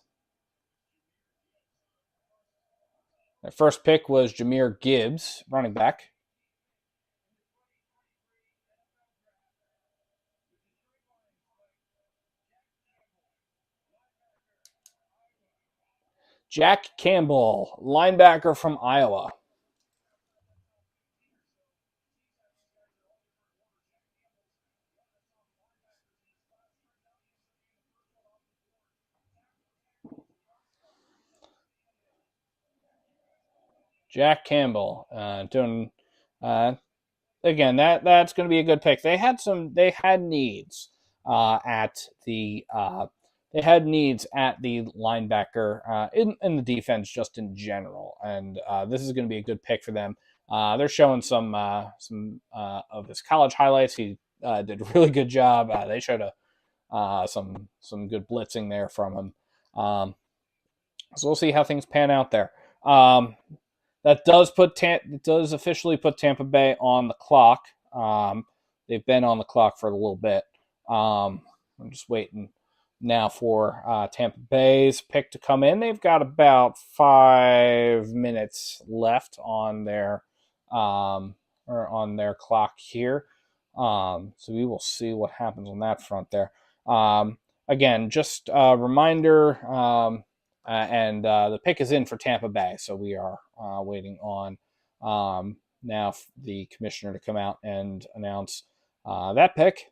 Their first pick was Jahmyr Gibbs, running back. Jack Campbell, linebacker from Iowa. Jack Campbell doing again. That's going to be a good pick. They had needs at the they had needs at the linebacker in the defense just in general, and this is going to be a good pick for them. They're showing some of his college highlights. He did a really good job. They showed some good blitzing there from him. So we'll see how things pan out there. That does officially put Tampa Bay on the clock. They've been on the clock for a little bit. I'm just waiting now for Tampa Bay's pick to come in. They've got about 5 minutes left on their clock here. So we will see what happens on that front there. Again, just a reminder, and the pick is in for Tampa Bay, so we are waiting on now the commissioner to come out and announce that pick.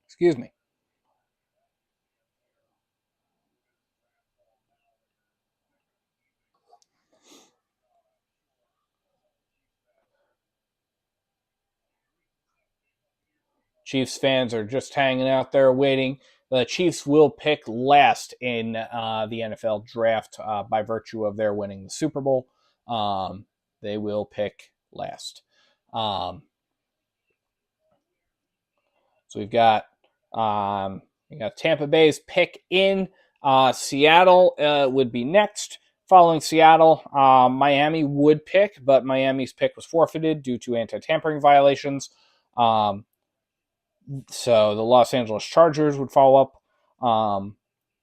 Excuse me. Chiefs fans are just hanging out there waiting. The Chiefs will pick last in the NFL draft by virtue of their winning the Super Bowl. They will pick last. So we've got Tampa Bay's pick in. Seattle would be next. Following Seattle, Miami would pick, but Miami's pick was forfeited due to anti-tampering violations. So the Los Angeles Chargers would follow up.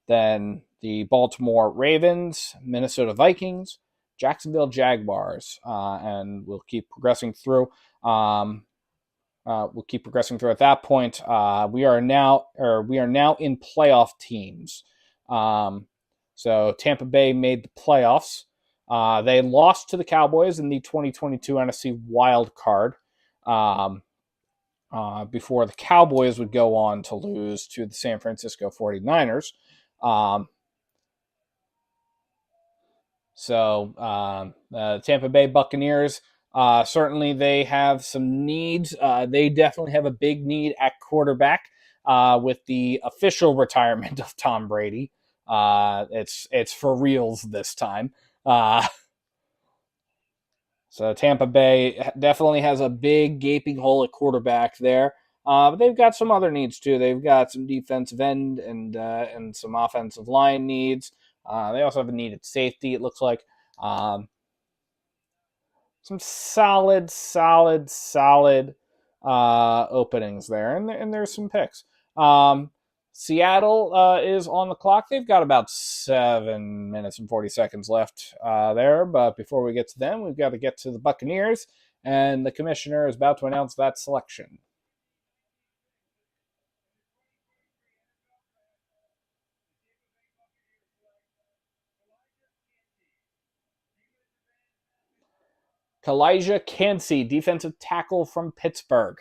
Then the Baltimore Ravens, Minnesota Vikings, Jacksonville Jaguars, and we'll keep progressing through. At that point. We are now in playoff teams. So Tampa Bay made the playoffs. They lost to the Cowboys in the 2022 NFC wild card. Before the Cowboys would go on to lose to the San Francisco 49ers. Tampa Bay Buccaneers, certainly they have some needs. They definitely have a big need at quarterback with the official retirement of Tom Brady. It's for reals this time. So Tampa Bay definitely has a big gaping hole at quarterback there. But they've got some other needs too. They've got some defensive end and some offensive line needs. They also have a need at safety, it looks like. Some solid openings there, and there's some picks. Seattle is on the clock. They've got about 7 minutes and 40 seconds left there. But before we get to them, we've got to get to the Buccaneers. And the commissioner is about to announce that selection. Kalijah Kancey, defensive tackle from Pittsburgh.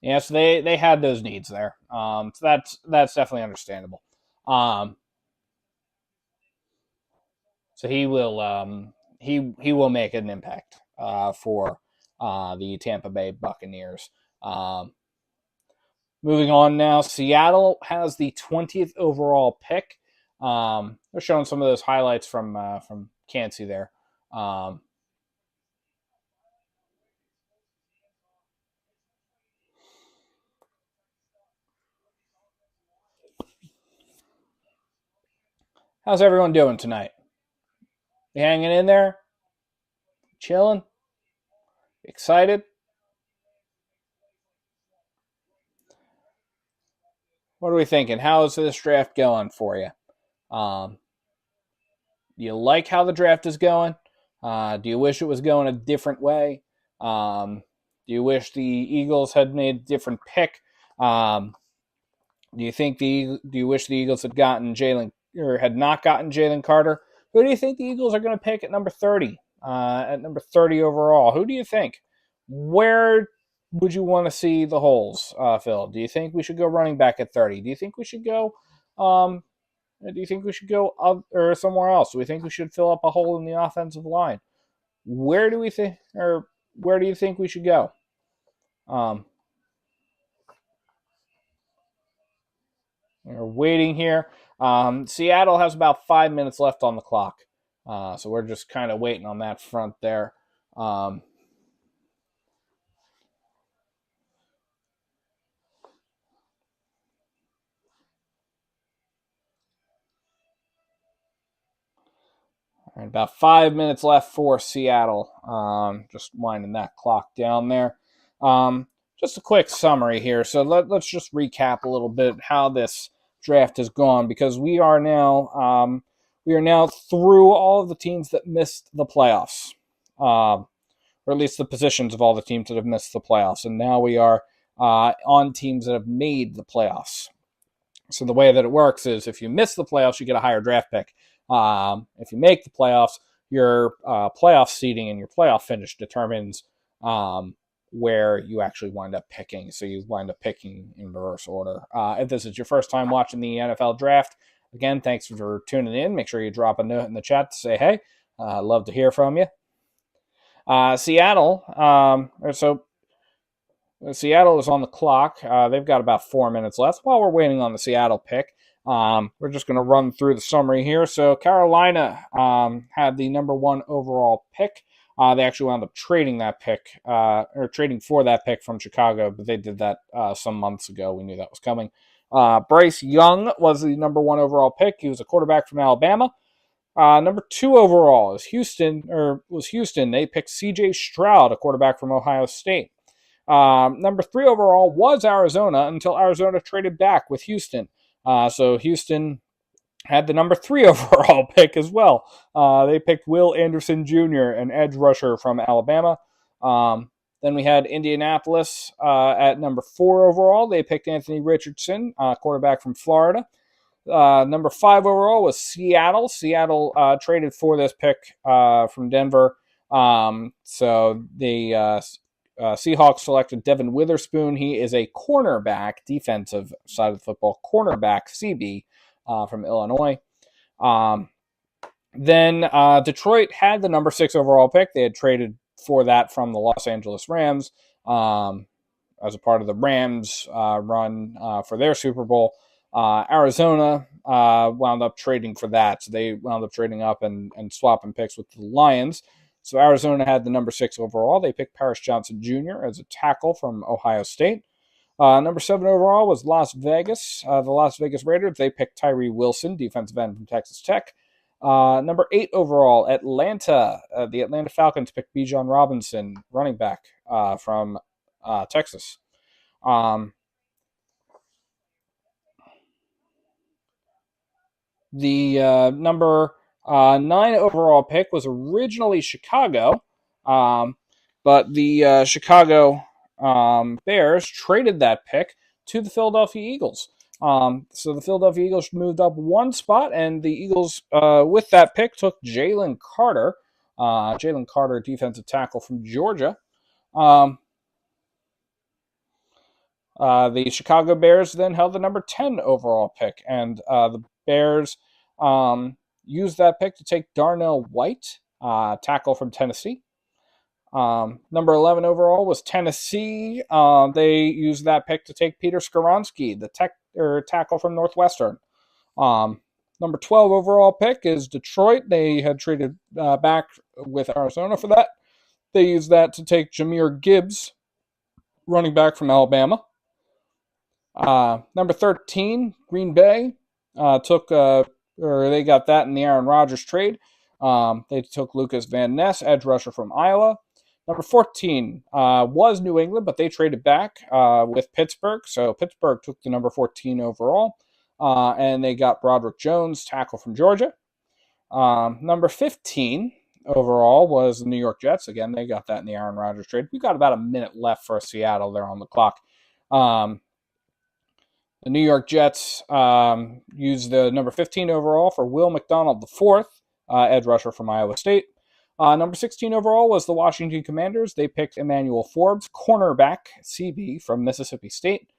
Yes, they had those needs there. So that's definitely understandable. So he will he will make an impact for the Tampa Bay Buccaneers. Moving on now, Seattle has the 20th overall pick. They're showing some of those highlights from Kancey there. How's everyone doing tonight? You hanging in there? Chilling? Excited? What are we thinking? How is this draft going for you? Do you like how the draft is going? Do you wish it was going a different way? Do you wish the Eagles had made a different pick? Do you wish the Eagles had gotten Jalen or had not gotten Jalen Carter. Who do you think the Eagles are going to pick at number 30? At number 30 overall, who do you think? Where would you want to see the holes, Phil? Do you think we should go running back at 30? Do you think we should go? Do you think we should go up or somewhere else? Do we think we should fill up a hole in the offensive line? Where do we think, or where do you think we should go? We're waiting here. Seattle has about 5 minutes left on the clock, so we're just kind of waiting on that front there. All right, about 5 minutes left for Seattle. Just winding that clock down there. Just a quick summary here. So let's just recap a little bit how this draft has gone, because we are now through all of the teams that missed the playoffs, or at least the positions of all the teams that have missed the playoffs, and now we are on teams that have made the playoffs. So the way that it works is if you miss the playoffs, you get a higher draft pick. If you make the playoffs, your playoff seeding and your playoff finish determines where you actually wind up picking. So you wind up picking in reverse order. If this is your first time watching the NFL draft, again, thanks for tuning in. Make sure you drop a note in the chat to say, hey, I'd love to hear from you. Seattle is on the clock. They've got about 4 minutes left while we're waiting on the Seattle pick. We're just going to run through the summary here. So Carolina had the number 1 overall pick. They actually wound up trading that pick, or trading for that pick from Chicago, but they did that some months ago. We knew that was coming. Bryce Young was the number 1 overall pick. He was a quarterback from Alabama. Number 2 overall was Houston. They picked C.J. Stroud, a quarterback from Ohio State. Number 3 overall was Arizona until Arizona traded back with Houston. So Houston had the number 3 overall pick as well. They picked Will Anderson Jr., an edge rusher from Alabama. Then we had Indianapolis at number 4 overall. They picked Anthony Richardson, quarterback from Florida. Number 5 overall was Seattle. Seattle traded for this pick from Denver. So the Seahawks selected Devin Witherspoon. He is a cornerback, defensive side of the football, cornerback, CB, from Illinois. Then Detroit had the number 6 overall pick. They had traded for that from the Los Angeles Rams as a part of the Rams run for their Super Bowl. Arizona wound up trading for that. So they wound up trading up and swapping picks with the Lions. So Arizona had the number 6 overall. They picked Paris Johnson Jr. as a tackle from Ohio State. Number 7 overall was Las Vegas. The Las Vegas Raiders, they picked Tyree Wilson, defensive end from Texas Tech. Number 8 overall, Atlanta. The Atlanta Falcons picked Bijan Robinson, running back from Texas. The number 9 overall pick was originally Chicago, but the Chicago Bears traded that pick to the Philadelphia Eagles. So the Philadelphia Eagles moved up 1 spot, and the Eagles, with that pick, took Jalen Carter. Jalen Carter, defensive tackle from Georgia. The Chicago Bears then held the number 10 overall pick, and the Bears used that pick to take Darnell White, tackle from Tennessee. Number 11 overall was Tennessee. They used that pick to take Peter Skoronski, the tackle from Northwestern. Number 12 overall pick is Detroit. They had traded back with Arizona for that. They used that to take Jahmyr Gibbs, running back from Alabama. Number 13, Green Bay, they got that in the Aaron Rodgers trade. They took Lucas Van Ness, edge rusher from Iowa. Number 14 was New England, but they traded back with Pittsburgh. So Pittsburgh took the number 14 overall, and they got Broderick Jones, tackle from Georgia. Number 15 overall was the New York Jets. Again, they got that in the Aaron Rodgers trade. We've got about a minute left for Seattle. They're on the clock. The New York Jets used the number 15 overall for Will McDonald IV, edge rusher from Iowa State. Number 16 overall was the Washington Commanders. They picked Emmanuel Forbes, cornerback, CB from Mississippi State.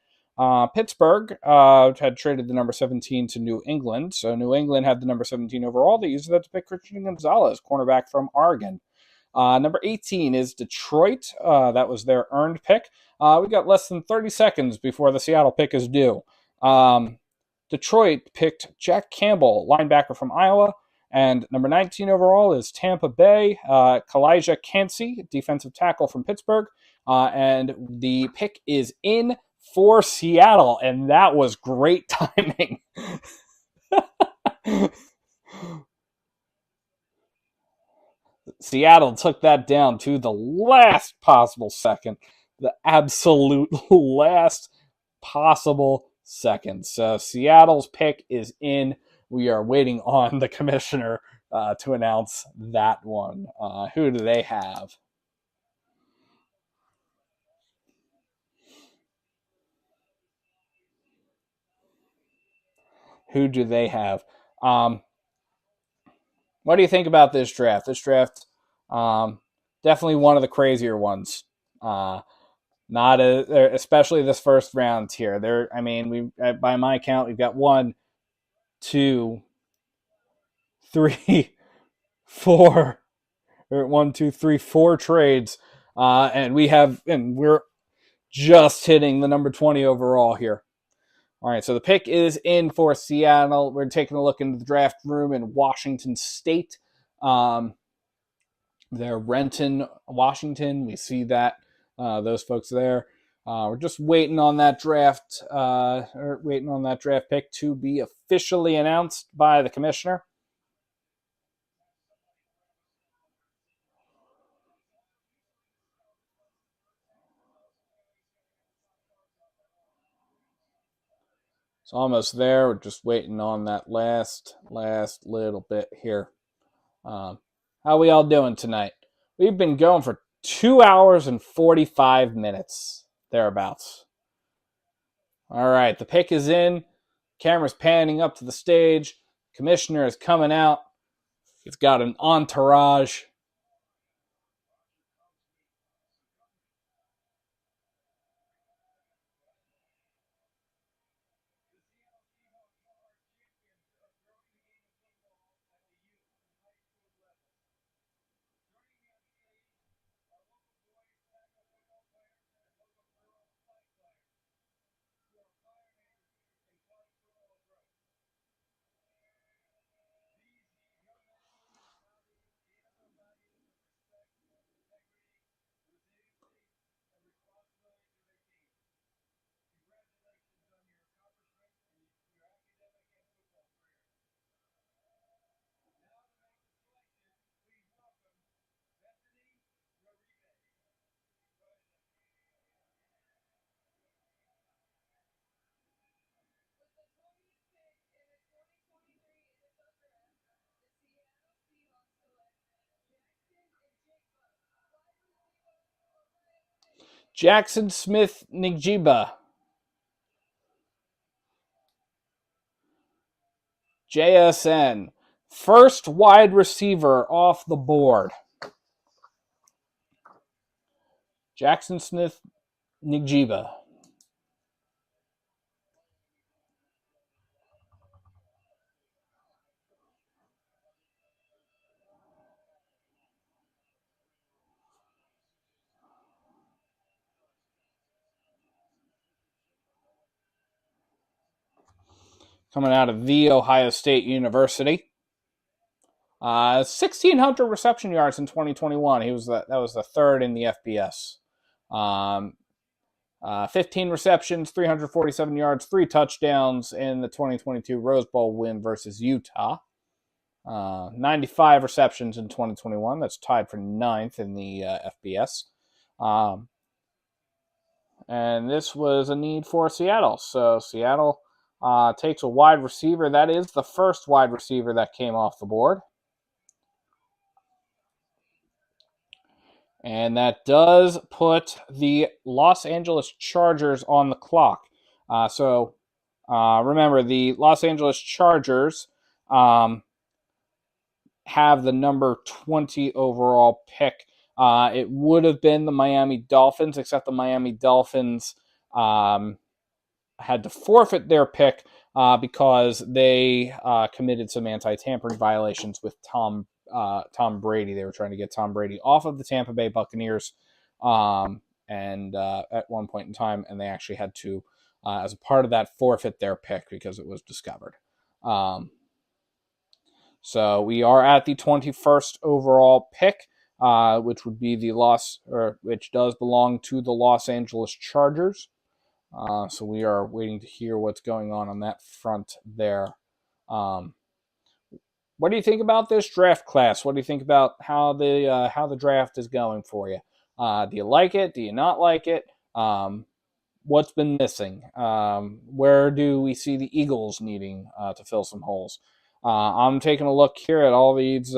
Pittsburgh had traded the number 17 to New England, so New England had the number 17 overall. They used that to pick Christian Gonzalez, cornerback from Oregon. Number 18 is Detroit. That was their earned pick. We got less than 30 seconds before the Seattle pick is due. Detroit picked Jack Campbell, linebacker from Iowa. And number 19 overall is Tampa Bay, Kalijah Kancey, defensive tackle from Pittsburgh. And the pick is in for Seattle, and that was great timing. Seattle took that down to the last possible second, the absolute last possible second. So Seattle's pick is in. We are waiting on the commissioner to announce that one. Who do they have? Who do they have? What do you think about this draft? This draft, definitely one of the crazier ones. Not especially this first round here. There, I mean, we by my count, we've got 1, 2, 3, 4, or 1, 2, 3, 4 trades, and we're just hitting the number 20 overall here. All right, so the pick is in for Seattle. We're taking a look into the draft room in Washington State. They're Renton, Washington. We see that those folks there. We're just waiting on that draft, pick to be officially announced by the commissioner. It's almost there. We're just waiting on that last little bit here. How we all doing tonight? We've been going for 2 hours and 45 minutes, thereabouts. All right, the pick is in. Camera's panning up to the stage. Commissioner is coming out. He's got an entourage. Jackson Smith Njigba. JSN. First wide receiver off the board. Jackson Smith Njigba. Coming out of The Ohio State University. 1,600 reception yards in 2021. That was the third in the FBS. 15 receptions, 347 yards, 3 touchdowns in the 2022 Rose Bowl win versus Utah. 95 receptions in 2021. That's tied for 9th in the FBS. And this was a need for Seattle. So Seattle takes a wide receiver. That is the first wide receiver that came off the board. And that does put the Los Angeles Chargers on the clock. So Remember, the Los Angeles Chargers have the number 20 overall pick. It would have been the Miami Dolphins, except the Miami Dolphins had to forfeit their pick because they committed some anti-tampering violations with Tom Brady. They were trying to get Tom Brady off of the Tampa Bay Buccaneers, and at one point in time, and they actually had to, as a part of that, forfeit their pick because it was discovered. So we are at the 21st overall pick, which would be which does belong to the Los Angeles Chargers. So we are waiting to hear what's going on that front there. What do you think about this draft class? What do you think about how the draft is going for you? Do you like it? Do you not like it? What's been missing? Where do we see the Eagles needing to fill some holes? I'm taking a look here at all these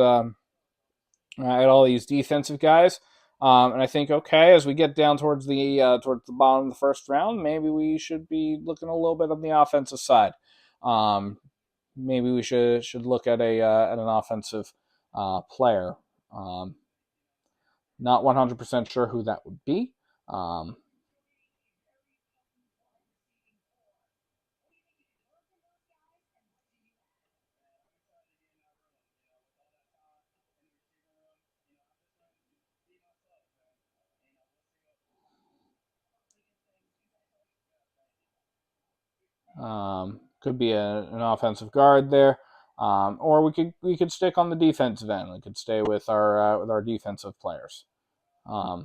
defensive guys, and I think, okay, as we get down towards the bottom of the first round, maybe we should be looking a little bit on the offensive side. Maybe we should look at an offensive player. Not 100% sure who that would be. Could be an offensive guard there, or we could stick on the defensive end. We could stay with our defensive players. There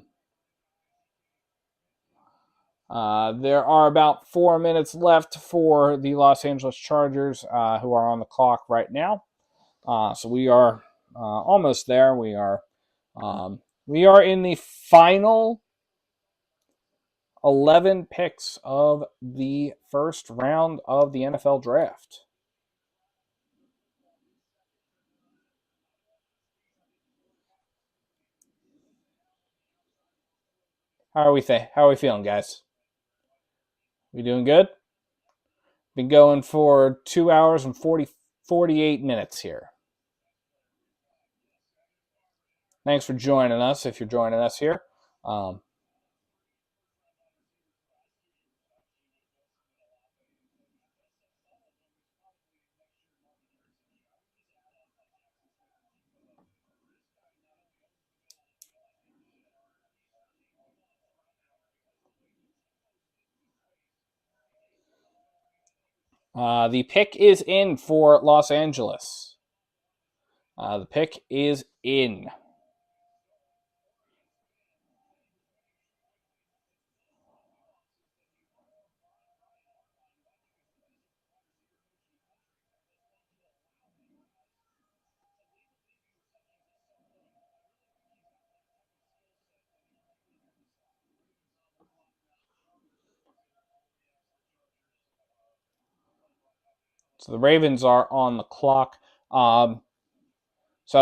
are about 4 minutes left for the Los Angeles Chargers, who are on the clock right now. So we are almost there. We are in the final 11 picks of the first round of the NFL draft. How are we feeling, guys? We doing good? Been going for 2 hours and 48 minutes here. Thanks for joining us if you're joining us here. The pick is in for Los Angeles. The pick is in. So the Ravens are on the clock. So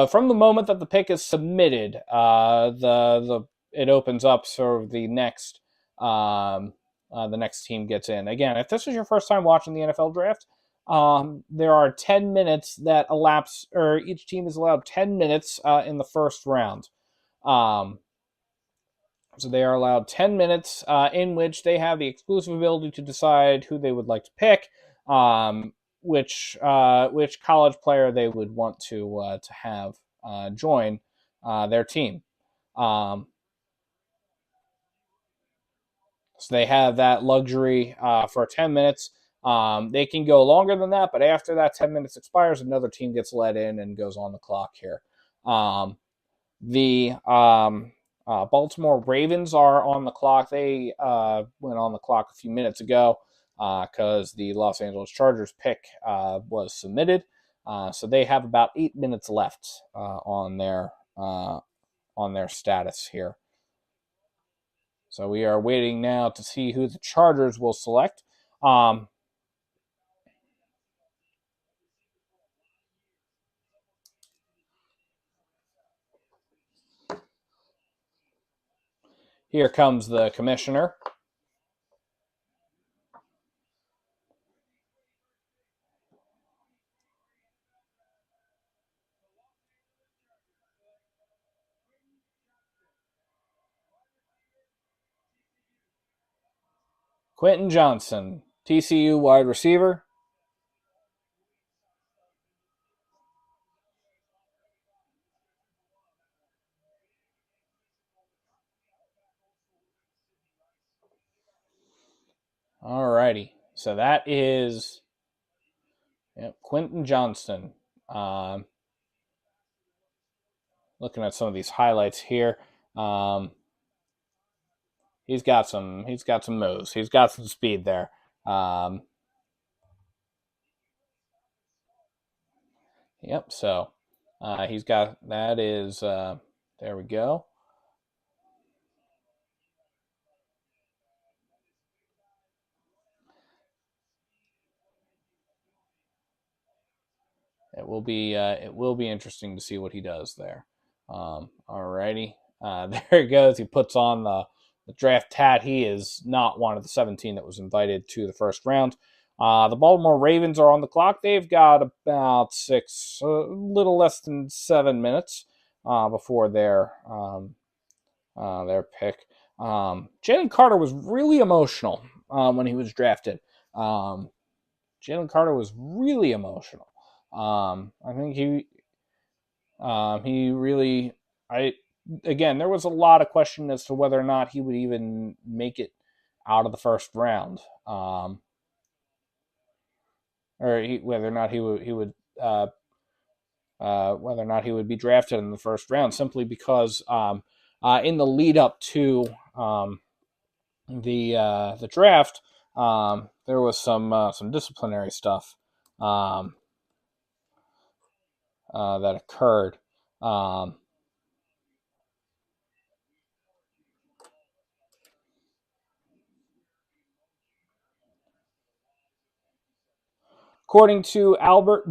from the moment that the pick is submitted, it opens up so the next team gets in. Again, if this is your first time watching the NFL draft, there are 10 minutes that elapse, or each team is allowed 10 minutes in the first round. So they are allowed 10 minutes in which they have the exclusive ability to decide who they would like to pick, which college player they would want to have join their team. So they have that luxury for 10 minutes. They can go longer than that, but after that 10 minutes expires, another team gets let in and goes on the clock here. The Baltimore Ravens are on the clock. They went on the clock a few minutes ago because the Los Angeles Chargers pick was submitted. So they have about 8 minutes left on their status here. So we are waiting now to see who the Chargers will select. Here comes the commissioner. Quentin Johnson, TCU wide receiver. Alrighty. So that is Quentin Johnston. Um, Looking at some of these highlights here. Um, he's got some moves. He's got some speed there. Um, yep. So he's got that is there we go. It will be interesting to see what he does there. Alrighty, there he goes. He puts on the draft tat. He is not one of the 17 that was invited to the first round. The Baltimore Ravens are on the clock. They've got about a little less than 7 minutes before their pick. Jalen Carter was really emotional when he was drafted. Jalen Carter was really emotional. I think he really I again there was a lot of question as to whether or not he would even make it out of the first round, whether or not uh, whether or not he would be drafted in the first round, simply because in the lead up to the draft, there was some disciplinary stuff um, that occurred. Um, According to Albert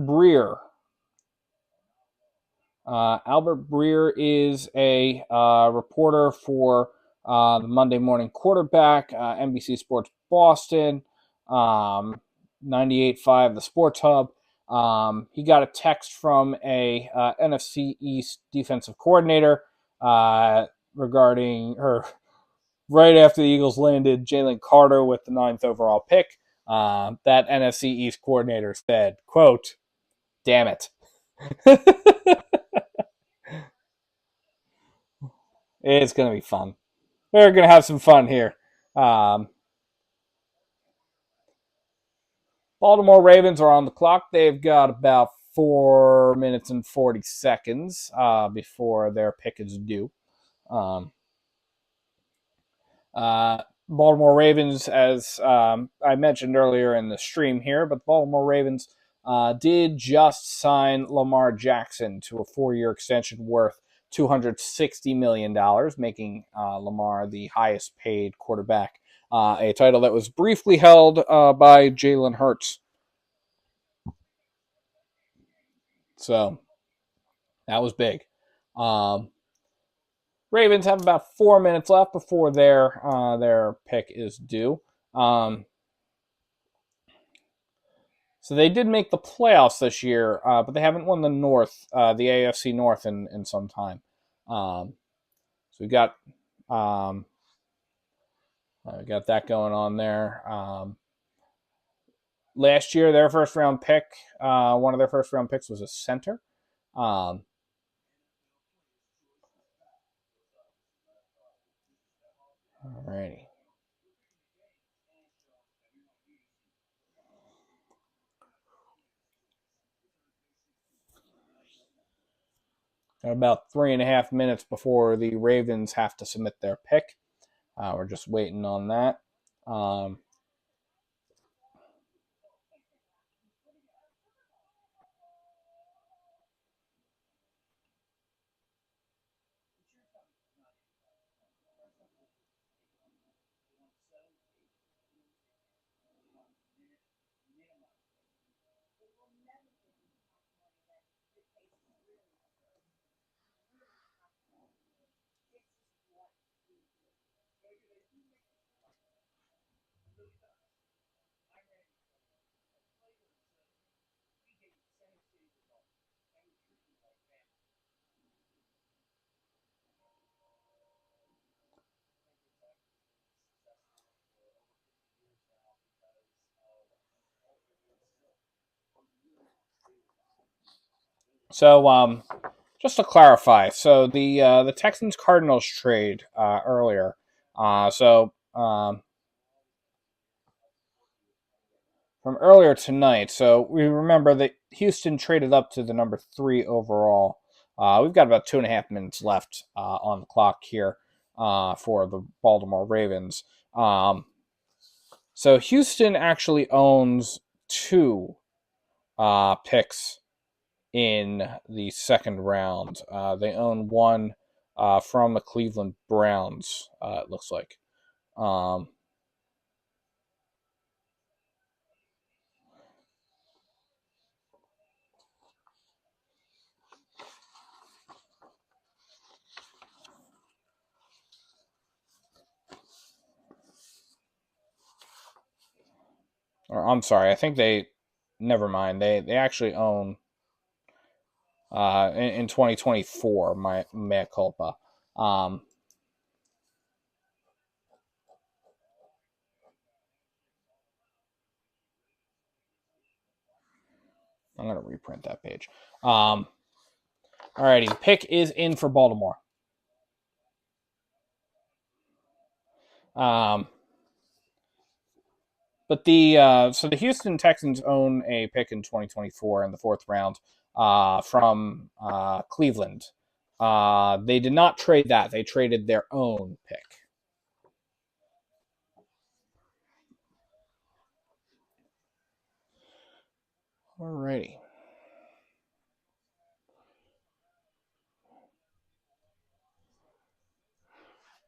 Breer is a reporter for the Monday Morning Quarterback, NBC Sports Boston, 98.5 The Sports Hub. He got a text from a NFC East defensive coordinator regarding her right after the Eagles landed Jalen Carter with the ninth overall pick. That NFC East coordinator said, "quote Damn it." It's going to be fun. We're going to have some fun here. Um, Baltimore Ravens are on the clock. They've got about 4 minutes and 40 seconds before their pick is due. Um, uh, Baltimore Ravens, as I mentioned earlier in the stream here, but the Baltimore Ravens did just sign Lamar Jackson to a 4-year extension worth $260 million, making Lamar the highest paid quarterback, a title that was briefly held by Jalen Hurts. So that was big. Um, Ravens have about 4 minutes left before their pick is due. So they did make the playoffs this year, but they haven't won the AFC North in some time. So um, we got that going on there. Last year, their first round pick, one of their first round picks was a center. Um, Alrighty. Got about 3.5 minutes before the Ravens have to submit their pick. We're just waiting on that. Um, So, just to clarify, so the Texans Cardinals trade earlier. From earlier tonight. So we remember that Houston traded up to the number 3 overall. We've got about 2.5 minutes left on the clock here for the Baltimore Ravens. So Houston actually owns two picks in the second round. They own one from the Cleveland Browns, it looks like. Um, or I'm sorry, I think they. Never mind. They actually own in 2024. My mea culpa. Um, I'm gonna reprint that page. Alrighty, the pick is in for Baltimore. Um, but the Houston Texans own a pick in 2024 in the fourth round from Cleveland. They did not trade that; they traded their own pick. Alrighty.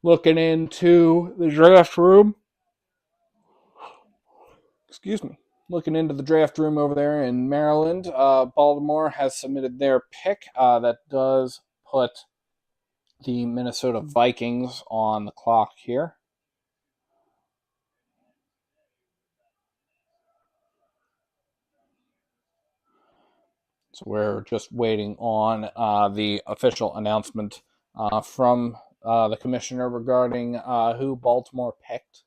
Looking into the draft room. Excuse me. Looking into the draft room over there in Maryland, Baltimore has submitted their pick. That does put the Minnesota Vikings on the clock here. So we're just waiting on the official announcement from the commissioner regarding who Baltimore picked.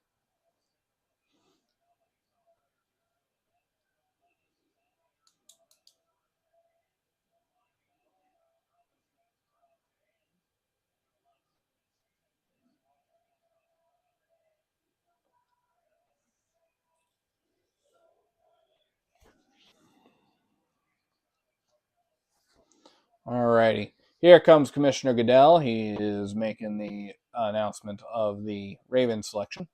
Alrighty. Here comes Commissioner Goodell. He is making the announcement of the Ravens selection.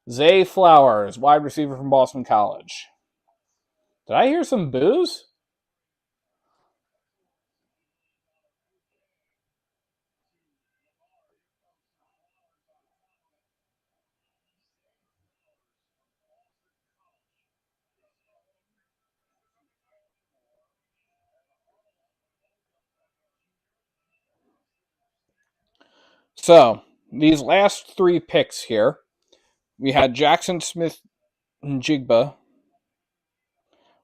Zay Flowers, wide receiver from Boston College. Did I hear some boos? So, these last three picks here, we had Jackson Smith Njigba,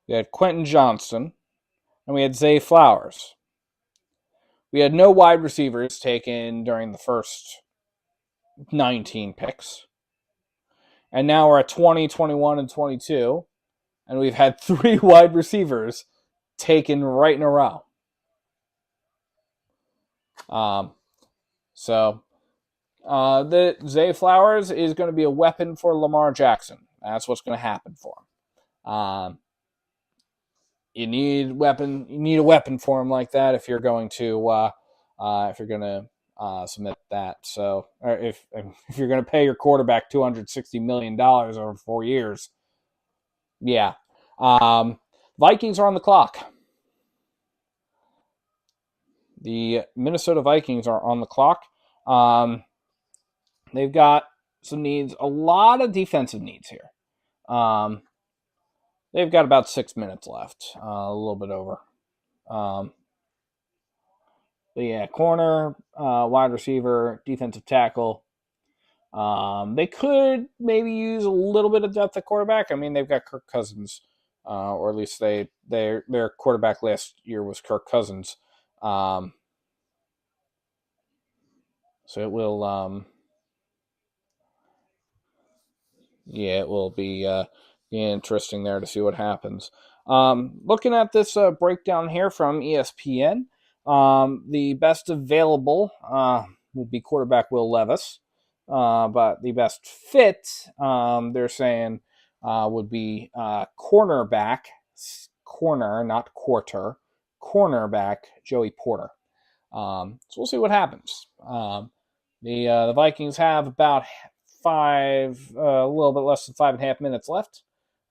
we had Quentin Johnston, and we had Zay Flowers. We had no wide receivers taken during the first 19 picks. And now we're at 20, 21, and 22, and we've had three wide receivers taken right in a row. Um, so the Zay Flowers is going to be a weapon for Lamar Jackson. That's what's going to happen for him. You need weapon. You need a weapon for him like that if you're going to submit that. So, or if you're going to pay your quarterback $260 million over 4 years, yeah. Vikings are on the clock. The Minnesota Vikings are on the clock. They've got some needs, a lot of defensive needs here. They've got about 6 minutes left, a little bit over. But yeah, corner, wide receiver, defensive tackle. They could maybe use a little bit of depth at quarterback. I mean, they've got Kirk Cousins, or at least their quarterback last year was Kirk Cousins. So it will Yeah, it will be interesting there to see what happens. Looking at this breakdown here from ESPN, the best available would be quarterback Will Levis, but the best fit, they're saying, would be corner, not quarter, cornerback Joey Porter. So we'll see what happens. The Vikings have about a little bit less than 5.5 minutes left.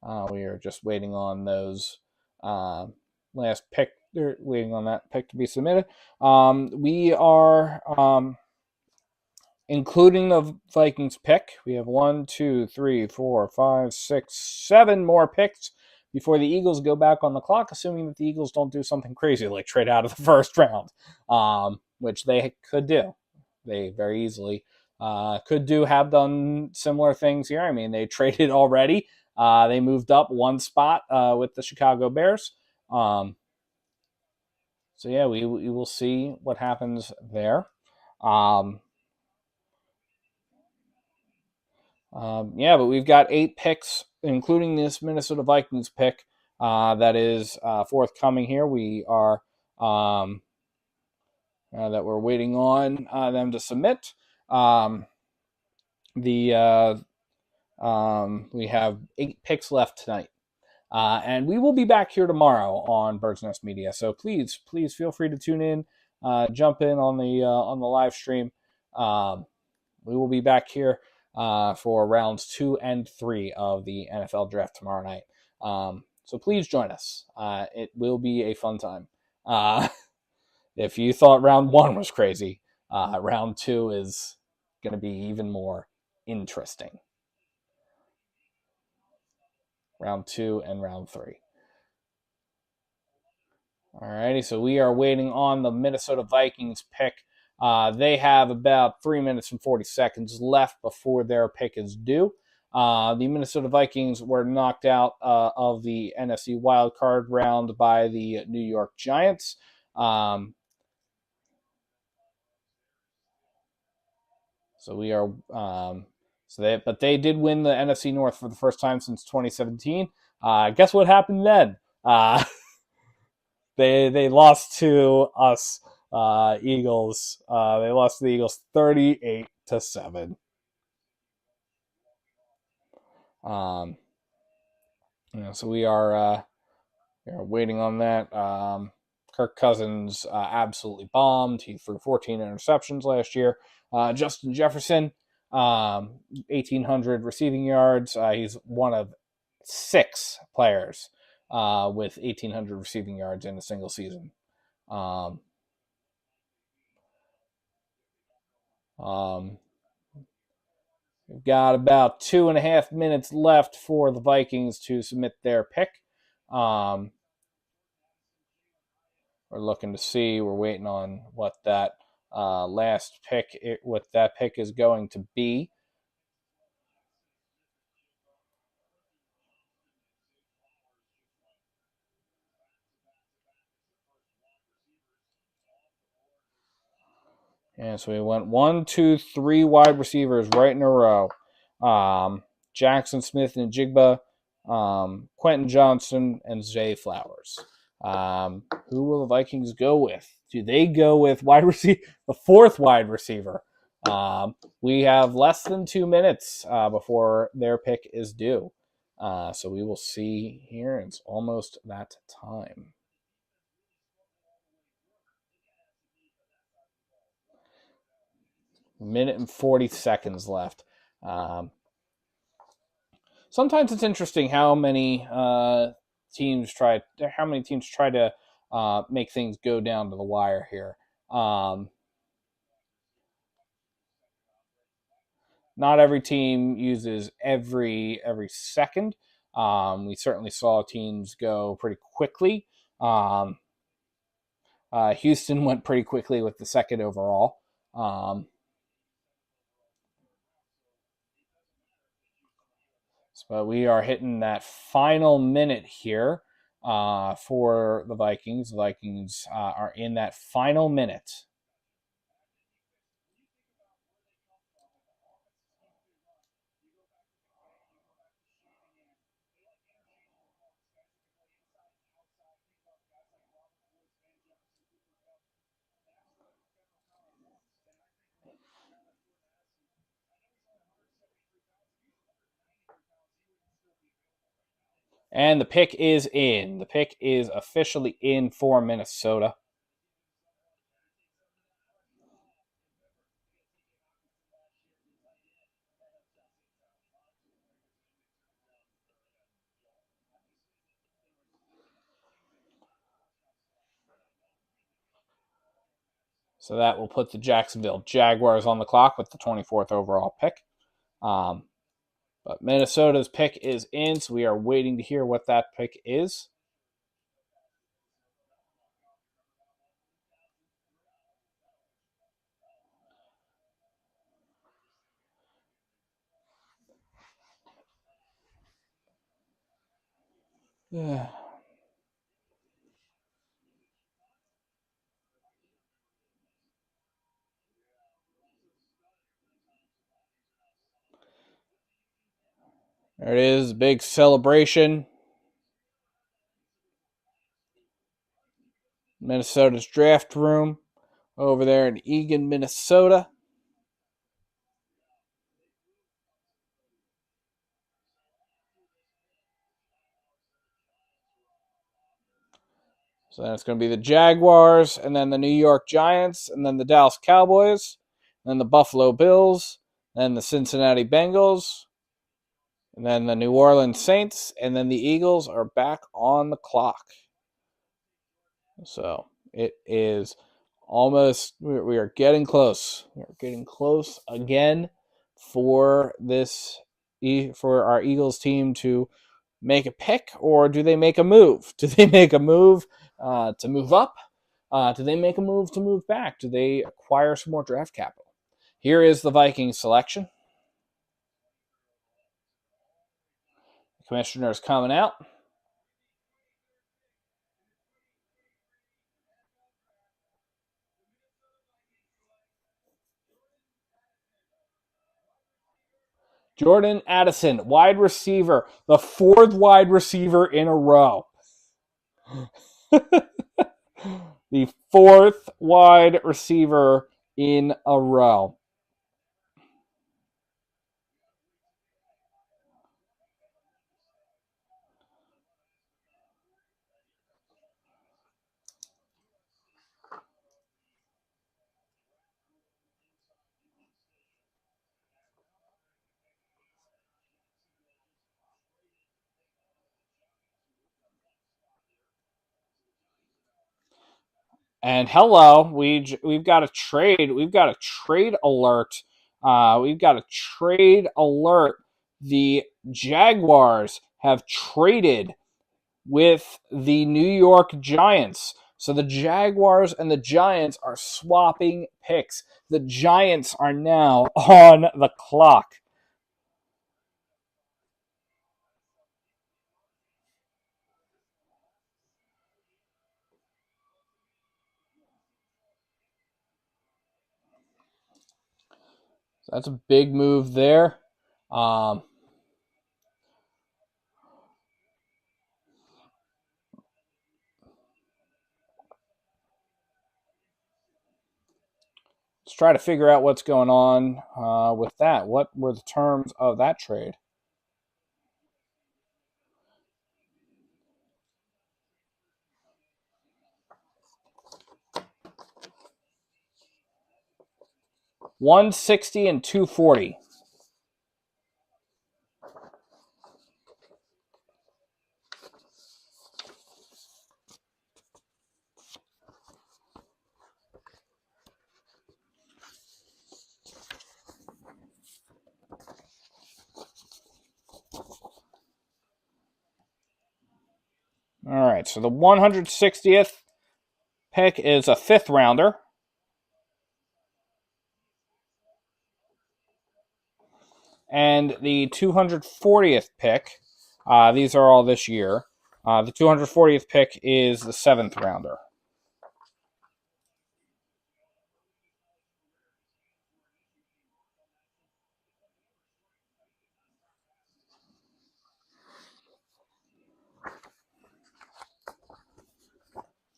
We are just waiting on those last pick. Waiting on that pick to be submitted. We are including the Vikings pick. We have 1, 2, 3, 4, 5, 6, 7 more picks before the Eagles go back on the clock, assuming that the Eagles don't do something crazy like trade out of the first round, which they could do. They very easily have done similar things here. I mean, they traded already. They moved up one spot with the Chicago Bears. So yeah, we will see what happens there. But we've got 8 picks, including this Minnesota Vikings pick that is forthcoming here. We are that we're waiting on them to submit. We have 8 picks left tonight. And we will be back here tomorrow on Bird's Nest Media. So please feel free to tune in, jump in on the live stream. We will be back here for rounds 2 and 3 of the NFL draft tomorrow night. So please join us. It will be a fun time. If you thought round 1 was crazy, round 2 is going to be even more interesting. Round 2 and round 3. Alrighty, so we are waiting on the Minnesota Vikings pick. They have about 3 minutes and 40 seconds left before their pick is due. The Minnesota Vikings were knocked out of the NFC wildcard round by the New York Giants. But they did win the NFC North for the first time since 2017. Guess what happened then? They lost to us Eagles. They lost to the Eagles 38-7. So we are waiting on that. Kirk Cousins absolutely bombed. He threw 14 interceptions last year. Justin Jefferson, 1,800 receiving yards. He's one of 6 players with 1,800 receiving yards in a single season. We've got about 2.5 minutes left for the Vikings to submit their pick. We're looking to see. We're waiting on what that last pick, what that pick is going to be. And so we went 1, 2, 3 wide receivers right in a row. Jackson Smith and Jigba, Quentin Johnson, and Zay Flowers. Who will the Vikings go with? Do they go with the 4th wide receiver? We have less than 2 minutes before their pick is due. So we will see here. It's almost that time. Minute and 40 seconds left. Sometimes it's interesting how many teams try to make things go down to the wire here. Not every team uses every second. We certainly saw teams go pretty quickly. Houston went pretty quickly with the 2nd overall. But we are hitting that final minute here for the Vikings. The Vikings are in that final minute. And the pick is in. The pick is officially in for Minnesota. So that will put the Jacksonville Jaguars on the clock with the 24th overall pick. But Minnesota's pick is in, so we are waiting to hear what that pick is. There it is, big celebration. Minnesota's draft room over there in Eagan, Minnesota. So then it's going to be the Jaguars, and then the New York Giants, and then the Dallas Cowboys, and then the Buffalo Bills, then the Cincinnati Bengals, and then the New Orleans Saints, and then the Eagles are back on the clock. So it is almost, we are getting close. We are getting close again for this, for our Eagles team to make a pick, or do they make a move? Do they make a move to move up? Do they make a move to move back? Do they acquire some more draft capital? Here is the Vikings selection. The commissioner's coming out. Jordan Addison, wide receiver, the fourth wide receiver in a row. The fourth wide receiver in a row. And hello, we've got a trade. We've got a trade alert. We've got a trade alert. The Jaguars have traded with the New York Giants. So the Jaguars and the Giants are swapping picks. The Giants are now on the clock. So that's a big move there. Um, let's try to figure out what's going on with that. What were the terms of that trade? $160 and $240. All right, so the 160th pick is a fifth rounder. And the 240th pick, these are all this year. The 240th pick is the seventh rounder.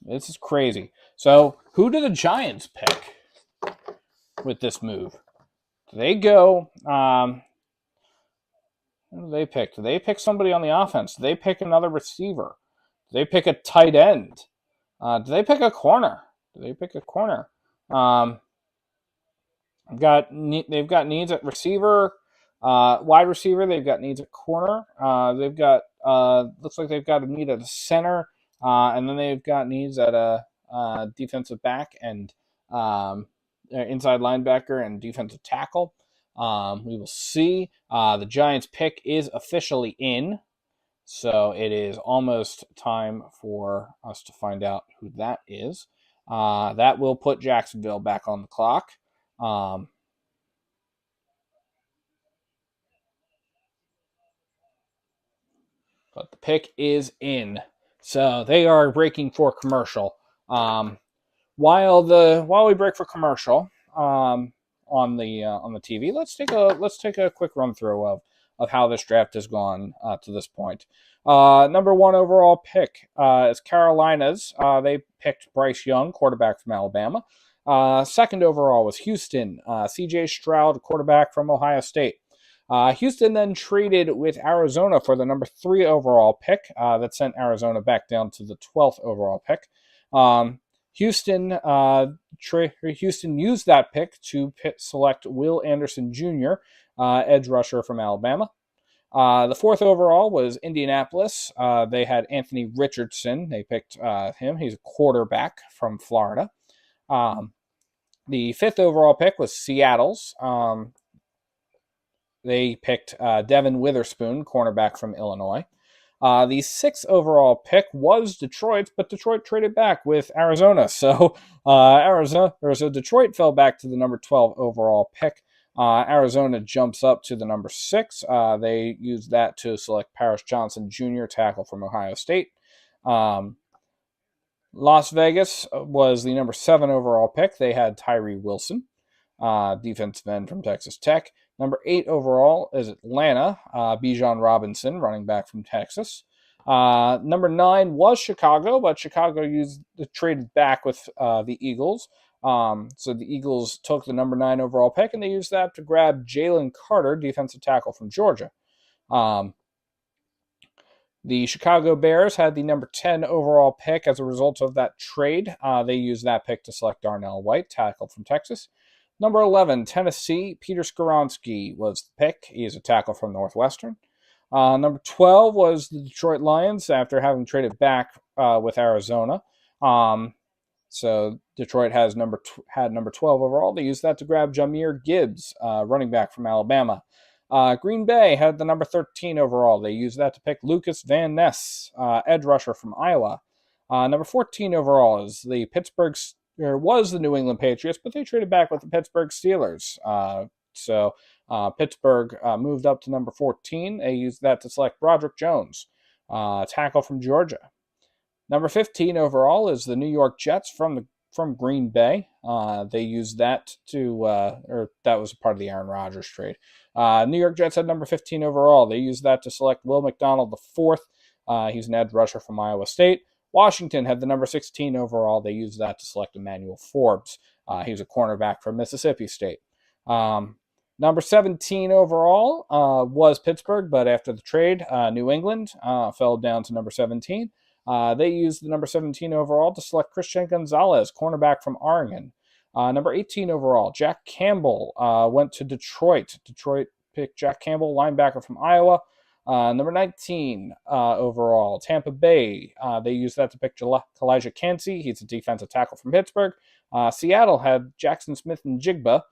This is crazy. So, who do the Giants pick with this move? Do they go? Who do they pick? Do they pick somebody on the offense? Do they pick another receiver? Do they pick a tight end? Do they pick a corner? Do they pick a corner? Um, they've got needs at receiver, wide receiver. They've got needs at corner. They've got looks like they've got a need at a center, and then they've got needs at a defensive back and inside linebacker and defensive tackle. We will see. The Giants' pick is officially in, so it is almost time for us to find out who that is. That will put Jacksonville back on the clock. Um, but the pick is in. So they are breaking for commercial. While we break for commercial on the TV, let's take a quick run through of how this draft has gone to this point. Number one overall pick is Carolina's. They picked Bryce Young, quarterback from Alabama. Second overall was Houston. C.J. Stroud, quarterback from Ohio State. Houston then traded with Arizona for the number 3 overall pick. That sent Arizona back down to the 12th overall pick. Houston used that pick to select Will Anderson Jr., edge rusher from Alabama. The 4th overall was Indianapolis. They had Anthony Richardson. They picked him. He's a quarterback from Florida. The 5th overall pick was Seattle's. They picked Devin Witherspoon, cornerback from Illinois. The 6th overall pick was Detroit, but Detroit traded back with Arizona. So Detroit fell back to the number 12 overall pick. Arizona jumps up to the number 6. They used that to select Paris Johnson Jr., tackle from Ohio State. Las Vegas was the number 7 overall pick. They had Tyree Wilson, defensive end from Texas Tech. Number 8 overall is Atlanta, Bijan Robinson, running back from Texas. Number 9 was Chicago, but Chicago traded back with the Eagles. So the Eagles took the number 9 overall pick, and they used that to grab Jalen Carter, defensive tackle from Georgia. The Chicago Bears had the number 10 overall pick as a result of that trade. They used that pick to select Darnell White, tackle from Texas. Number 11, Tennessee, Peter Skoronski was the pick. He is a tackle from Northwestern. Number 12 was the Detroit Lions after having traded back with Arizona. So Detroit had number 12 overall. They used that to grab Jahmyr Gibbs, running back from Alabama. Green Bay had the number 13 overall. They used that to pick Lucas Van Ness, edge rusher from Iowa. Number 14 overall is the New England Patriots, but they traded back with the Pittsburgh Steelers. So Pittsburgh moved up to number 14. They used that to select Broderick Jones, tackle from Georgia. Number 15 overall is the New York Jets from Green Bay. They used that that was part of the Aaron Rodgers trade. New York Jets had number 15 overall. They used that to select Will McDonald IV. He's an edge rusher from Iowa State. Washington had the number 16 overall. They used that to select Emmanuel Forbes. He was a cornerback from Mississippi State. Number 17 overall was Pittsburgh, but after the trade, New England fell down to number 17. They used the number 17 overall to select Christian Gonzalez, cornerback from Oregon. Number 18 overall, Jack Campbell went to Detroit. Detroit picked Jack Campbell, linebacker from Iowa. Number 19 overall, Tampa Bay. They used that to pick Kalijah Kancey. He's a defensive tackle from Pittsburgh. Seattle had Jackson Smith and Jigba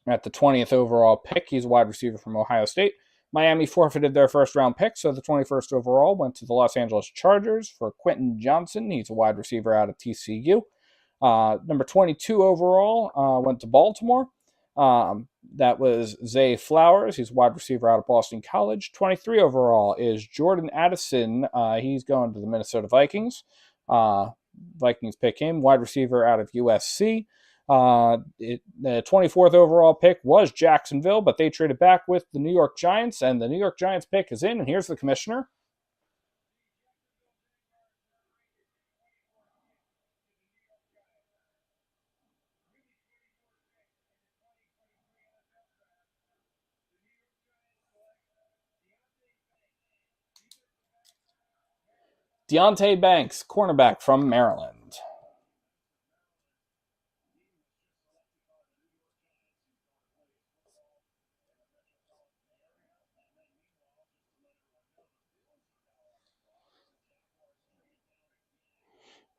at the 20th overall pick. He's a wide receiver from Ohio State. Miami forfeited their first-round pick, so the 21st overall went to the Los Angeles Chargers for Quentin Johnson. He's a wide receiver out of TCU. Number 22 overall went to Baltimore. That was Zay Flowers. He's a wide receiver out of Boston College. 23 overall is Jordan Addison. He's going to the Minnesota Vikings. Vikings pick him, wide receiver out of USC. The 24th overall pick was Jacksonville, but they traded back with the New York Giants, and the New York Giants pick is in, and here's the commissioner. Deontay Banks, cornerback from Maryland.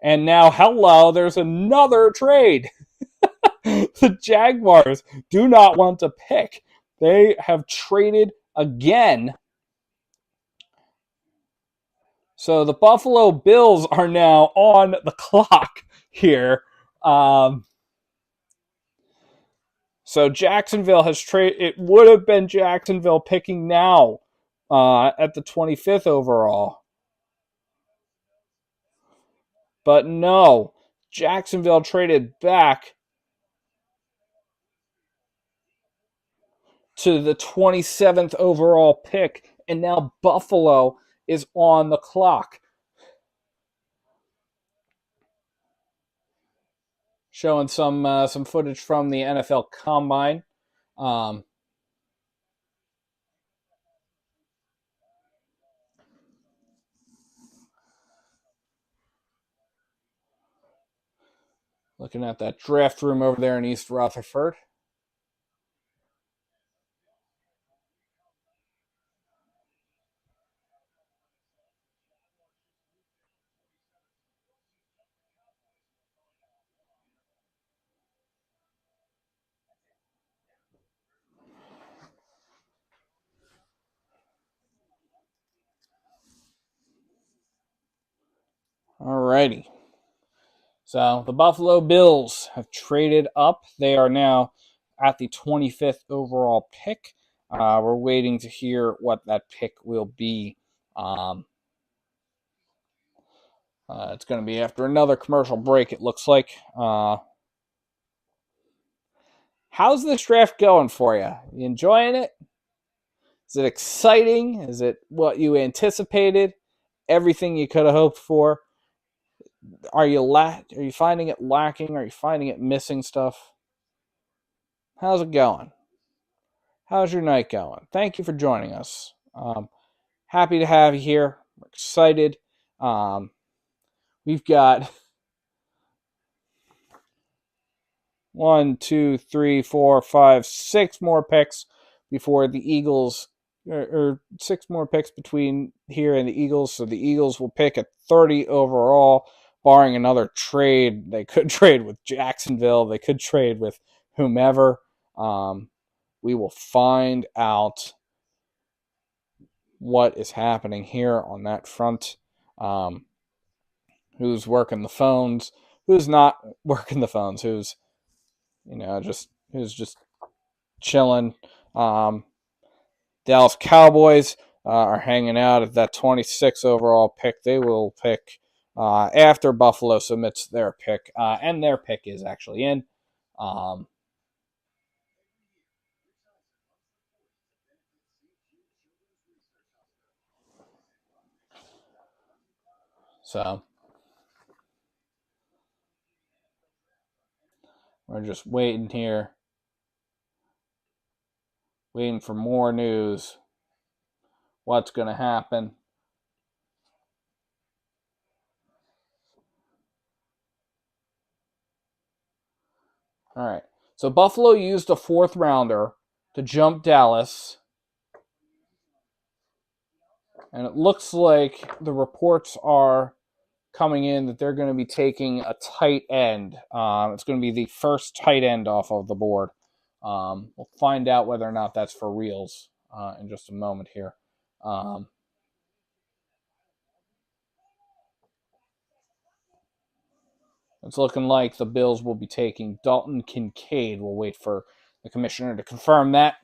And now, hello, there's another trade. The Jaguars do not want to pick. They have traded again. So the Buffalo Bills are now on the clock here. So Jacksonville has traded. It would have been Jacksonville picking now at the 25th overall. But no, Jacksonville traded back to the 27th overall pick, and now Buffalo is on the clock. Showing some footage from the NFL Combine. Um, Looking at that draft room over there in East Rutherford. Alrighty. So the Buffalo Bills have traded up. They are now at the 25th overall pick. We're waiting to hear what that pick will be. It's going to be after another commercial break, it looks like. How's this draft going for you? You enjoying it? Is it exciting? Is it what you anticipated? Everything you could have hoped for? Are you finding it lacking? Are you finding it missing stuff? How's it going? How's your night going? Thank you for joining us. Happy to have you here. We're excited. We've got 1, 2, 3, 4, 5, 6 more picks before the Eagles, or 6 more picks between here and the Eagles. So the Eagles will pick at 30 overall, barring another trade. They could trade with Jacksonville. They could trade with whomever. We will find out what is happening here on that front. Who's working the phones? Who's not working the phones? Who's just chilling. Dallas Cowboys are hanging out at that 26 overall pick. They will pick after Buffalo submits their pick, and their pick is actually in. So we're just waiting here, waiting for more news. What's going to happen? All right. So Buffalo used a 4th rounder to jump Dallas. And it looks like the reports are coming in that they're going to be taking a tight end. It's going to be the first tight end off of the board. We'll find out whether or not that's for reals in just a moment here. It's looking like the Bills will be taking Dalton Kincaid. We'll wait for the commissioner to confirm that.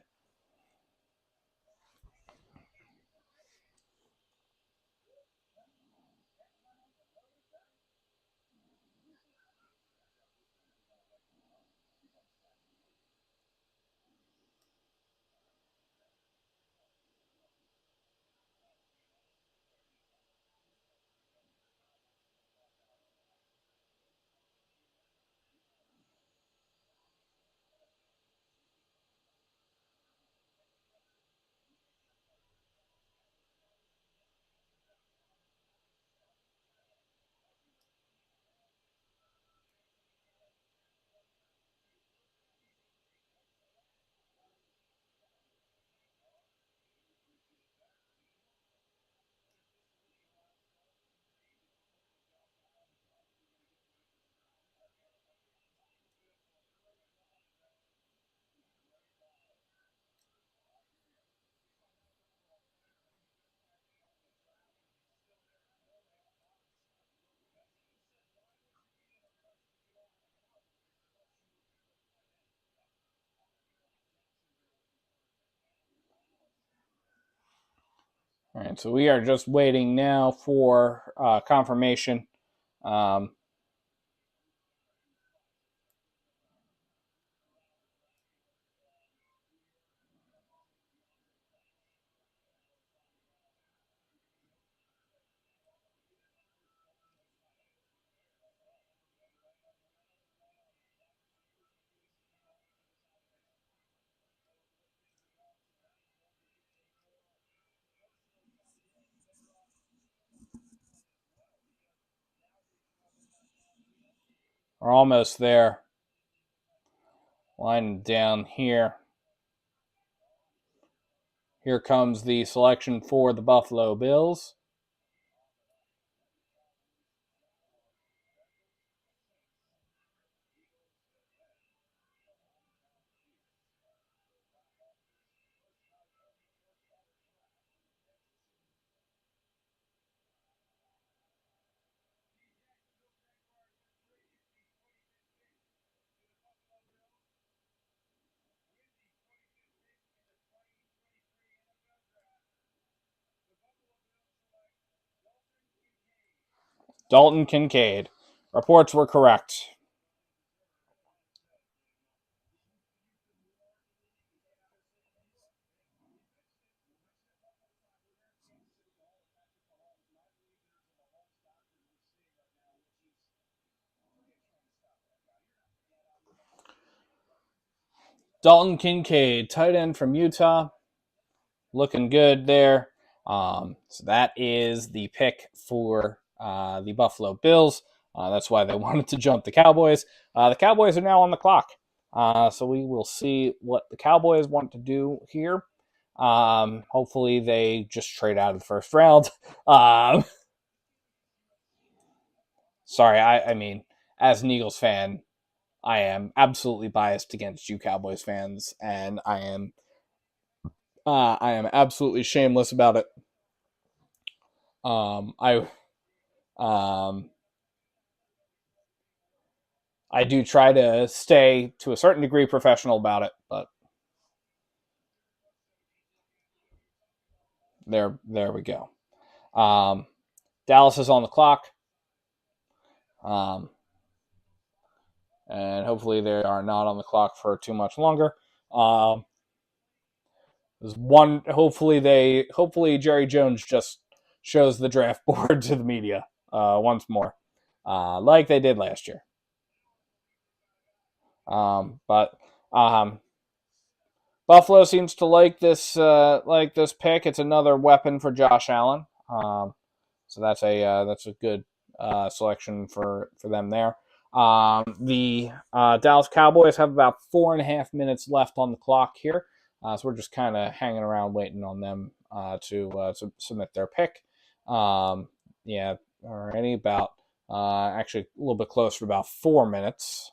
right, so we are just waiting now for confirmation. We're almost there. Line down here. Here comes the selection for the Buffalo Bills. Dalton Kincaid. Reports were correct. Dalton Kincaid, tight end from Utah. Looking good there. So that is the pick for the Buffalo Bills. That's why they wanted to jump the Cowboys. The Cowboys are now on the clock. So we will see what the Cowboys want to do here. Hopefully they just trade out of the first round. Sorry, I mean, as an Eagles fan, I am absolutely biased against you Cowboys fans, and I am absolutely shameless about it. I um, I do try to stay to a certain degree professional about it, but there we go. Um, Dallas is on the clock, um, and hopefully they are not on the clock for too much longer. There's one. Hopefully Jerry Jones just shows the draft board to the media once more, like they did last year. But Buffalo seems to like this pick. It's another weapon for Josh Allen. So that's a good selection for them there. The Dallas Cowboys have about 4.5 minutes left on the clock here, so we're just kind of hanging around waiting on them to submit their pick. Yeah, already about actually a little bit closer to about 4 minutes.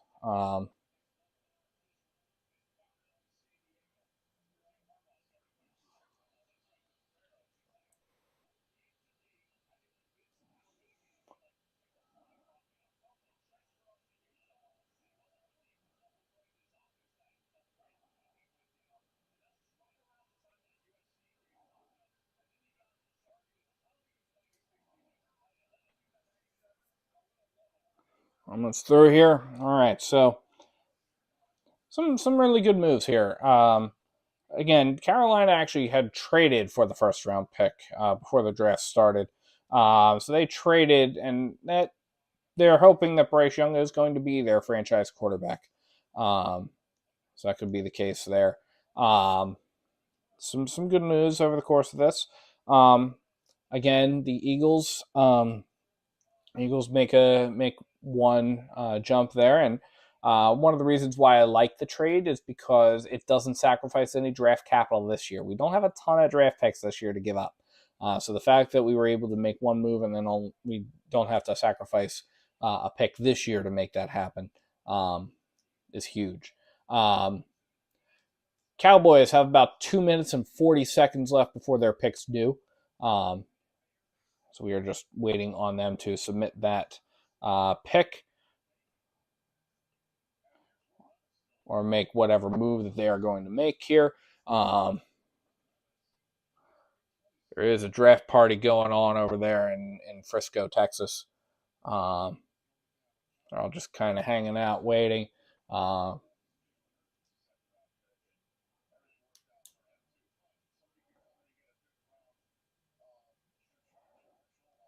Almost through here. All right, so some really good moves here. Again, Carolina actually had traded for the first round pick before the draft started. So they traded, and that they're hoping that Bryce Young is going to be their franchise quarterback. Um, so that could be the case there. Um, some good moves over the course of this. Um, Again, the Eagles make one jump there, and one of the reasons why I like the trade is because it doesn't sacrifice any draft capital this year. We don't have a ton of draft picks this year to give up, so the fact that we were able to make one move and then we don't have to sacrifice a pick this year to make that happen is huge. Um, Cowboys have about 2 minutes and 40 seconds left before their picks due. Um, so we are just waiting on them to submit that pick or make whatever move that they are going to make here. there is a draft party going on over there in Frisco, Texas. They're all just kind of hanging out, waiting. Uh,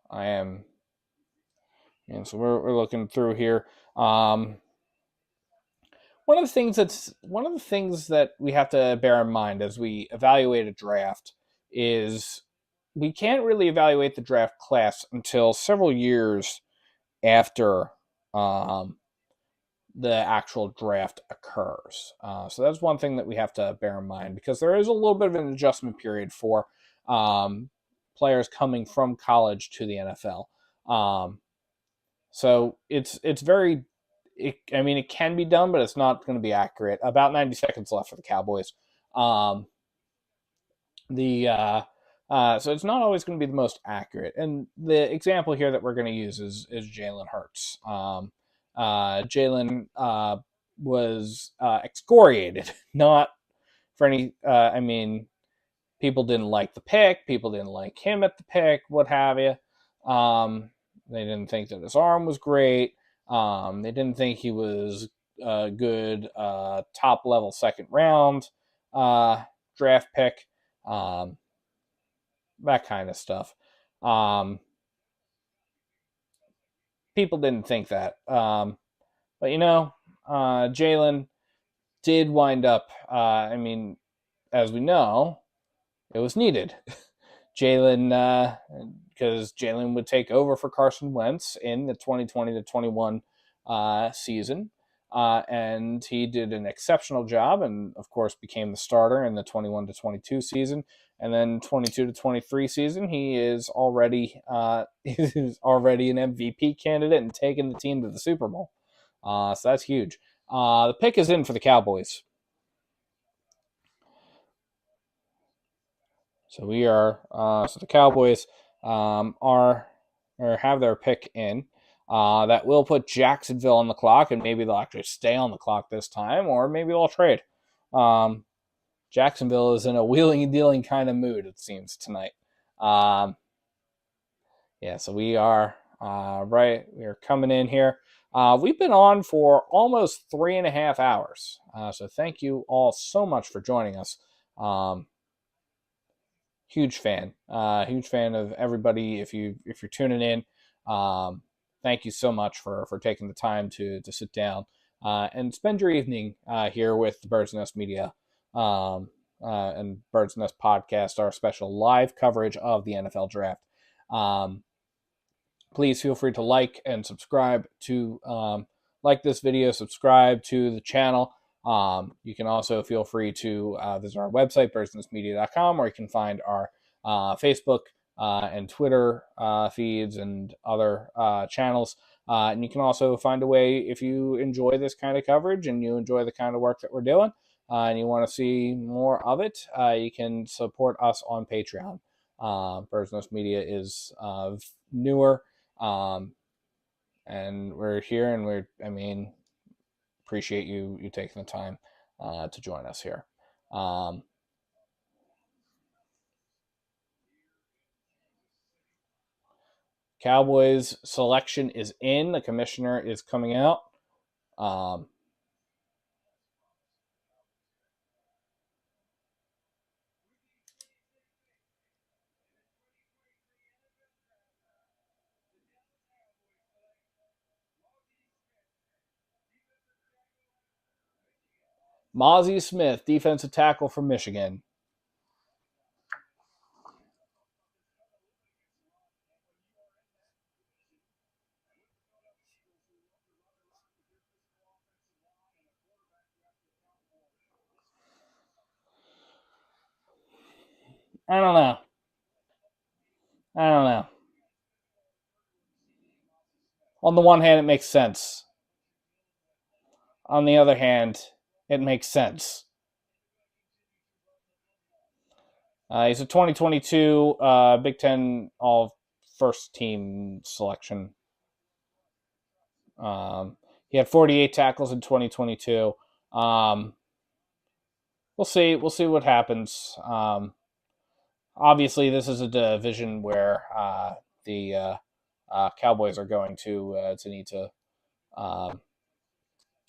I am, and so we're looking through here. One of the things that we have to bear in mind as we evaluate a draft is we can't really evaluate the draft class until several years after um, the actual draft occurs. So that's one thing that we have to bear in mind because there is a little bit of an adjustment period for um, players coming from college to the NFL. Um, so it's very, I mean, it can be done, but it's not going to be accurate. About 90 seconds left for the Cowboys. Um, the so it's not always going to be the most accurate. And the example here that we're going to use is Jalen Hurts. Jalen was excoriated, not for any. I mean, people didn't like the pick. People didn't like him at the pick. What have you? They didn't think that his arm was great. They didn't think he was a good top level second round draft pick. Um, that kind of stuff. Um, People didn't think that. But Jalen did wind up. I mean, as we know, it was needed. Jalen, because Jalen would take over for Carson Wentz in the 2020 to 21 season. And he did an exceptional job and, of course, became the starter in the 21 to 22 season. And then 22 to 23 season, he is already is already an MVP candidate and taking the team to the Super Bowl. So that's huge. The pick is in for the Cowboys. So we are so the Cowboys are or have their pick in. That will put Jacksonville on the clock, and maybe they'll actually stay on the clock this time, or maybe they'll trade. Um, Jacksonville is in a wheeling and dealing kind of mood, it seems, tonight. Um, yeah, so we are right. We are coming in here. We've been on for almost 3.5 hours. So thank you all so much for joining us. Huge fan of everybody. If you're tuning in, thank you so much for taking the time to sit down and spend your evening here with the Birds Nest Media and Birds Nest Podcast, our special live coverage of the NFL Draft. Please feel free to like and subscribe to like this video, subscribe to the channel. You can also feel free to visit our website, birdsnestmedia.com, where you can find our Facebook and Twitter feeds and other channels. And you can also find a way, if you enjoy this kind of coverage and you enjoy the kind of work that we're doing and you want to see more of it, you can support us on Patreon. Birds Nest Media is newer, and we're here, and appreciate you taking the time to join us here. Cowboys selection is in. The commissioner is coming out. Mozzie Smith, defensive tackle from Michigan. I don't know. On the one hand, it makes sense. On the other hand, it makes sense. He's a 2022 Big Ten All First Team selection. He had 48 tackles in 2022. We'll see. We'll see what happens. Obviously, this is a division where the Cowboys are going to um,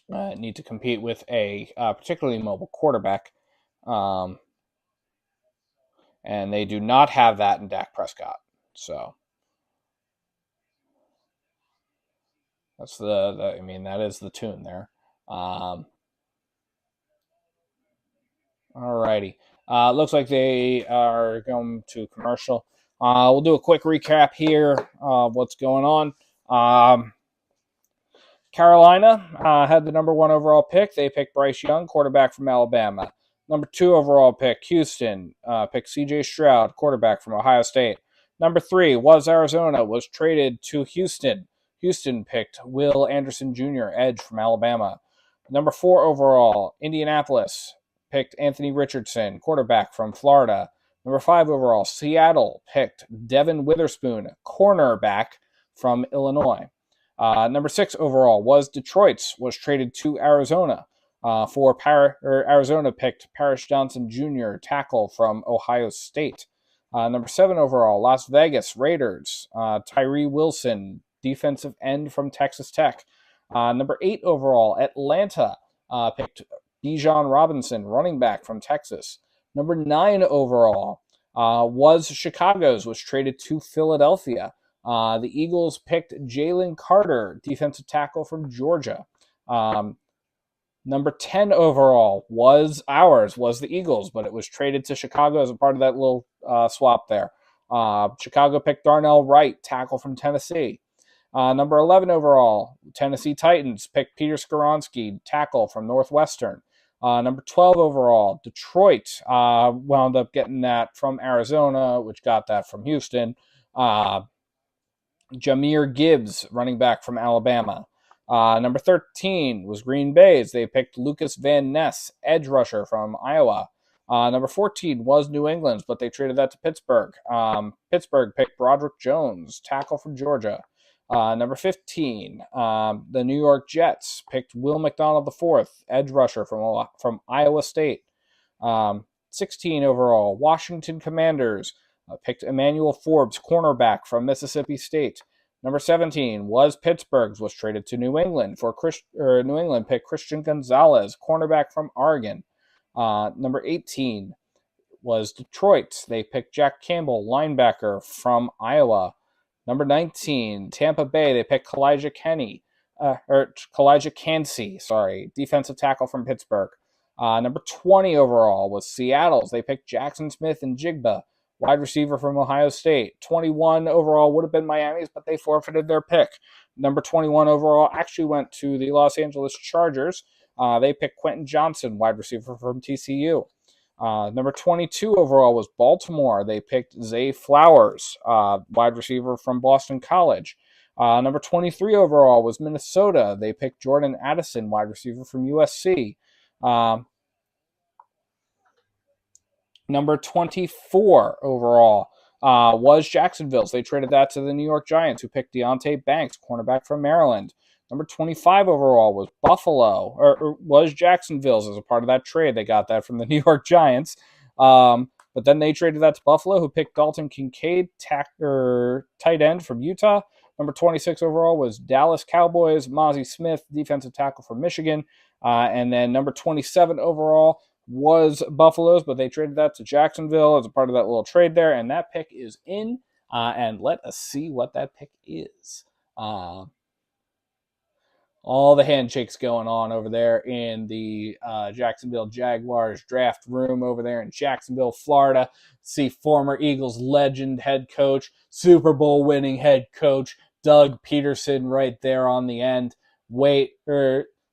need to compete with a particularly mobile quarterback, um, and they do not have that in Dak Prescott. So that's I mean, that is the tune there. Um, Alrighty. Looks like they are going to commercial. We'll do a quick recap here of what's going on. Carolina had the number 1 overall pick. They picked Bryce Young, quarterback from Alabama. Number 2 overall pick, Houston, picked C.J. Stroud, quarterback from Ohio State. Number 3 was Arizona, was traded to Houston. Houston picked Will Anderson Jr., edge from Alabama. Number 4 overall, Indianapolis picked Anthony Richardson, quarterback from Florida. Number 5 overall, Seattle picked Devin Witherspoon, cornerback from Illinois. Number 6 overall was Detroit's, was traded to Arizona Arizona picked Parrish Johnson Jr., tackle from Ohio State. Number 7 overall, Las Vegas Raiders, Tyree Wilson, defensive end from Texas Tech. Number 8 overall, Atlanta picked Bijan Robinson, running back from Texas. Number 9 overall was Chicago's, was traded to Philadelphia. The Eagles picked Jalen Carter, defensive tackle from Georgia. Number 10 overall was the Eagles, but it was traded to Chicago as a part of that little swap there. Chicago picked Darnell Wright, tackle from Tennessee. Number 11 overall, Tennessee Titans picked Peter Skoronski, tackle from Northwestern. Number 12 overall, Detroit wound up getting that from Arizona, which got that from Houston. Jahmyr Gibbs, running back from Alabama. Number 13 was Green Bay's. They picked Lucas Van Ness, edge rusher from Iowa. Number 14 was New England's, but they traded that to Pittsburgh. Pittsburgh picked Broderick Jones, tackle from Georgia. Number 15, the New York Jets picked Will McDonald IV, edge rusher from Iowa State. 16 overall, Washington Commanders picked Emmanuel Forbes, cornerback from Mississippi State. Number 17 was Pittsburgh's, was traded to New England New England picked Christian Gonzalez, cornerback from Oregon. Number 18 was Detroit. They picked Jack Campbell, linebacker from Iowa. Number 19, Tampa Bay. They picked Kalijah Kancey, defensive tackle from Pittsburgh. Number 20 overall was Seattle's. They picked Jackson Smith and Jigba, wide receiver from Ohio State. 21 overall would have been Miami's, but they forfeited their pick. Number 21 overall actually went to the Los Angeles Chargers. They picked Quentin Johnson, wide receiver from TCU. Number 22 overall was Baltimore. They picked Zay Flowers, wide receiver from Boston College. Number 23 overall was Minnesota. They picked Jordan Addison, wide receiver from USC. Number 24 overall was Jacksonville's. They traded that to the New York Giants, who picked Deonte Banks, cornerback from Maryland. Number 25 overall was Buffalo, or was Jacksonville's as a part of that trade. They got that from the New York Giants. But then they traded that to Buffalo, who picked Dalton Kincaid, tight end from Utah. Number 26 overall was Dallas Cowboys, Mozzie Smith, defensive tackle from Michigan. And then number 27 overall was Buffalo's, but they traded that to Jacksonville as a part of that little trade there. And that pick is in. And let us see what that pick is. All the handshakes going on over there in the Jacksonville Jaguars draft room over there in Jacksonville, Florida. See former Eagles legend head coach, Super Bowl winning head coach, Doug Peterson right there on the end,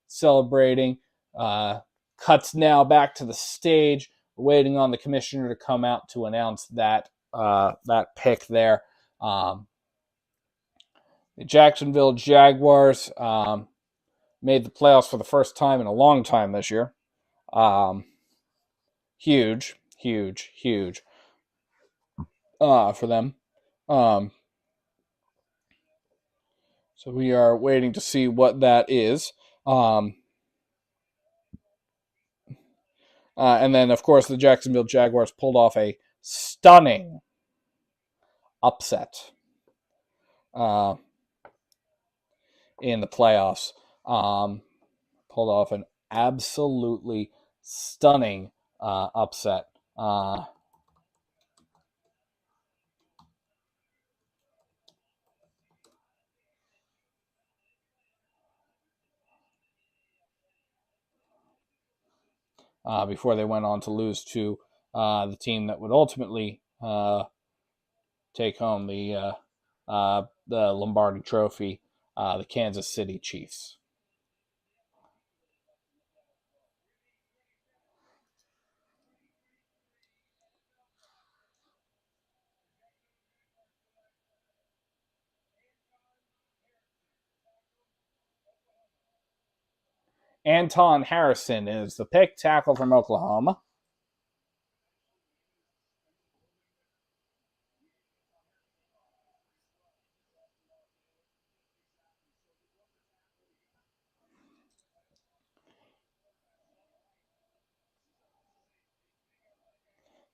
celebrating. Cuts now back to the stage. We're waiting on the commissioner to come out to announce that pick there. The Jacksonville Jaguars made the playoffs for the first time in a long time this year. Huge for them. So we are waiting to see what that is. And then, of course, the Jacksonville Jaguars pulled off a stunning upset uh, in the playoffs. Pulled off an absolutely stunning upset. Before they went on to lose to the team that would ultimately take home the Lombardi Trophy, the Kansas City Chiefs. Anton Harrison is the pick, tackle from Oklahoma.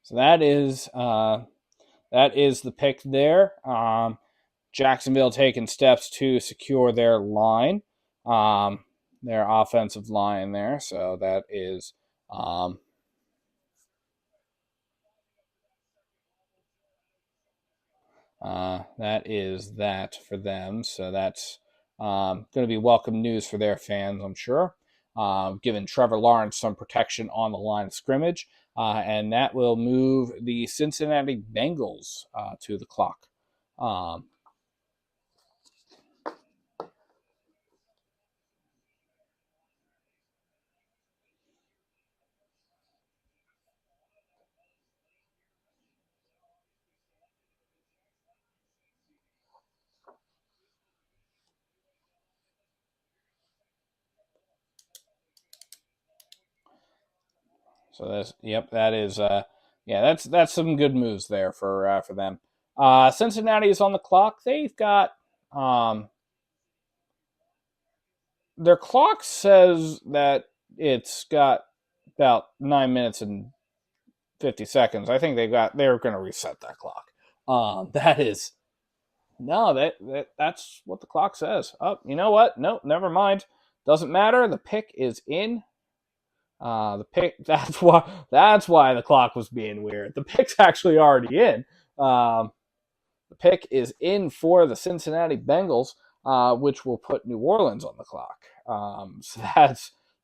So that is the pick there. Jacksonville taking steps to secure their offensive line there. So that is that for them. So that's going to be welcome news for their fans, I'm sure. Giving Trevor Lawrence some protection on the line of scrimmage. And that will move the Cincinnati Bengals to the clock. So that is that's some good moves there for them. Cincinnati is on the clock. They've got their clock says that it's got about 9 minutes and 50 seconds. I think they're going to reset that clock. That is no that's what the clock says. Oh, you know what? No, never mind. Doesn't matter. The pick is in. The pick that's why the clock was being weird. The pick's actually already in. The pick is in for the Cincinnati Bengals, which will put New Orleans on the clock. So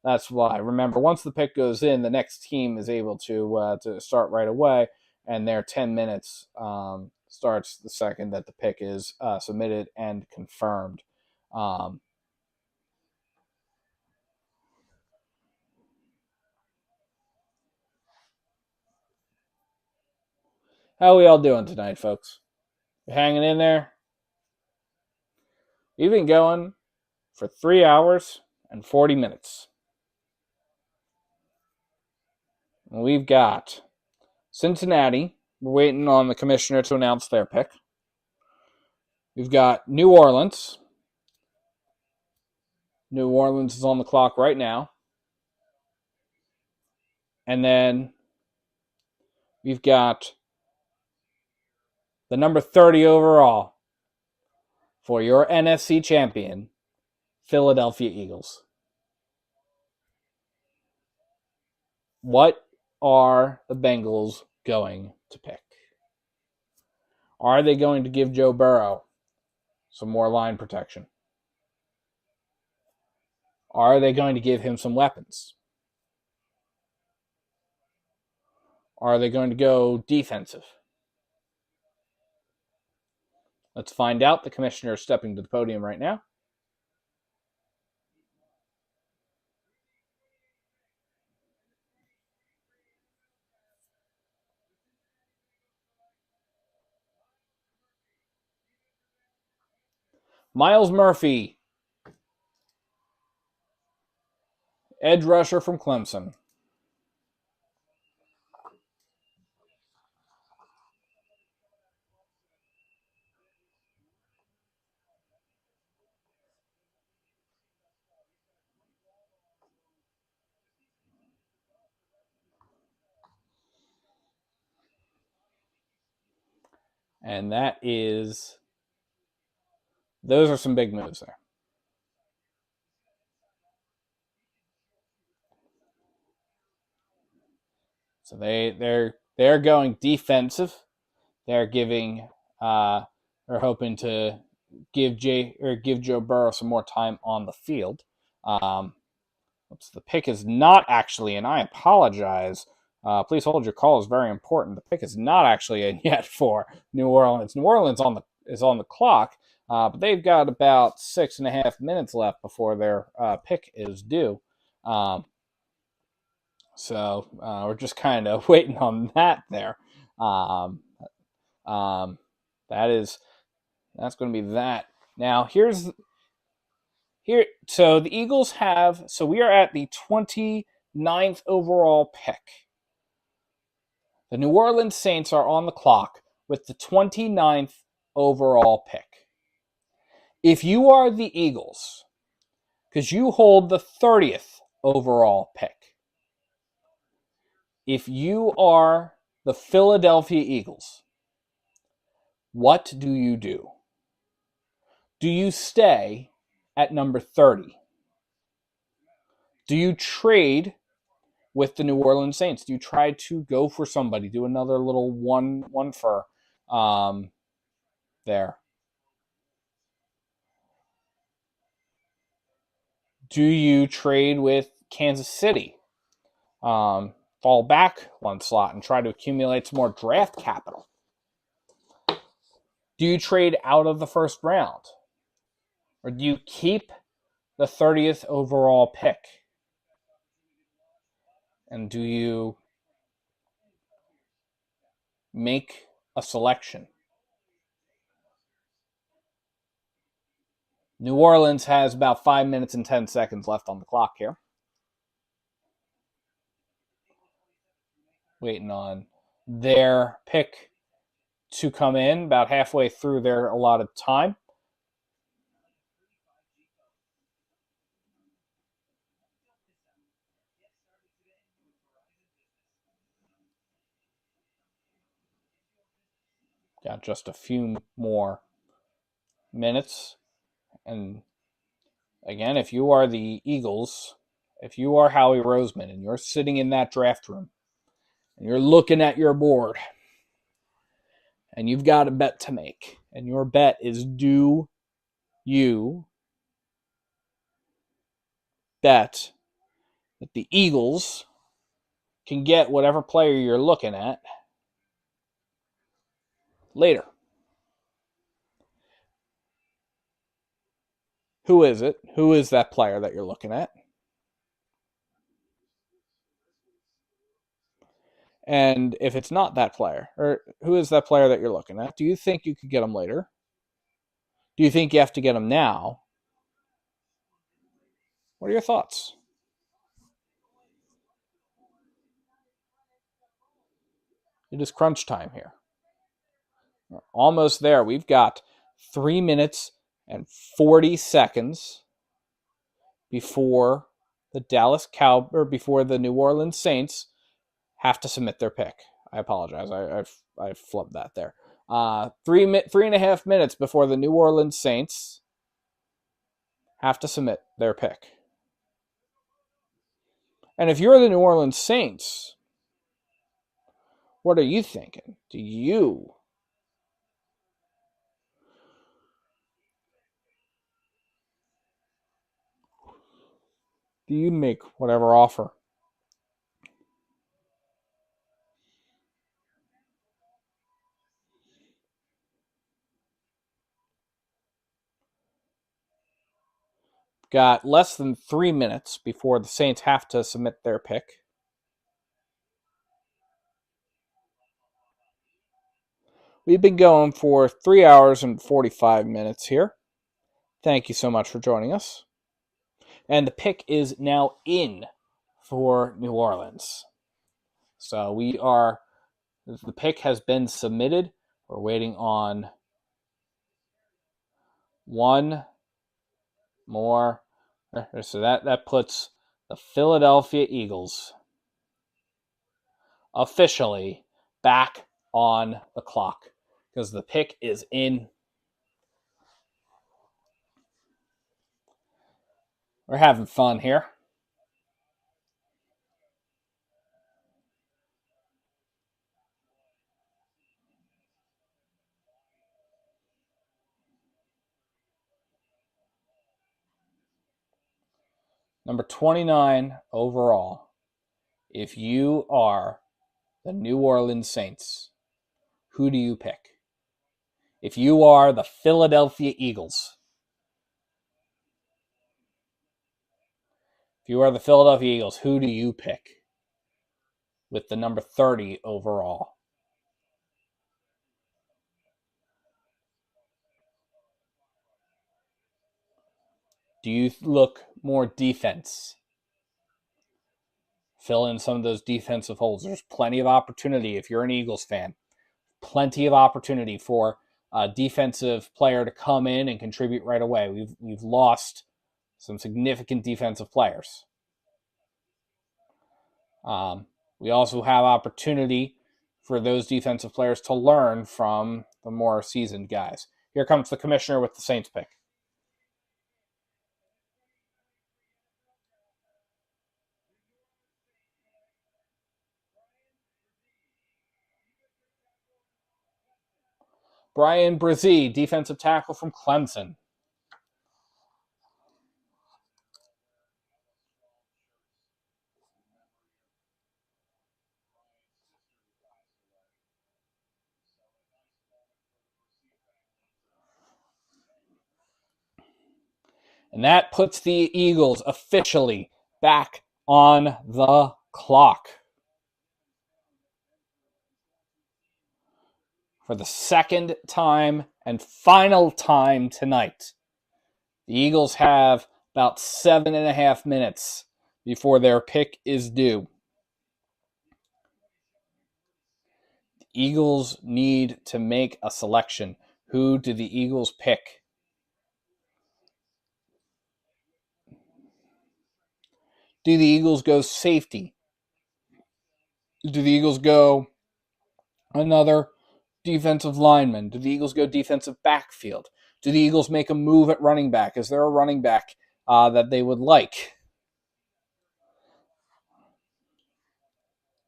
that's why. Remember, once the pick goes in, the next team is able to start right away, and their 10 minutes starts the second that the pick is submitted and confirmed. How are we all doing tonight, folks? You hanging in there? We've been going for 3 hours and 40 minutes. We've got Cincinnati. We're waiting on the commissioner to announce their pick. We've got New Orleans. New Orleans is on the clock right now. And then we've got the number 30 overall for your NFC champion, Philadelphia Eagles. What are the Bengals going to pick? Are they going to give Joe Burrow some more line protection? Are they going to give him some weapons? Are they going to go defensive? Let's find out. The commissioner is stepping to the podium right now. Myles Murphy, edge rusher from Clemson. And that is, those are some big moves there. So they're going defensive. They're giving they're hoping to give Joe Burrow some more time on the field. The pick is not actually, and I apologize. Please hold your call is very important. The pick is not actually in yet for New Orleans. New Orleans is on the clock, but they've got about 6.5 minutes left before their pick is due. So we're just kind of waiting on that there. That's going to be that. Now here. So the Eagles have. So we are at the 29th overall pick. The New Orleans Saints are on the clock with the 29th overall pick. If you are the Eagles, because you hold the 30th overall pick, if you are the Philadelphia Eagles, what do you do? Do you stay at number 30? Do you trade with the New Orleans Saints? Do you try to go for somebody? Do another little one for there? Do you trade with Kansas City? Fall back one slot and try to accumulate some more draft capital? Do you trade out of the first round? Or do you keep the 30th overall pick? And do you make a selection? New Orleans has about 5 minutes and 10 seconds left on the clock here. Waiting on their pick to come in about halfway through their allotted time. Got just a few more minutes. And again, if you are the Eagles, if you are Howie Roseman and you're sitting in that draft room and you're looking at your board and you've got a bet to make, and your bet is, do you bet that the Eagles can get whatever player you're looking at later? Who is it? Who is that player that you're looking at? And if it's not that player, or who is that player that you're looking at? Do you think you could get them later? Do you think you have to get them now? What are your thoughts? It is crunch time here. We're almost there. We've got 3 minutes and 40 seconds before before the New Orleans Saints have to submit their pick. I apologize. I flubbed that there. 3.5 minutes before the New Orleans Saints have to submit their pick. And if you're the New Orleans Saints, what are you thinking? Do you make whatever offer? Got less than 3 minutes before the Saints have to submit their pick. We've been going for 3 hours and 45 minutes here. Thank you so much for joining us. And the pick is now in for New Orleans. So the pick has been submitted. We're waiting on one more. So that puts the Philadelphia Eagles officially back on the clock. because the pick is in. We're having fun here. Number 29 overall. If you are the New Orleans Saints, who do you pick? If you are the Philadelphia Eagles, who do you pick with the number 30 overall? Do you look more defense? Fill in some of those defensive holes. There's plenty of opportunity if you're an Eagles fan. Plenty of opportunity for a defensive player to come in and contribute right away. We've lost some significant defensive players. We also have opportunity for those defensive players to learn from the more seasoned guys. Here comes the commissioner with the Saints pick. Brian Brzee, defensive tackle from Clemson. And that puts the Eagles officially back on the clock for the second time and final time tonight. The Eagles have about 7.5 minutes before their pick is due. The Eagles need to make a selection. Who do the Eagles pick? Do the Eagles go safety? Do the Eagles go another defensive lineman? Do the Eagles go defensive backfield? Do the Eagles make a move at running back? Is there a running back that they would like?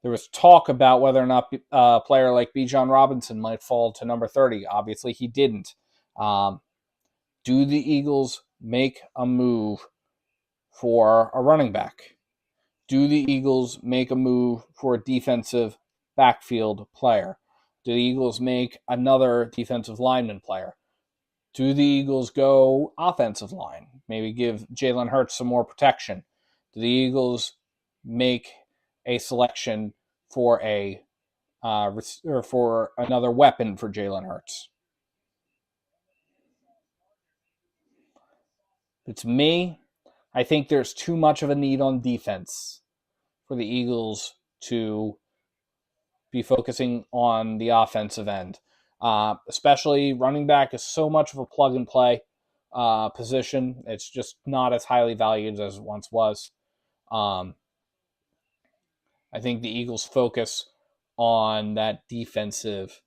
There was talk about whether or not a player like Bijan Robinson might fall to number 30. Obviously, he didn't. Do the Eagles make a move for a running back? Do the Eagles make a move for a defensive backfield player? Do the Eagles make another defensive lineman player? Do the Eagles go offensive line? Maybe give Jalen Hurts some more protection. Do the Eagles make a selection for or for another weapon for Jalen Hurts? If it's me, I think there's too much of a need on defense for the Eagles to be focusing on the offensive end. Especially running back is so much of a plug and play position. It's just not as highly valued as it once was. I think the Eagles focus on that defensive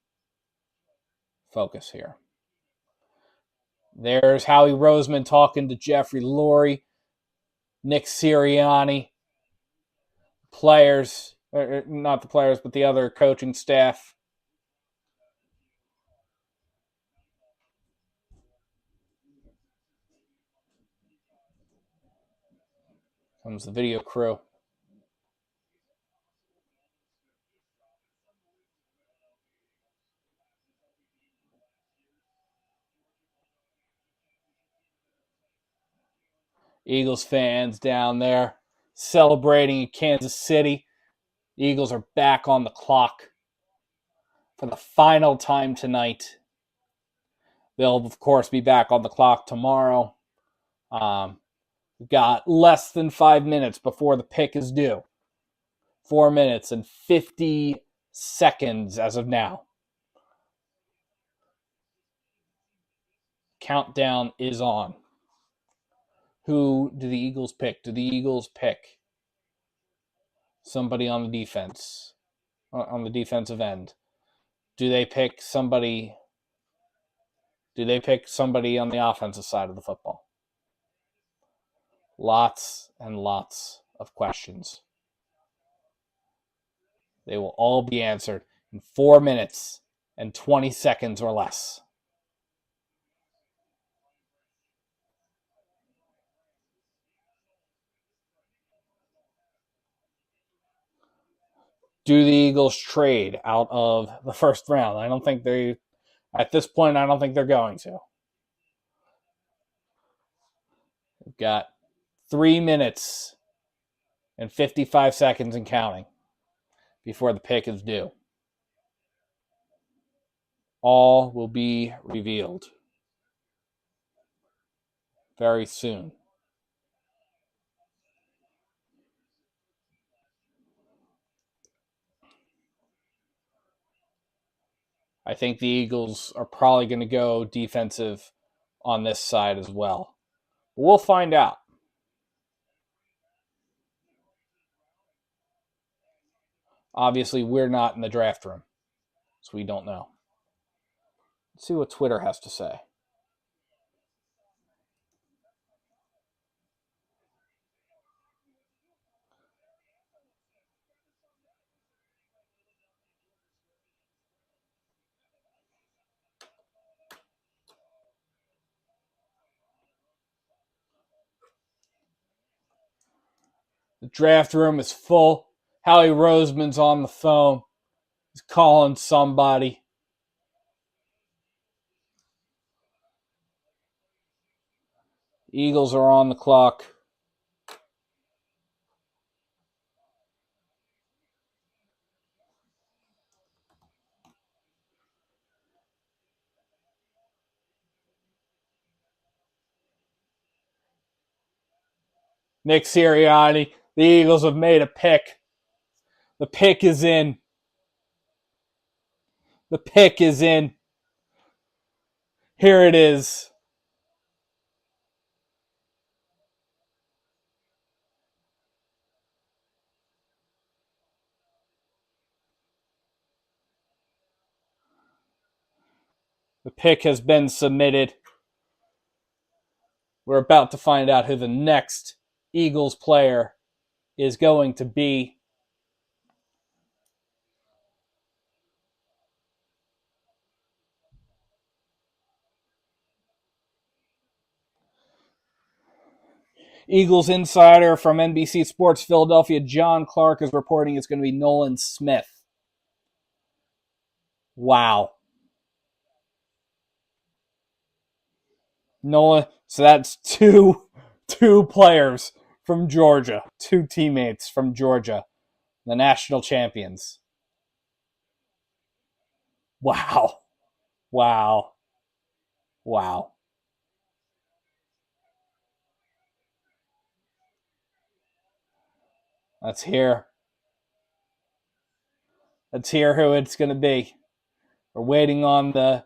focus here. There's Howie Roseman talking to Jeffrey Lurie, Nick Sirianni, players, not the players, but the other coaching staff. Comes the video crew. Eagles fans down there celebrating in Kansas City. The Eagles are back on the clock for the final time tonight. They'll, of course, be back on the clock tomorrow. We've got less than 5 minutes before the pick is due. 4 minutes and 50 seconds as of now. Countdown is on. Who do the Eagles pick? Do the Eagles pick somebody on the defense, on the defensive end? Do they pick somebody Do they pick somebody on the offensive side of the football? Lots and lots of questions. They will all be answered in 4 minutes and 20 seconds or less. Do the Eagles trade out of the first round? I don't think they, at this point, I don't think they're going to. We've got 3 minutes and 55 seconds and counting before the pick is due. All will be revealed very soon. I think the Eagles are probably going to go defensive on this side as well. But we'll find out. Obviously, we're not in the draft room, so we don't know. Let's see what Twitter has to say. The draft room is full. Howie Roseman's on the phone. He's calling somebody. Eagles are on the clock. Nick Sirianni, the Eagles have made a pick. The pick is in. The pick is in. Here it is. The pick has been submitted. We're about to find out who the next Eagles player is going to be. Eagles insider from NBC Sports Philadelphia, John Clark, is reporting it's going to be Nolan Smith. Wow. Nolan, so that's two players from Georgia, two teammates from Georgia, the national champions. Wow. Wow. Wow. Let's hear. Let's hear who it's going to be. We're waiting on the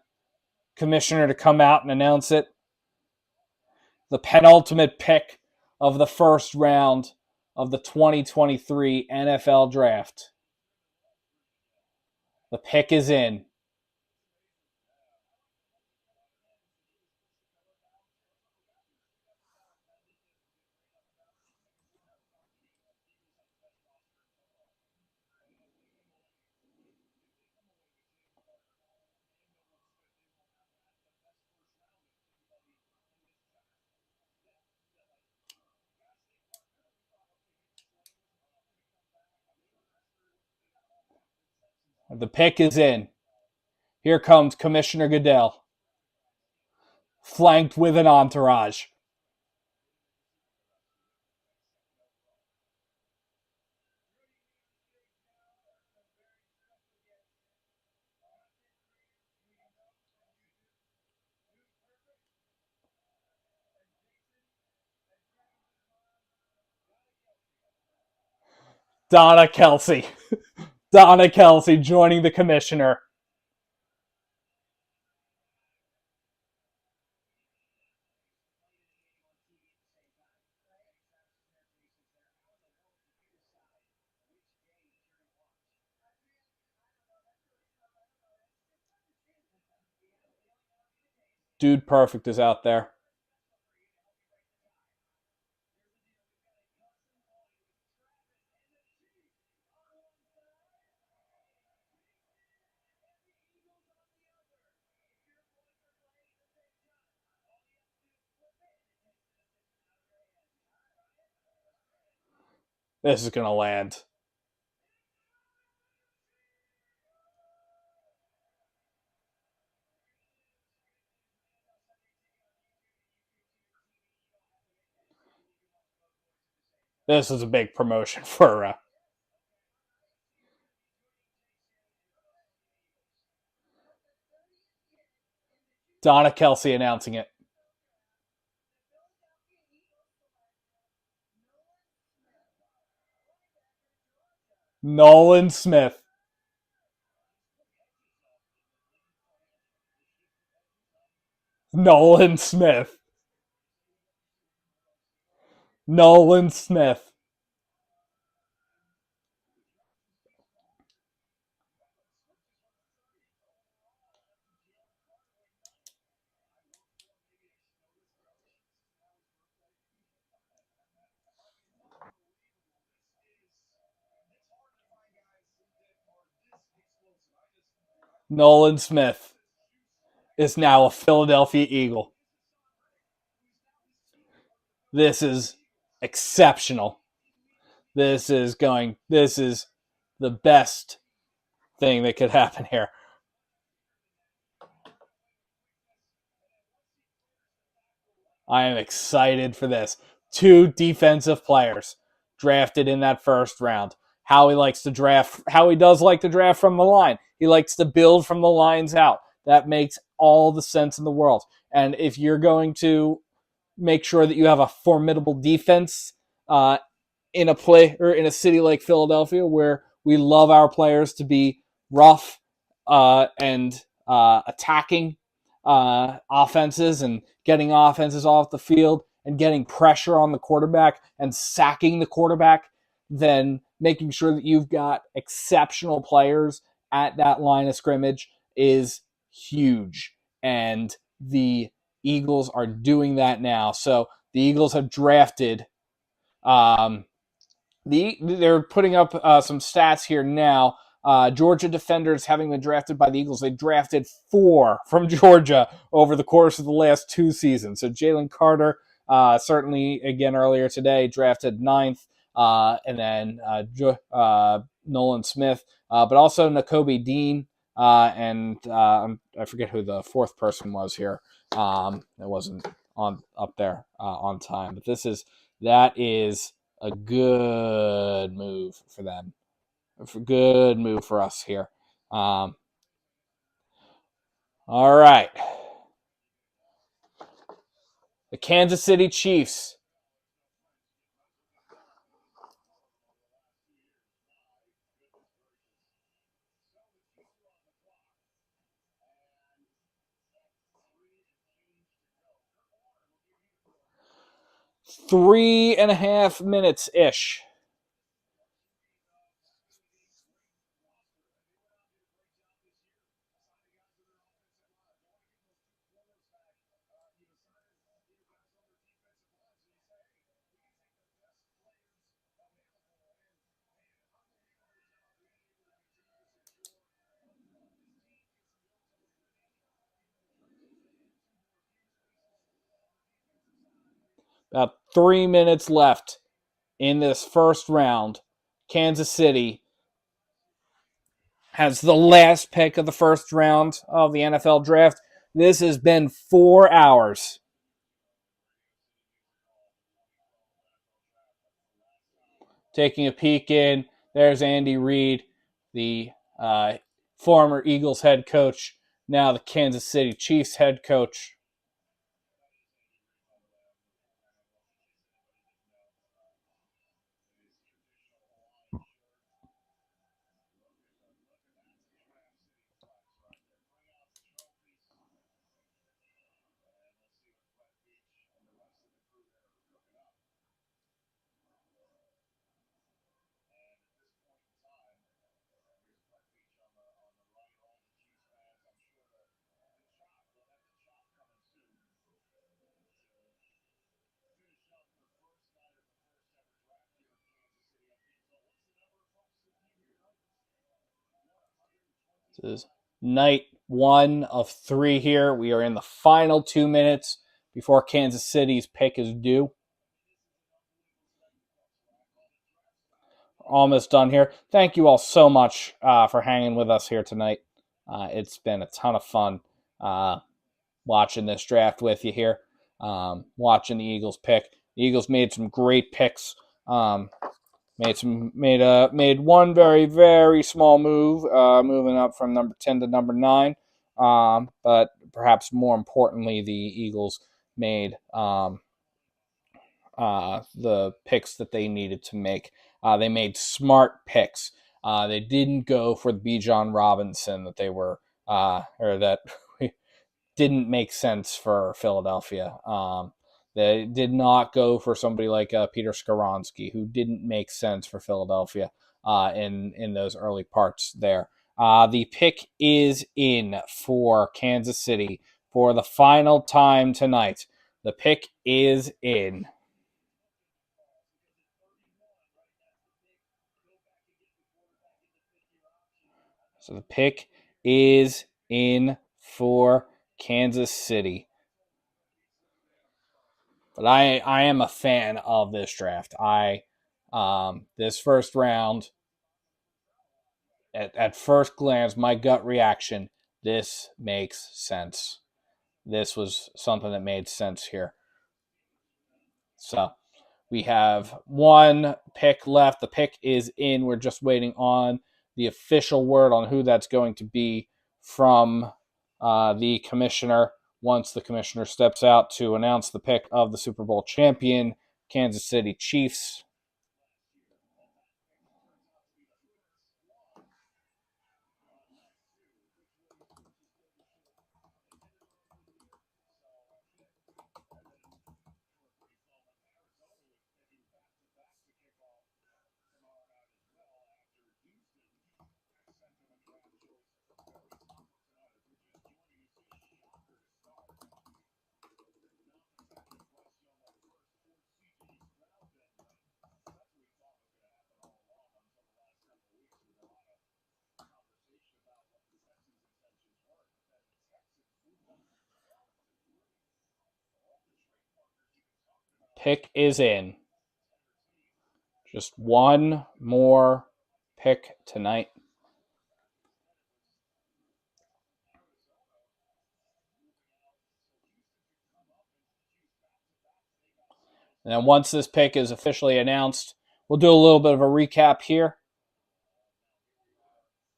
commissioner to come out and announce it. The penultimate pick of the first round of the 2023 NFL Draft. The pick is in. The pick is in. Here comes Commissioner Goodell, flanked with an entourage. Donna Kelsey. Donna Kelsey joining the commissioner. Dude Perfect is out there. This is going to land. This is a big promotion for Donna Kelsey announcing it. Nolan Smith. Nolan Smith. Nolan Smith. Nolan Smith is now a Philadelphia Eagle. This is exceptional. This is the best thing that could happen here. I am excited for this. Two defensive players drafted in that first round. Howie likes to draft. Howie does like to draft from the line. He likes to build from the lines out. That makes all the sense in the world. And if you're going to make sure that you have a formidable defense in a city like Philadelphia, where we love our players to be rough and attacking offenses and getting offenses off the field and getting pressure on the quarterback and sacking the quarterback, then making sure that you've got exceptional players at that line of scrimmage is huge. And the Eagles are doing that now. So the Eagles have drafted they're putting up some stats here now. Georgia defenders having been drafted by the Eagles. They drafted 4 from Georgia over the course of the last 2 seasons. So Jalen Carter, certainly again earlier today, drafted 9th, and then Nolan Smith, but also Nakobe Dean, and I forget who the 4th person was here. It wasn't on up there on time, but that is a good move for them. A good move for us here. All right. The Kansas City Chiefs. Three and a half minutes ish. About 3 minutes left in this first round. Kansas City has the last pick of the first round of the NFL draft. This has been 4 hours. Taking a peek in, there's Andy Reid, the former Eagles head coach, now the Kansas City Chiefs head coach. This is night 1 of 3 here. We are in the final 2 minutes before Kansas City's pick is due. Almost done here. Thank you all so much for hanging with us here tonight. It's been a ton of fun watching this draft with you here, watching the Eagles pick. The Eagles made some great picks. Made one very, very small move, moving up from number 10 to number 9. But perhaps more importantly, the Eagles made the picks that they needed to make. They made smart picks. They didn't go for the Bijan Robinson that they were, or that didn't make sense for Philadelphia. They did not go for somebody like Peter Skoronski, who didn't make sense for Philadelphia in those early parts there. The pick is in for Kansas City for the final time tonight. The pick is in. So the pick is in for Kansas City. But I am a fan of this draft. This first round, at first glance, my gut reaction, this makes sense. This was something that made sense here. So we have one pick left. The pick is in. We're just waiting on the official word on who that's going to be from the commissioner. Once the commissioner steps out to announce the pick of the Super Bowl champion, Kansas City Chiefs. Pick is in. Just one more pick tonight. And then once this pick is officially announced, we'll do a little bit of a recap here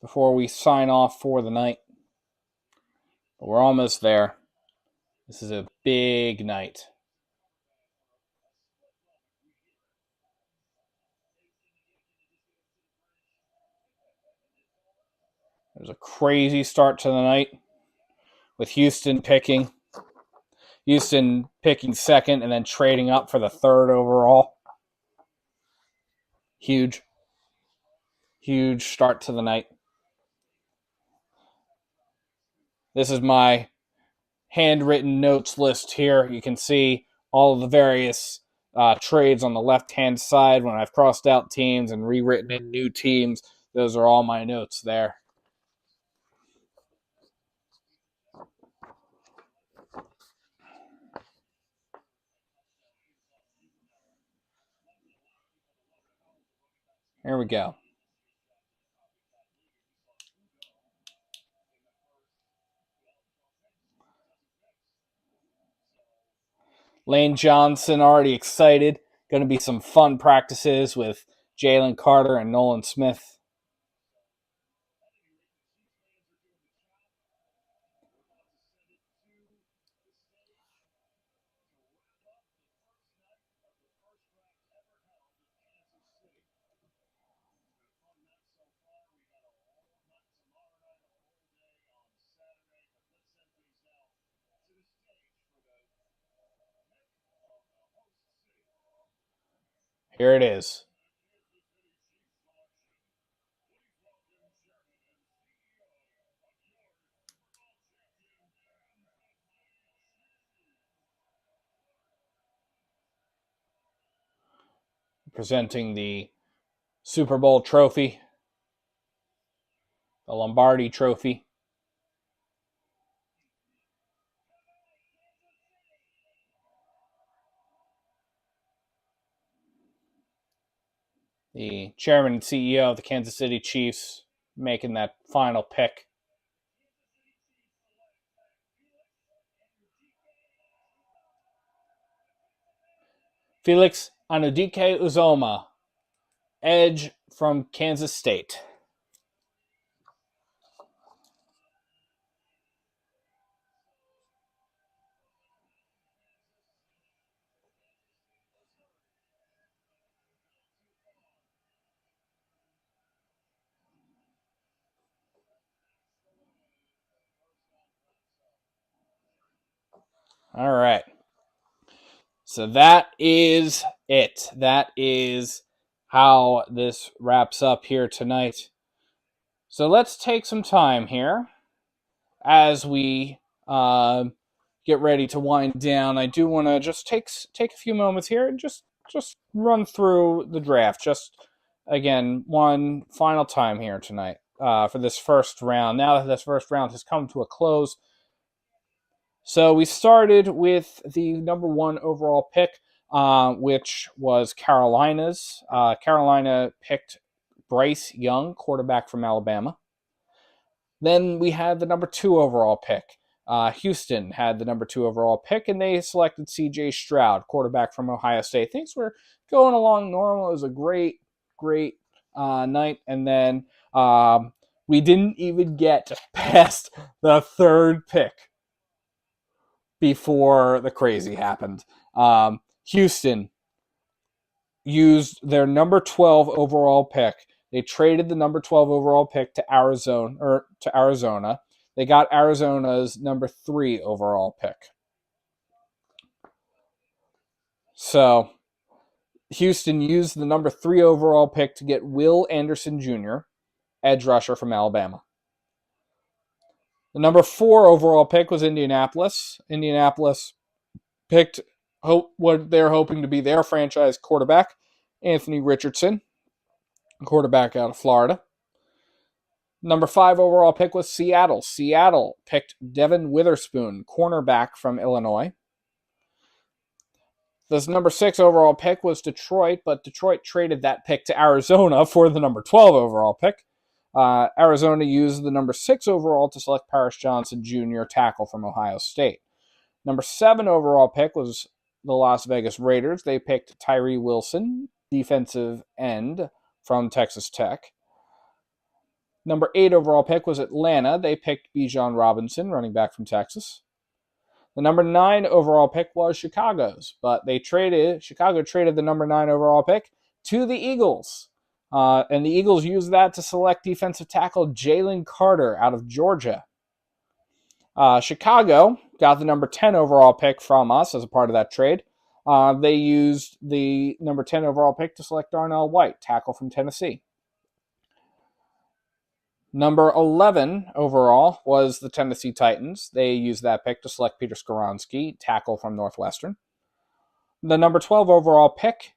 before we sign off for the night. But we're almost there. This is a big night. There's a crazy start to the night with Houston picking second and then trading up for the third overall. Huge start to the night. This is my handwritten notes list here. You can see all of the various trades on the left-hand side when I've crossed out teams and rewritten in new teams. Those are all my notes there. Here we go. Lane Johnson already excited. Going to be some fun practices with Jalen Carter and Nolan Smith. Here it is. Presenting the Super Bowl trophy. the Lombardi Trophy. The chairman and CEO of the Kansas City Chiefs making that final pick. Felix Anudike Uzoma, edge from Kansas State. All right. So that is it. That is how this wraps up here tonight. So let's take some time here as we get ready to wind down. I do want to just take a few moments here and just run through the draft. Just again, one final time here tonight for this first round. Now that this first round has come to a close, so we started with the number one overall pick, which was Carolina's. Carolina picked Bryce Young, quarterback from Alabama. Then we had the number two overall pick. Houston had the number two overall pick, and they selected C.J. Stroud, quarterback from Ohio State. Things were going along normal. It was a great night. And then we didn't even get past the third pick before the crazy happened. Houston used their number 12 overall pick. They traded the number 12 overall pick to Arizona. They got Arizona's number 3 overall pick. So Houston used the number 3 overall pick to get Will Anderson Jr., edge rusher from Alabama. The number 4 overall pick was Indianapolis. Indianapolis picked what they're hoping to be their franchise quarterback, Anthony Richardson, quarterback out of Florida. Number 5 overall pick was Seattle. Seattle picked Devin Witherspoon, cornerback from Illinois. This number 6 overall pick was Detroit, but Detroit traded that pick to Arizona for the number 12 overall pick. Arizona used the number 6 overall to select Paris Johnson Jr., tackle from Ohio State. Number 7 overall pick was the Las Vegas Raiders. They picked Tyree Wilson, defensive end from Texas Tech. Number 8 overall pick was Atlanta. They picked Bijan Robinson, running back from Texas. The number 9 overall pick was Chicago's, but Chicago traded the number 9 overall pick to the Eagles. And the Eagles used that to select defensive tackle Jalen Carter out of Georgia. Chicago got the number 10 overall pick from us as a part of that trade. They used the number 10 overall pick to select Darnell White, tackle from Tennessee. Number 11 overall was the Tennessee Titans. They used that pick to select Peter Skoronski, tackle from Northwestern. The number 12 overall pick,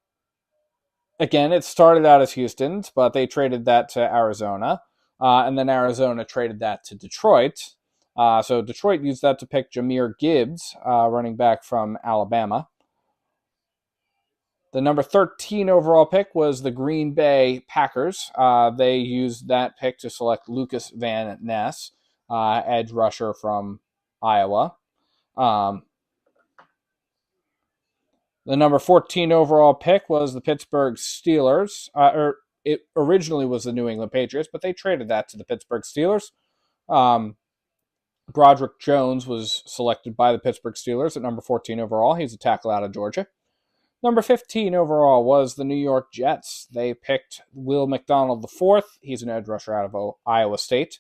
again, it started out as Houston's, but they traded that to Arizona. And then Arizona traded that to Detroit. So Detroit used that to pick Jahmyr Gibbs, running back from Alabama. The number 13 overall pick was the Green Bay Packers. They used that pick to select Lucas Van Ness, edge rusher from Iowa. The number 14 overall pick was the Pittsburgh Steelers. It originally was the New England Patriots, but they traded that to the Pittsburgh Steelers. Broderick Jones was selected by the Pittsburgh Steelers at number 14 overall. He's a tackle out of Georgia. Number 15 overall was the New York Jets. They picked Will McDonald IV. He's an edge rusher out of Iowa State.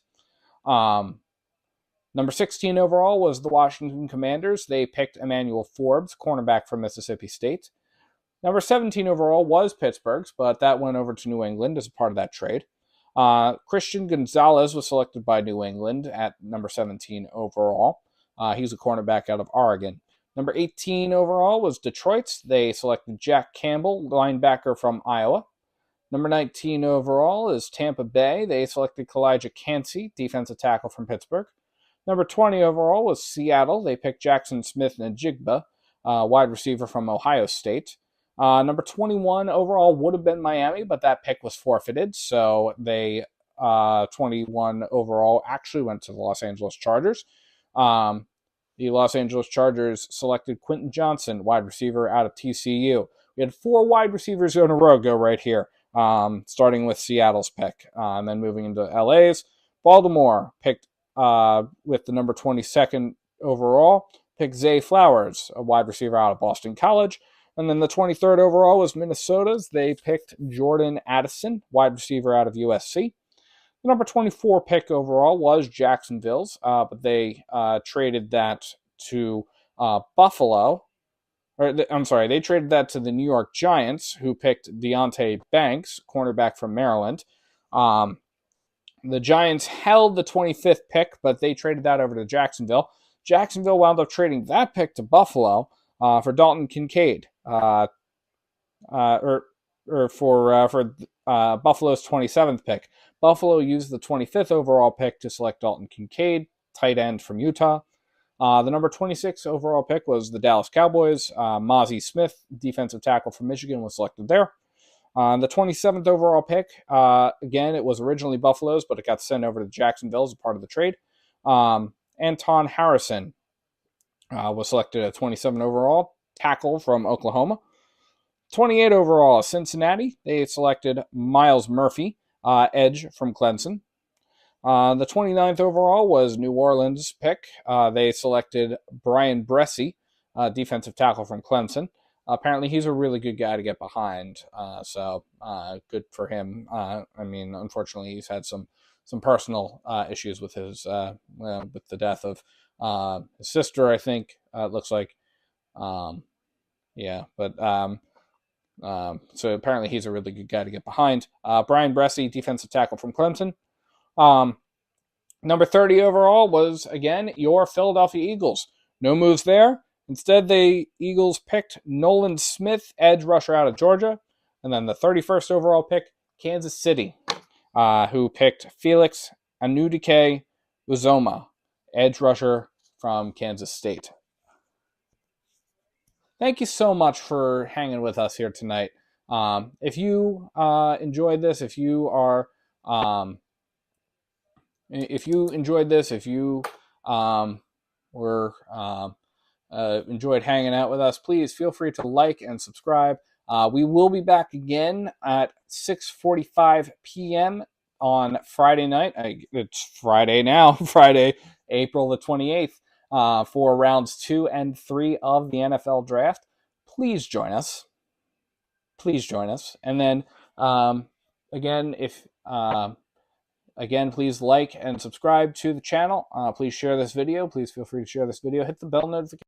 Number 16 overall was the Washington Commanders. They picked Emmanuel Forbes, cornerback from Mississippi State. Number 17 overall was Pittsburgh's, but that went over to New England as a part of that trade. Christian Gonzalez was selected by New England at number 17 overall. He's a cornerback out of Oregon. Number 18 overall was Detroit's. They selected Jack Campbell, linebacker from Iowa. Number 19 overall is Tampa Bay. They selected Kalijah Cansey, defensive tackle from Pittsburgh. Number 20 overall was Seattle. They picked Jackson Smith-Njigba, wide receiver from Ohio State. Number 21 overall would have been Miami, but that pick was forfeited. So they 21 overall actually went to the Los Angeles Chargers. The Los Angeles Chargers selected Quentin Johnson, wide receiver out of TCU. We had 4 wide receivers in a row go right here, starting with Seattle's pick, and then moving into LA's. Baltimore picked with the number 22nd overall, picked Zay Flowers, a wide receiver out of Boston College. And then the 23rd overall was Minnesota's. They picked Jordan Addison, wide receiver out of USC. The number 24 pick overall was Jacksonville's, but they traded that to Buffalo. They traded that to the New York Giants, who picked Deonte Banks, cornerback from Maryland. The Giants held the 25th pick, but they traded that over to Jacksonville. Jacksonville wound up trading that pick to Buffalo for Dalton Kincaid, for Buffalo's 27th pick. Buffalo used the 25th overall pick to select Dalton Kincaid, tight end from Utah. The number 26 overall pick was the Dallas Cowboys. Mozzie Smith, defensive tackle from Michigan, was selected there. The 27th overall pick, again, it was originally Buffalo's, but it got sent over to Jacksonville as a part of the trade. Anton Harrison was selected at 27 overall, tackle from Oklahoma. 28 overall, Cincinnati. They selected Miles Murphy, edge from Clemson. The 29th overall was New Orleans' pick. They selected Brian Bresee, defensive tackle from Clemson. Apparently, he's a really good guy to get behind, so good for him. Unfortunately, he's had some personal issues with his with the death of his sister. I think it looks like, so apparently he's a really good guy to get behind. Brian Bresee, defensive tackle from Clemson. Number 30 overall was, again, your Philadelphia Eagles. No moves there. Instead, the Eagles picked Nolan Smith, edge rusher out of Georgia. And then the 31st overall pick, Kansas City, who picked Felix Anudike Uzoma, edge rusher from Kansas State. Thank you so much for hanging with us here tonight. If you enjoyed this, if you enjoyed hanging out with us, please feel free to like and subscribe. We will be back again at 6:45 p.m. on Friday night. It's Friday now, Friday, April the 28th, for rounds 2 and 3 of the NFL draft. Please join us. And then, again, please like and subscribe to the channel. Please share this video. Please feel free to share this video. Hit the bell notification.